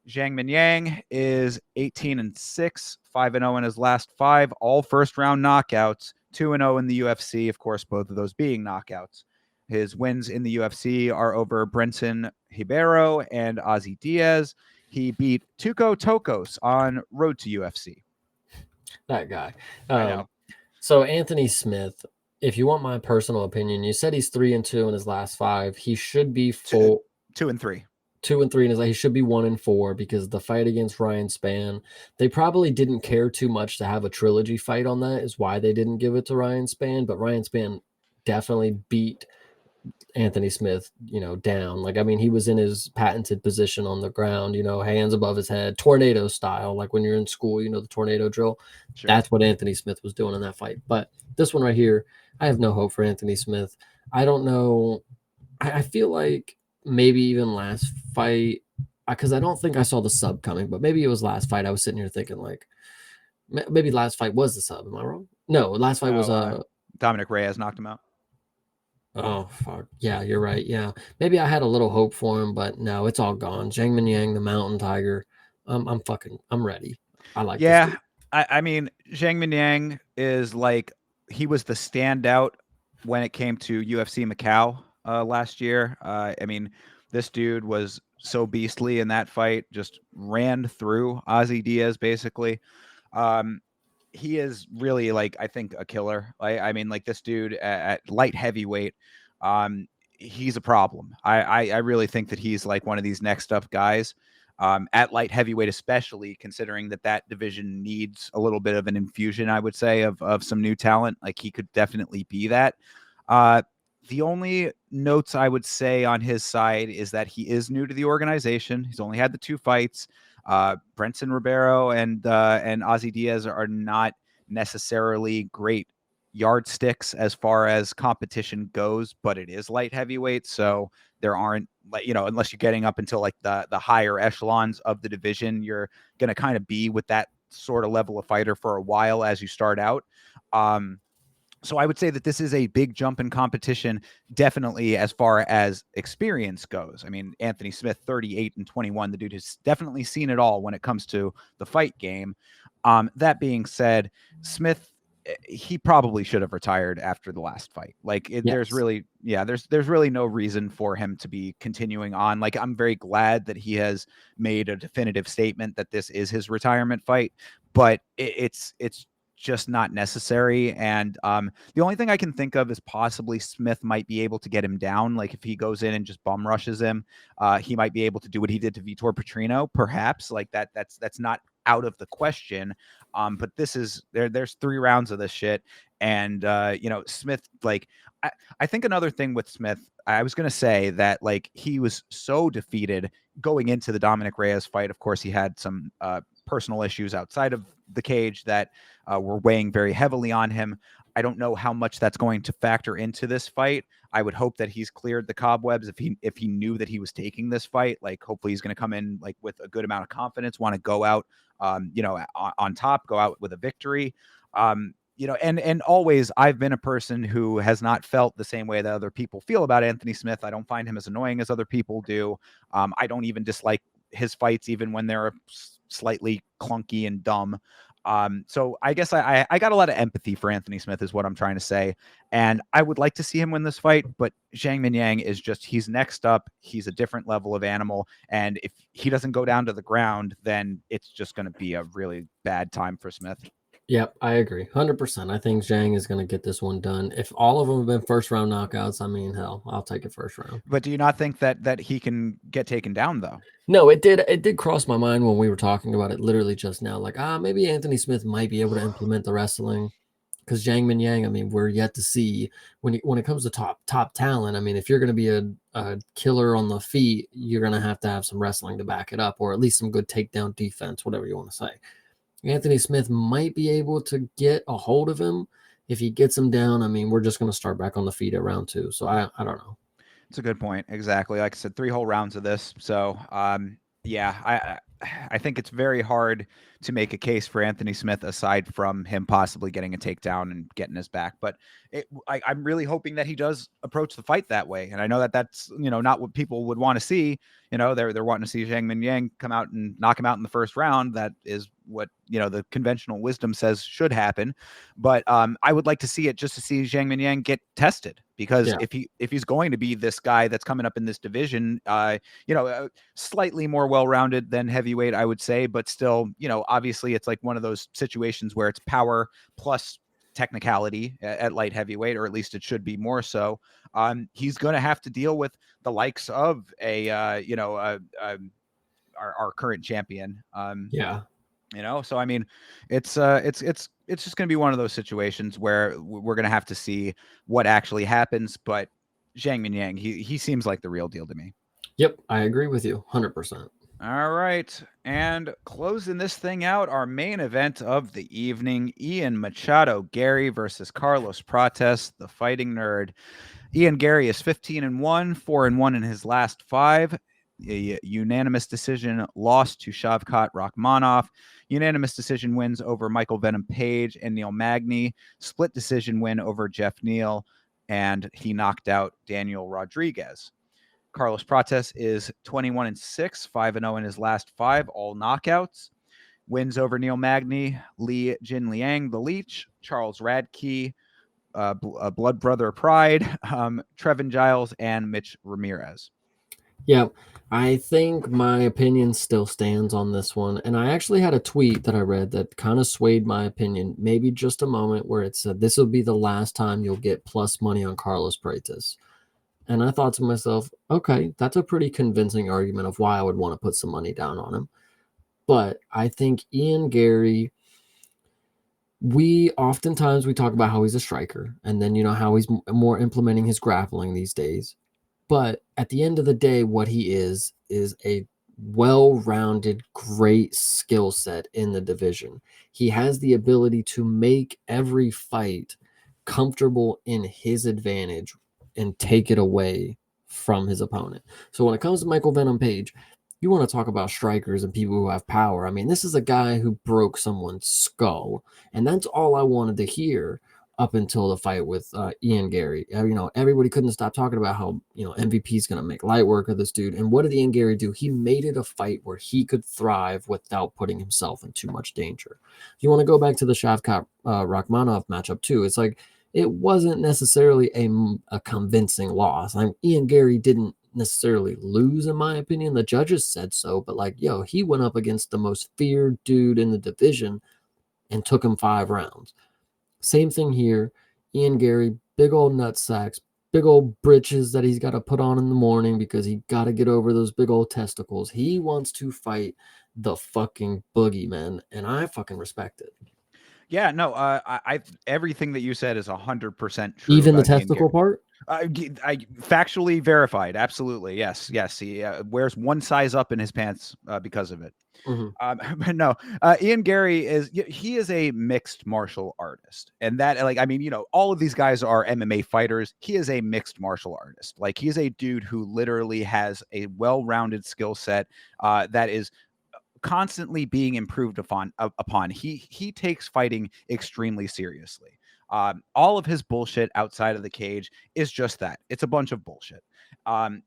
Zhang Minyang is 18-6, 5-0 in his last 5, all first-round knockouts, 2-0 in the UFC, of course, both of those being knockouts. His wins in the UFC are over Brenton Ribeiro and Ozzy Diaz. He beat Tuco Tokos on Road to UFC. That guy. I know. So Anthony Smith, if you want my personal opinion, you said he's 3-2 in his last 5. He should be 2-3. 2-3 in his, he should be 1-4, because the fight against Ryan Spann, they probably didn't care too much to have a trilogy fight on that, is why they didn't give it to Ryan Spann. But Ryan Spann definitely beat Anthony Smith, down. Like, I mean, he was in his patented position on the ground, hands above his head, tornado style, like when you're in school, the tornado drill. Sure. That's what Anthony Smith was doing in that fight. But this one right here, I have no hope for Anthony Smith. I don't know. I feel like maybe even last fight, because I don't think I saw the sub coming, but maybe it was last fight. I was sitting here thinking, like, maybe last fight was the sub. Am I wrong? No, last fight was Dominic Reyes knocked him out. Oh fuck. Yeah, you're right. Yeah. Maybe I had a little hope for him, but no, it's all gone. Zhang Minyang, the Mountain Tiger. I'm ready. I like this dude. Yeah, I mean, Zhang Minyang is like he was the standout when it came to UFC Macau last year. I mean, this dude was so beastly in that fight, just ran through Ozzy Diaz basically. Um, he is really like I think a killer. I mean, like this dude at light heavyweight, he's a problem. I really think that he's like one of these next up guys. At light heavyweight, especially considering that that division needs a little bit of an infusion, I would say, of some new talent. Like he could definitely be that. Uh, the only notes I would say on his side is that he is new to the organization. He's only had the 2 fights. Brenton Ribeiro and Ozzy Diaz are not necessarily great yardsticks as far as competition goes, but it is light heavyweight, so there aren't like unless you're getting up until like the higher echelons of the division, you're going to kind of be with that sort of level of fighter for a while as you start out. Um, so I would say that this is a big jump in competition, definitely as far as experience goes. I mean, Anthony Smith, 38-21, the dude has definitely seen it all when it comes to the fight game. That being said, Smith, he probably should have retired after the last fight. Like, there's Yes. really, yeah, there's really no reason for him to be continuing on. Like, I'm very glad that he has made a definitive statement that this is his retirement fight, but it's just not necessary. And the only thing I can think of is possibly Smith might be able to get him down. Like if he goes in and just bum rushes him, he might be able to do what he did to Vitor Petrino, perhaps. Like that's not out of the question. But this is there's 3 rounds of this shit. And Smith, like I think another thing with Smith, I was gonna say that like he was so defeated going into the Dominic Reyes fight. Of course, he had some personal issues outside of the cage that were weighing very heavily on him. I don't know how much that's going to factor into this fight. I would hope that he's cleared the cobwebs if he knew that he was taking this fight. Like hopefully he's going to come in like with a good amount of confidence, want to go out, on top, go out with a victory. And always I've been a person who has not felt the same way that other people feel about Anthony Smith. I don't find him as annoying as other people do. I don't even dislike his fights, even when they're slightly clunky and dumb. So I guess I got a lot of empathy for Anthony Smith is what I'm trying to say. And I would like to see him win this fight, but Zhang Minyang is just, he's next up. He's a different level of animal. And if he doesn't go down to the ground, then it's just going to be a really bad time for Smith. Yep, I agree. 100%. I think Zhang is going to get this one done. If all of them have been first round knockouts, I mean, hell, I'll take it first round. But do you not think that he can get taken down though? No, it did cross my mind when we were talking about it literally just now. Like, maybe Anthony Smith might be able to implement the wrestling. Because Zhang Minyang, I mean, we're yet to see when it comes to top talent. I mean, if you're going to be a killer on the feet, you're going to have some wrestling to back it up, or at least some good takedown defense, whatever you want to say. Anthony Smith might be able to get a hold of him. If he gets him down, I mean, we're just going to start back on the feet at round 2. So I don't know. It's a good point. Exactly. Like I said, 3 whole rounds of this. So, yeah, I think it's very hard to make a case for Anthony Smith aside from him possibly getting a takedown and getting his back. But I'm really hoping that he does approach the fight that way. And I know that that's not what people would want to see. They're wanting to see Zhang Minyang come out and knock him out in the first round. That is what the conventional wisdom says should happen. But I would like to see it just to see Zhang Minyang get tested, because Yeah. if he's going to be this guy that's coming up in this division, slightly more well-rounded than heavyweight, I would say, but still, obviously it's like one of those situations where it's power plus technicality at light heavyweight, or at least it should be more so. He's going to have to deal with the likes of our current champion. Yeah. So I mean, it's just going to be one of those situations where we're going to have to see what actually happens. But Zhang Minyang, he seems like the real deal to me. Yep, I agree with you 100%. All right. And closing this thing out, our main event of the evening, Ian Machado Garry versus Carlos Prates, the fighting nerd. Ian Garry is 15-1, 4-1 in his last 5. A unanimous decision loss to Shavkat Rakhmonov. Unanimous decision wins over Michael Venom Page and Neil Magny. Split decision win over Jeff Neal. and he knocked out Daniel Rodriguez. Carlos Prates is 21-6, 5-0 in his last 5, all knockouts. Wins over Neil Magny, Li Jin Liang, the Leech, Charles Radke, Blood Brother Pride, Trevin Giles, and Mitch Ramirez. Yeah, I think my opinion still stands on this one. And I actually had a tweet that I read that kind of swayed my opinion, maybe just a moment, where it said, this will be the last time you'll get plus money on Carlos Prates. And I thought to myself, okay, that's a pretty convincing argument of why I would want to put some money down on him. But I think Ian Garry, we talk about how he's a striker, and then how he's more implementing his grappling these days. But at the end of the day, what he is a well-rounded, great skill set in the division. He has the ability to make every fight comfortable in his advantage and take it away from his opponent. So when it comes to Michael Venom Page, you want to talk about strikers and people who have power. I mean, this is a guy who broke someone's skull, and that's all I wanted to hear up until the fight with Ian Garry. Everybody couldn't stop talking about how, MVP is going to make light work of this dude. And what did Ian Garry do? He made it a fight where he could thrive without putting himself in too much danger. You want to go back to the Shavkat Rakhmonov matchup too. It's like, it wasn't necessarily a convincing loss. Ian Garry didn't necessarily lose, in my opinion. The judges said so, but he went up against the most feared dude in the division and took him 5 rounds. Same thing here. Ian Garry, big old nut sacks, big old britches that he's got to put on in the morning because he got to get over those big old testicles. He wants to fight the fucking boogeyman, and I fucking respect it. Yeah, no, I everything that you said is 100% true. Even the testicle part? I factually verified. Absolutely. Yes. He wears one size up in his pants because of it. Mm-hmm. But no, Ian Garry he is a mixed martial artist. And that, all of these guys are MMA fighters. He is a mixed martial artist. He is a dude who literally has a well-rounded skill set that is constantly being improved upon. He takes fighting extremely seriously. All of his bullshit outside of the cage is just that. It's a bunch of bullshit. And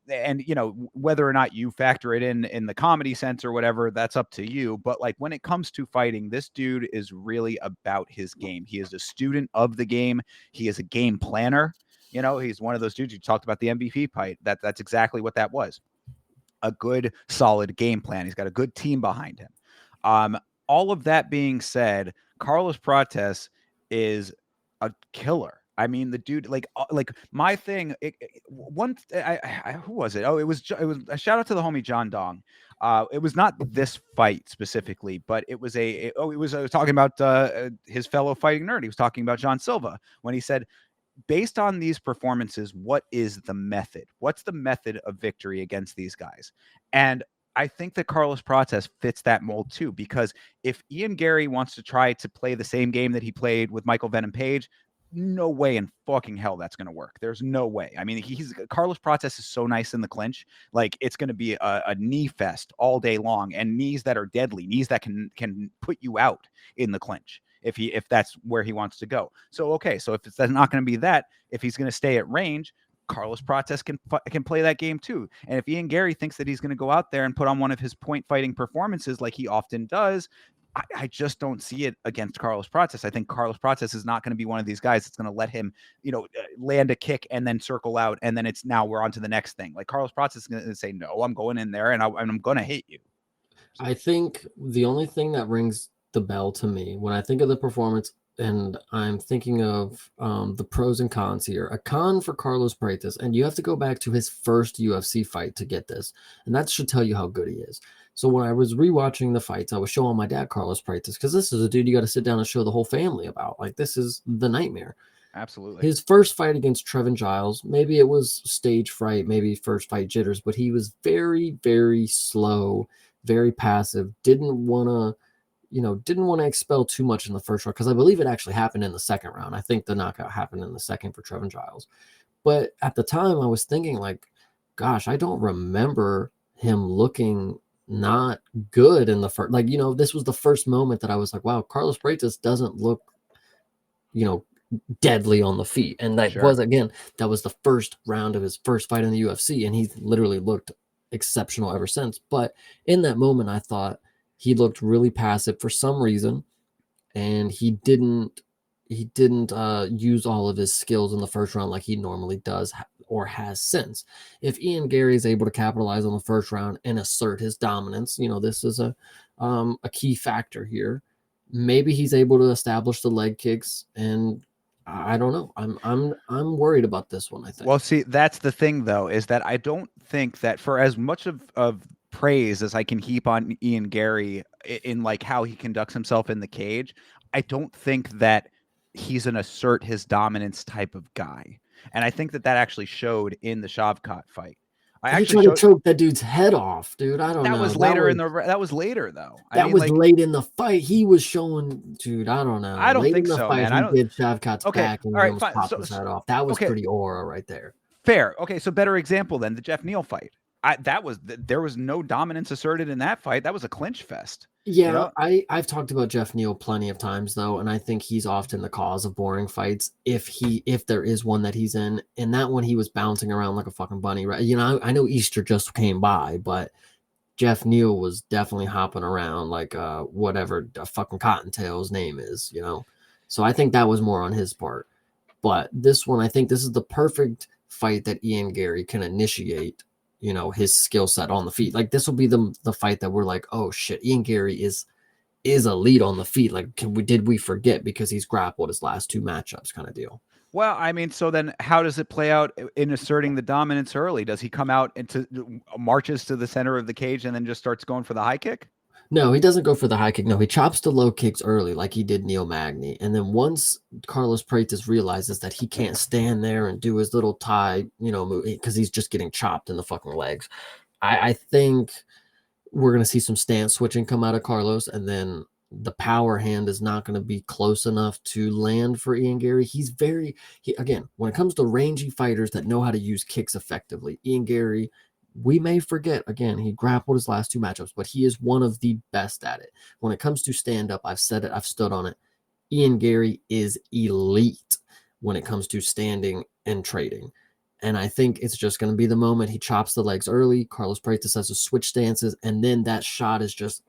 whether or not you factor it in the comedy sense or whatever, that's up to you. But when it comes to fighting, this dude is really about his game. He is a student of the game. He is a game planner. He's one of those dudes you talked about the MVP fight. That's exactly what that was. A good, solid game plan. He's got a good team behind him. All of that being said, Carlos Prates is a killer. I mean, the dude, my thing. Who was it? Oh, it was a shout out to the homie John Dong. It was not this fight specifically, but it was I was talking about his fellow fighting nerd. He was talking about John Silva when he said, based on these performances, what is the method? What's the method of victory against these guys? And I think that Carlos Prates fits that mold too, because if Ian Garry wants to try to play the same game that he played with Michael Venom Page, no way in fucking hell that's going to work. There's no way. I mean, Carlos Prates is so nice in the clinch. It's going to be a knee fest all day long, and knees that are deadly, knees that can put you out in the clinch if that's where he wants to go. So, okay. So if it's not going to be that, if he's going to stay at range, Carlos Prates can play that game too. And if Ian Garry thinks that he's going to go out there and put on one of his point fighting performances like he often does, I just don't see it against Carlos Prates. I think Carlos Prates is not going to be one of these guys that's going to let him, land a kick and then circle out, and then we're on to the next thing. Carlos Prates is going to say, no, I'm going in there and I'm going to hit you. I think the only thing that rings the bell to me when I think of the performance, and I'm thinking of the pros and cons here. A con for Carlos Prates, and you have to go back to his first UFC fight to get this, and that should tell you how good he is. So when I was rewatching the fights, I was showing my dad Carlos Prates because this is a dude you got to sit down and show the whole family about. This is the nightmare. Absolutely. His first fight against Trevin Giles, maybe it was stage fright, maybe first fight jitters, but he was very, very slow, very passive, didn't want to expel too much in the first round, because I believe it actually happened in the second round. I think the knockout happened in the second for Trevin Giles. But at the time, I was thinking, gosh, I don't remember him looking not good in the first. This was the first moment that I was like, wow, Carlos Prates doesn't look, deadly on the feet. And that Sure. was, again, that was the first round of his first fight in the UFC. And he's literally looked exceptional ever since. But in that moment, I thought he looked really passive for some reason. And he didn't use all of his skills in the first round like he normally does or has since. If Ian Gary is able to capitalize on the first round and assert his dominance, this is a key factor here. Maybe he's able to establish the leg kicks, and I don't know. I'm worried about this one, I think. Well, see, that's the thing though, is that I don't think that for as much of praise as I can heap on Ian Gary in like how he conducts himself in the cage, I don't think that he's an assert his dominance type of guy. And I think that that actually showed in the Shavkat fight. I He actually tried to showed choke that dude's head off, dude. I don't that know. was later in the that was later though. I That mean, was like late in the fight. He was showing, dude, I don't know. I don't Late in think the so, fight, man. I he don't. did Shavkat's Okay, back and all he right, almost fine. popped his head off. That was Okay, pretty aura right there. fair. Okay, so better example than the Jeff Neal fight. That was there was no dominance asserted in that fight. That was a clinch fest. You Yeah, know, I've talked about Jeff Neal plenty of times though, and I think he's often the cause of boring fights if there is one that he's in. In that one, he was bouncing around like a fucking bunny, right? I know Easter just came by, but Jeff Neal was definitely hopping around like whatever the fucking Cottontail's name is. So I think that was more on his part. But this one, I think this is the perfect fight that Ian Gary can initiate, his skill set on the feet. Like this will be the fight that we're like, oh shit, Ian Gary is elite on the feet. Like, did we forget because he's grappled his last two matchups, kind of deal. well, I mean, so then how does it play out in asserting the dominance early? Does he come out into marches to the center of the cage and then just starts going for the high kick? No, he doesn't go for the high kick. No, he chops the low kicks early, like he did Neil Magny. And then once Carlos Prates realizes that he can't stand there and do his little tie, move because he's just getting chopped in the fucking legs. I think we're going to see some stance switching come out of Carlos, and then the power hand is not going to be close enough to land for Ian Gary. Again, when it comes to rangy fighters that know how to use kicks effectively, Ian Gary, we may forget, again, he grappled his last two matchups, but he is one of the best at it. When it comes to stand up, I've said it, I've stood on it. Ian Gary is elite when it comes to standing and trading. And I think it's just going to be the moment he chops the legs early. Carlos Prates has to switch stances, and then that shot is just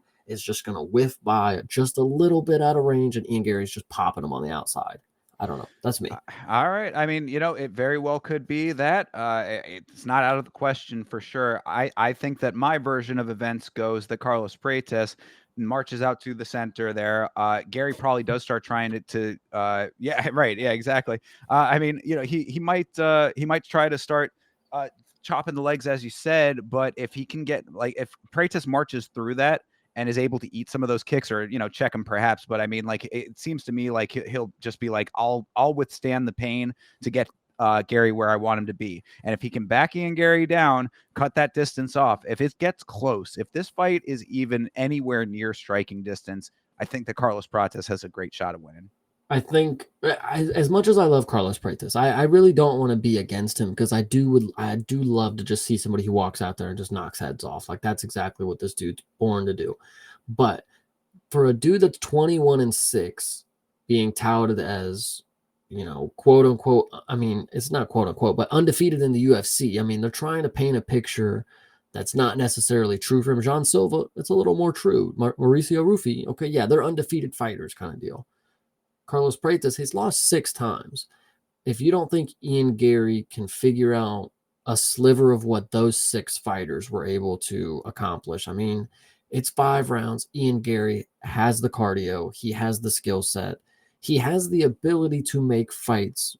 going to whiff by just a little bit out of range, and Ian Gary's just popping him on the outside. I don't know. That's me. All right. I mean, it very well could be that. It's not out of the question for sure. I think that my version of events goes that Carlos Prates marches out to the center there. Gary probably does start trying yeah, right. Yeah, exactly. I mean, he might try to start chopping the legs as you said, but if he can get like if Prates marches through that and is able to eat some of those kicks or check him perhaps, but I mean like it seems to me like he'll just be like I'll withstand the pain to get Gary where I want him to be. And if he can back Ian Gary down, cut that distance off, if it gets close, if this fight is even anywhere near striking distance, I think that Carlos Prates has a great shot of winning. I think as much as I love Carlos Prates, I really don't want to be against him because I do love to just see somebody who walks out there and just knocks heads off. Like that's exactly what this dude's born to do. But for a dude that's 21-6 being touted as, quote unquote, I mean, it's not quote unquote, but undefeated in the UFC. I mean, they're trying to paint a picture that's not necessarily true for him. Jean Silva, it's a little more true. Mauricio Rufy, okay, yeah, they're undefeated fighters kind of deal. Carlos Prates, he's lost 6 times. If you don't think Ian Gary can figure out a sliver of what those 6 fighters were able to accomplish, I mean, it's 5 rounds. Ian Gary has the cardio, he has the skill set, he has the ability to make fights.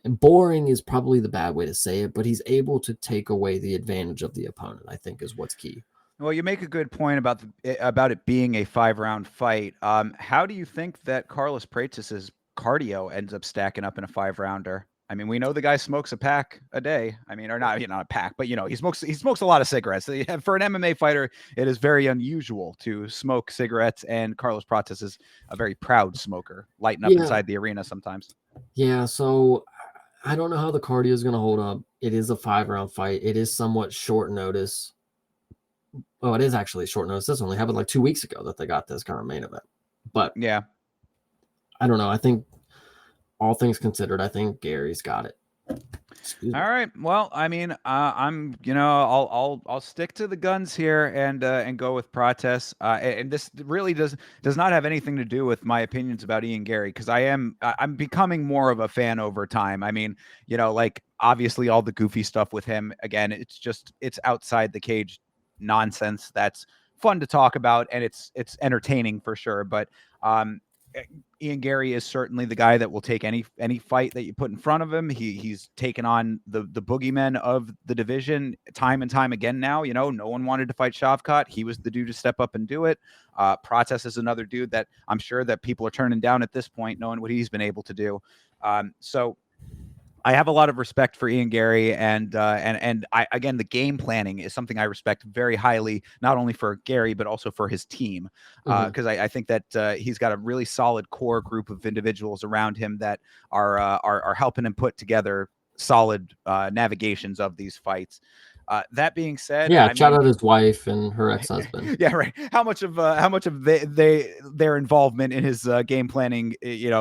Boring is probably the bad way to say it, but he's able to take away the advantage of the opponent, I think is what's key. Well, you make a good point about it being a 5 round fight. How do you think that Carlos Prates' cardio ends up stacking up in a 5 rounder? I mean, we know the guy smokes a pack a day. I mean, or not, not a pack, but he smokes a lot of cigarettes. For an MMA fighter, it is very unusual to smoke cigarettes, and Carlos Prates is a very proud smoker, lighting up Yeah, inside the arena sometimes. yeah. So I don't know how the cardio is going to hold up. It is a 5 round fight. It is somewhat short notice. Oh, it is actually short notice. This only happened like 2 weeks ago that they got this kind of main event. But Yeah. I don't know. I think all things considered, I think Gary's got it. Excuse All me. right. Well, I mean, I'm, I'll stick to the guns here and go with Prates. And this really does not have anything to do with my opinions about Ian Gary, because I'm becoming more of a fan over time. I mean, like obviously all the goofy stuff with him. Again, it's outside the cage nonsense that's fun to talk about, and it's entertaining for sure. But um, Ian Gary is certainly the guy that will take any fight that you put in front of him. He's taken on the boogeymen of the division time and time again now. No one wanted to fight Shavkat. He was the dude to step up and do it. Prates is another dude that I'm sure that people are turning down at this point, knowing what he's been able to do. So I have a lot of respect for Ian Gary, and again, the game planning is something I respect very highly, not only for Gary but also for his team, because I think that he's got a really solid core group of individuals around him that are helping him put together solid navigations of these fights. That being said, Yeah, I shout mean, out his wife and her ex-husband. yeah, right. How much of their involvement in his game planning,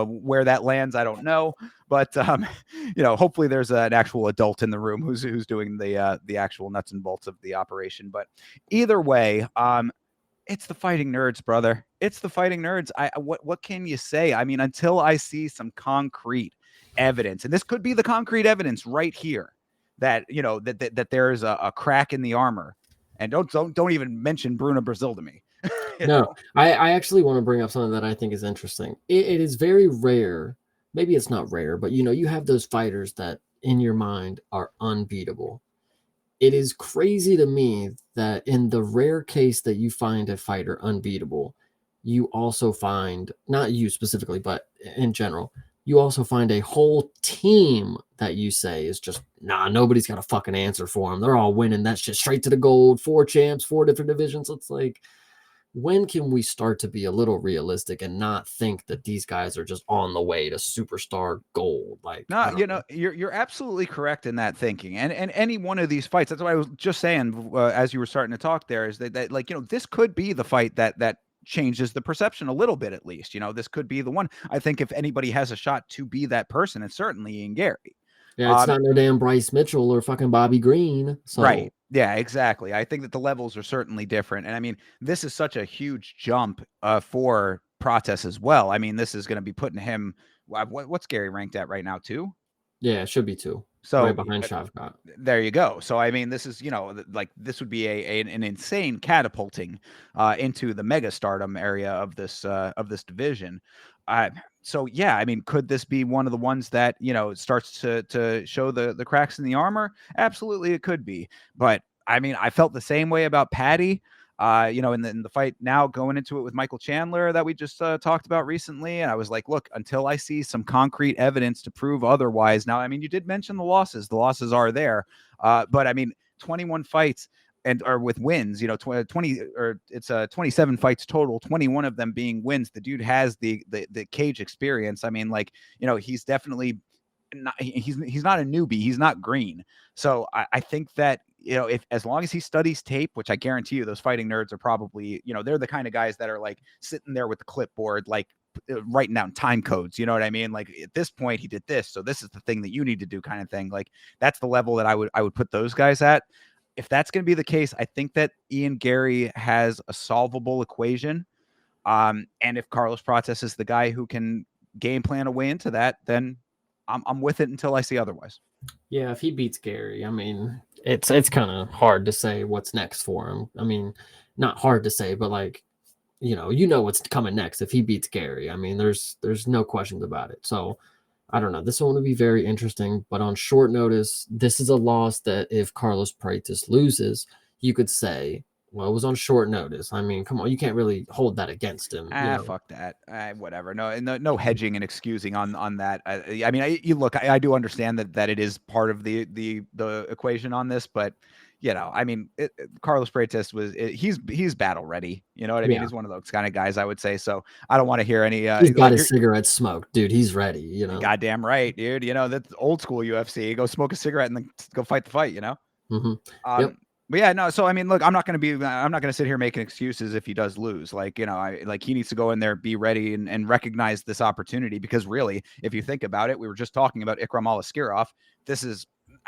where that lands, I don't know. But hopefully there's an actual adult in the room who's doing the actual nuts and bolts of the operation. But either way, it's the fighting nerds, brother. It's the fighting nerds. What can you say? I mean, until I see some concrete evidence, and this could be the concrete evidence right here, that that there is a crack in the armor. And don't even mention Bruno Brazil to me. No, I actually want to bring up something that I think is interesting. It is very rare. Maybe it's not rare, but you have those fighters that in your mind are unbeatable. It is crazy to me that in the rare case that you find a fighter unbeatable, you also find, not you specifically, but in general, you also find a whole team that you say is just, nah, nobody's got a fucking answer for them. They're all winning that shit straight to the gold, 4 champs, 4 different divisions. It's like, when can we start to be a little realistic and not think that these guys are just on the way to superstar gold? Like, No, I don't know. you're absolutely correct in that thinking, and any one of these fights. That's what I was just saying as you were starting to talk. There is that like this could be the fight that changes the perception a little bit, at least. This could be the one. I think if anybody has a shot to be that person, it's certainly Ian Gary. Yeah, it's Um, not no damn Bryce Mitchell or fucking Bobby Green. So Right. Yeah, exactly. I think that the levels are certainly different. And I mean, this is such a huge jump for Prates as well. I mean, this is going to be putting him, what's Gary ranked at right now, too? yeah, it should be 2, right So behind Shavkat. there you go. So I mean, this is like this would be an insane catapulting into the mega stardom area of this division. So yeah, I mean, could this be one of the ones that starts to show the cracks in the armor? Absolutely, it could be. But I mean, I felt the same way about Patty. In the fight now, going into it with Michael Chandler that we just talked about recently, and I was like, look, until I see some concrete evidence to prove otherwise. Now, I mean, you did mention the losses. The losses are there, but I mean, 21 fights and or with wins, 20 or it's 27 fights total, 21 of them being wins. The dude has the cage experience. I mean, like, he's definitely he's not a newbie. He's not green. So I think that if as long as he studies tape, which I guarantee you, those fighting nerds are probably they're the kind of guys that are like sitting there with the clipboard, like writing down time codes. You know what I mean? Like at this point, he did this, so this is the thing that you need to do, kind of thing. Like that's the level that I would put those guys at. If that's going to be the case, I think that Ian Gary has a solvable equation. And if Carlos Prates is the guy who can game plan a way into that, then I'm with it until I see otherwise. Yeah, if he beats Gary, I mean, it's kind of hard to say what's next for him. I mean, not hard to say, but like, what's coming next if he beats Gary. I mean, there's no questions about it. So I don't know. This one would be very interesting, but on short notice, this is a loss that if Carlos Prates loses, you could say, well, it was on short notice. I mean, come on, you can't really hold that against him. Fuck that. Whatever. No hedging and excusing on that. I mean, you look. I do understand that it is part of the equation on this, but I mean, Carlos Prates he's battle ready. You know what I mean? Yeah. He's one of those kind of guys, I would say. So I don't want to hear any. He's got his cigarette smoked, dude. He's ready. Goddamn right, dude. That's old school UFC. Go smoke a cigarette and then go fight the fight. Mm-hmm. Um, Yep. But yeah, no. So I mean, look, I'm not going to sit here making excuses if he does lose. Like, he needs to go in there, be ready, and recognize this opportunity. Because really, if you think about it, we were just talking about Ikram Alaskirov.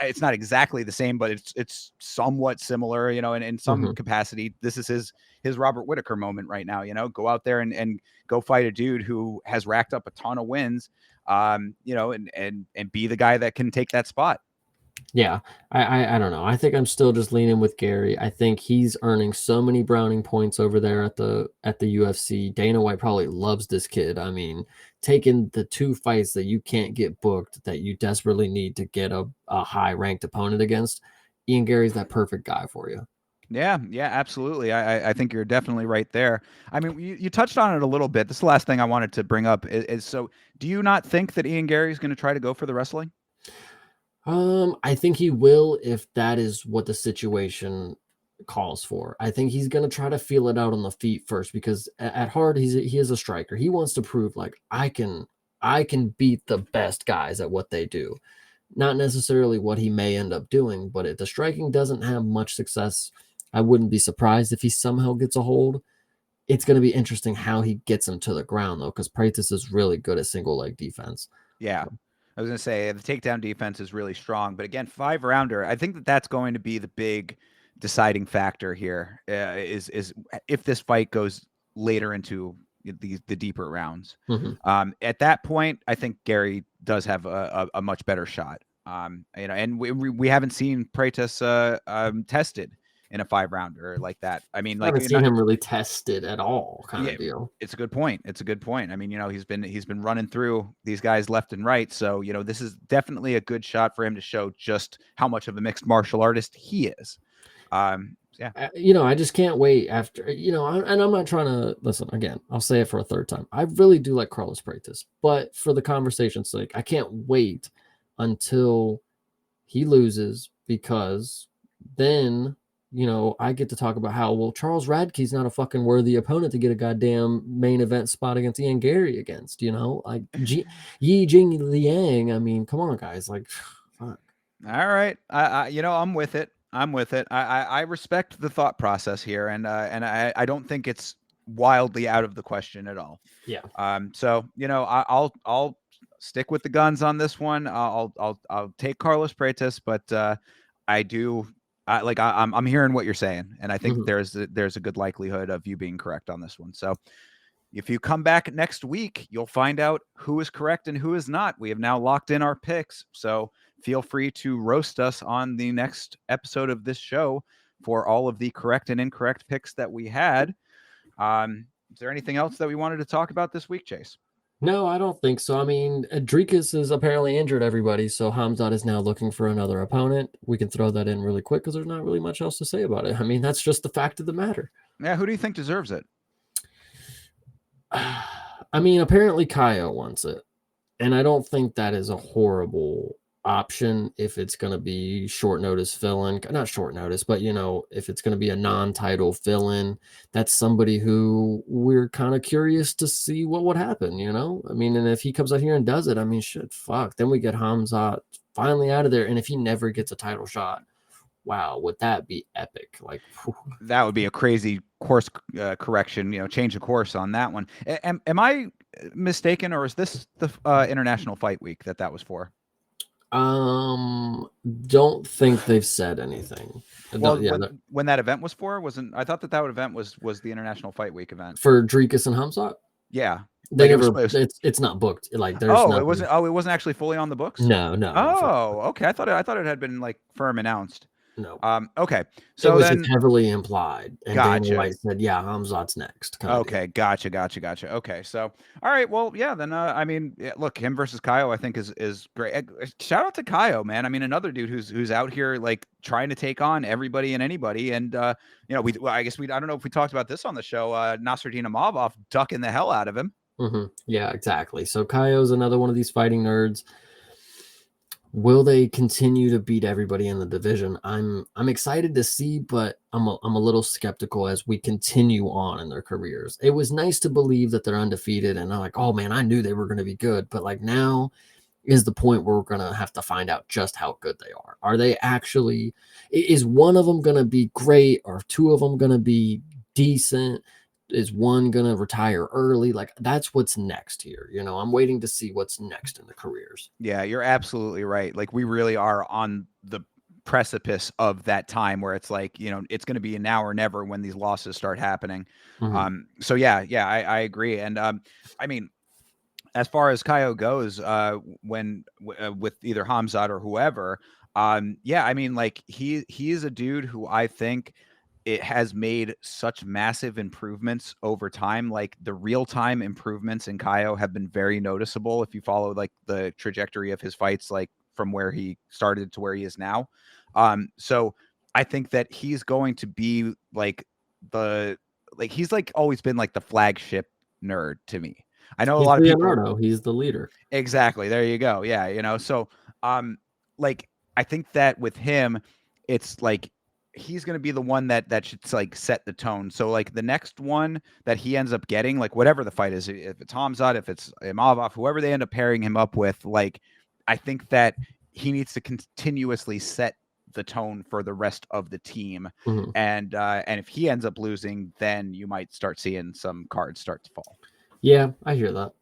It's not exactly the same, but it's somewhat similar. In some capacity, this is his Robert Whitaker moment right now. Go out there and go fight a dude who has racked up a ton of wins. And be the guy that can take that spot. Yeah, I don't know. I think I'm still just leaning with Gary. I think he's earning so many browning points over there at the UFC. Dana White probably loves this kid. I mean, taking the 2 fights that you can't get booked, that you desperately need to get a high ranked opponent against, Ian Gary's that perfect guy for you. Yeah, absolutely. I think you're definitely right there. I mean, you touched on it a little bit. This is the last thing I wanted to bring up is so do you not think that Ian Gary is going to try to go for the wrestling? I think he will if that is what the situation calls for. I think he's gonna try to feel it out on the feet first because at heart he is a striker. He wants to prove like I can beat the best guys at what they do. Not necessarily what he may end up doing, but if the striking doesn't have much success, I wouldn't be surprised if he somehow gets a hold. It's going to be interesting how he gets him to the ground though, because Prates is really good at single leg defense. Yeah. I was going to say the takedown defense is really strong, but again, 5-rounder, I think that that's going to be the big deciding factor here. Is if this fight goes later into the deeper rounds. At that point, I think Gary does have a much better shot. And we haven't seen Prates tested in a 5-rounder like that. I mean, I like haven't seen him really tested at all, kind yeah, of deal. it's a good point. It's a good point. I mean, he's been running through these guys left and right. So, this is definitely a good shot for him to show just how much of a mixed martial artist he is. Yeah. I just can't wait after, and I'm not trying to listen again. I'll say it for a third time. I really do like Carlos Prates, but for the conversation's sake, I can't wait until he loses because then, I get to talk about how, well, Charles Radke's not a fucking worthy opponent to get a goddamn main event spot against Ian Gary against, like Yi Jing Liang. I mean, come on, guys. Like, fuck. All right. I'm with it. I'm with it. I respect the thought process here, and I don't think it's wildly out of the question at all. Yeah. So I'll stick with the guns on this one. I'll take Carlos Prates, but I'm hearing what you're saying, and I think there's a good likelihood of you being correct on this one. So if you come back next week, you'll find out who is correct and who is not. We have now locked in our picks, so feel free to roast us on the next episode of this show for all of the correct and incorrect picks that we had. Is there anything else that we wanted to talk about this week, Chase? No, I don't think so. I mean, Adrikas is apparently injured, everybody, so Hamzat is now looking for another opponent. We can throw that in really quick because there's not really much else to say about it. I mean, that's just the fact of the matter. Yeah, who do you think deserves it? I mean, apparently Kaio wants it, and I don't think that is a horrible option if it's going to be short notice fill-in. Not short notice, but if it's going to be a non-title fill-in, that's somebody who we're kind of curious to see what would happen. I mean, and if he comes out here and does it, I mean, shit, fuck, then we get Hamzat finally out of there. And if he never gets a title shot, wow, would that be epic? Like, that would be a crazy course correction, change of course on that one. Am I mistaken, or is this the International Fight Week that was for? Don't think they've said anything. Well, when that event was for, I thought that event was the International Fight Week event for Drikas and Hamzat? Yeah. They never. It's not booked. Like there's. It wasn't. Oh, it wasn't actually fully on the books. No. Oh, okay. I thought it had been like firm announced. No. Okay. So it was just heavily implied. And gotcha. Dana White said, "Yeah, Hamzat's next." Okay. Gotcha. Okay. So, all right. Well, yeah. Then, I mean, look, him versus Kaio, I think is great. Shout out to Kaio, man. I mean, another dude who's out here like trying to take on everybody and anybody. And I don't know if we talked about this on the show. Nasruddin Imavov ducking the hell out of him. Yeah, exactly. So Kaio's another one of these fighting nerds. Will they continue to beat everybody in the division? I'm excited to see, but I'm a little skeptical as we continue on in their careers. It was nice to believe that they're undefeated, and I'm like, oh man, I knew they were going to be good, but like now, is the point where we're going to have to find out just how good they are. Are they actually, is one of them going to be great, or two of them going to be decent? Is one going to retire early? Like, that's what's next here. You know, I'm waiting to see what's next in the careers. Yeah, you're absolutely right. Like, we really are on the precipice of that time where it's like, it's going to be now or never when these losses start happening. Mhm. So yeah, I agree. And I mean, as far as Kaio goes, with either Hamzat or whoever, yeah, I mean, like, he is a dude who I think it has made such massive improvements over time. Like, the real time improvements in Kaio have been very noticeable if you follow like the trajectory of his fights, like from where he started to where he is now. So I think that he's going to be like the he's like always been like the flagship nerd to me. I know a He's lot of people. Leonardo. He's the leader. Exactly. There you go. Yeah, so um like I think that with him, it's like he's going to be the one that should like set the tone. So like the next one that he ends up getting, like whatever the fight is, if it's Hamzat, if it's Imavov, whoever they end up pairing him up with, like I think that he needs to continuously set the tone for the rest of the team. Mhm. And if he ends up losing, then you might start seeing some cards start to fall. Yeah, I hear that.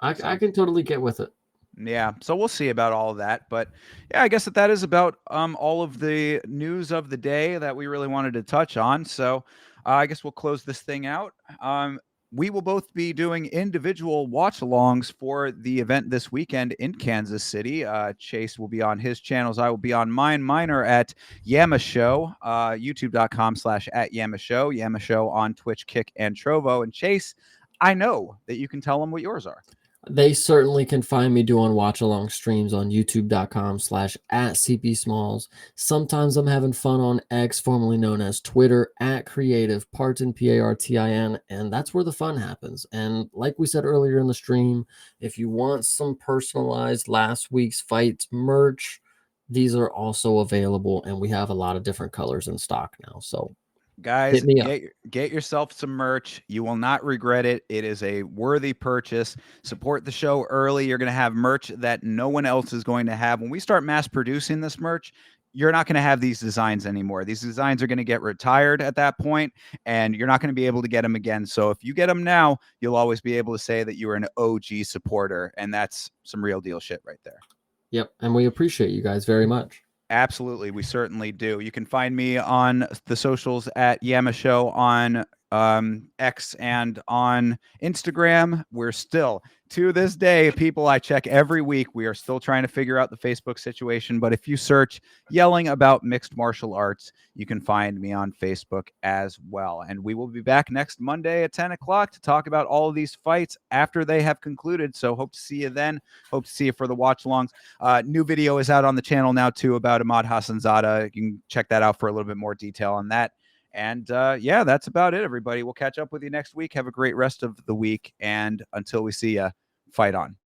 I So can totally get with it. yeah, so we'll see about all of that, but yeah, I guess that is about all of the news of the day that we really wanted to touch on. So I guess we'll close this thing out. We will both be doing individual watch-alongs for the event this weekend in Kansas City. Chase will be on his channels. I will be on mine. Mine are at Yama Show, youtube.com/@Yama Show, Yama Show on Twitch, Kick, and Trovo. And Chase, I know that you can tell them what yours are. They certainly can find me doing watch along streams on youtube.com/@CP Smalls. Sometimes I'm having fun on X, formerly known as Twitter, @Creative Partin, Partin, and that's where the fun happens. And like we said earlier in the stream, if you want some personalized last week's fights merch, these are also available, and we have a lot of different colors in stock now. So Guys, hit me up. get yourself some merch. You will not regret it. It is a worthy purchase. Support the show early. You're going to have merch that no one else is going to have. When we start mass producing this merch, you're not going to have these designs anymore. These designs are going to get retired at that point, and you're not going to be able to get them again. So if you get them now, you'll always be able to say that you were an OG supporter, and that's some real deal shit right there. Yep, and we appreciate you guys very much. Absolutely, we certainly do. You can find me on the socials at Yama Show on X and on Instagram. We're still, to this day, people I check every week, we are still trying to figure out the Facebook situation. But if you search Yelling About Mixed Martial Arts, you can find me on Facebook as well. And we will be back next Monday at 10 o'clock to talk about all of these fights after they have concluded. So hope to see you then. Hope to see you for the watch alongs. New video is out on the channel now too about Ahmad Hassanzada. You can check that out for a little bit more detail on that. And yeah, that's about it, everybody. We'll catch up with you next week. Have a great rest of the week. And until we see you, fight on.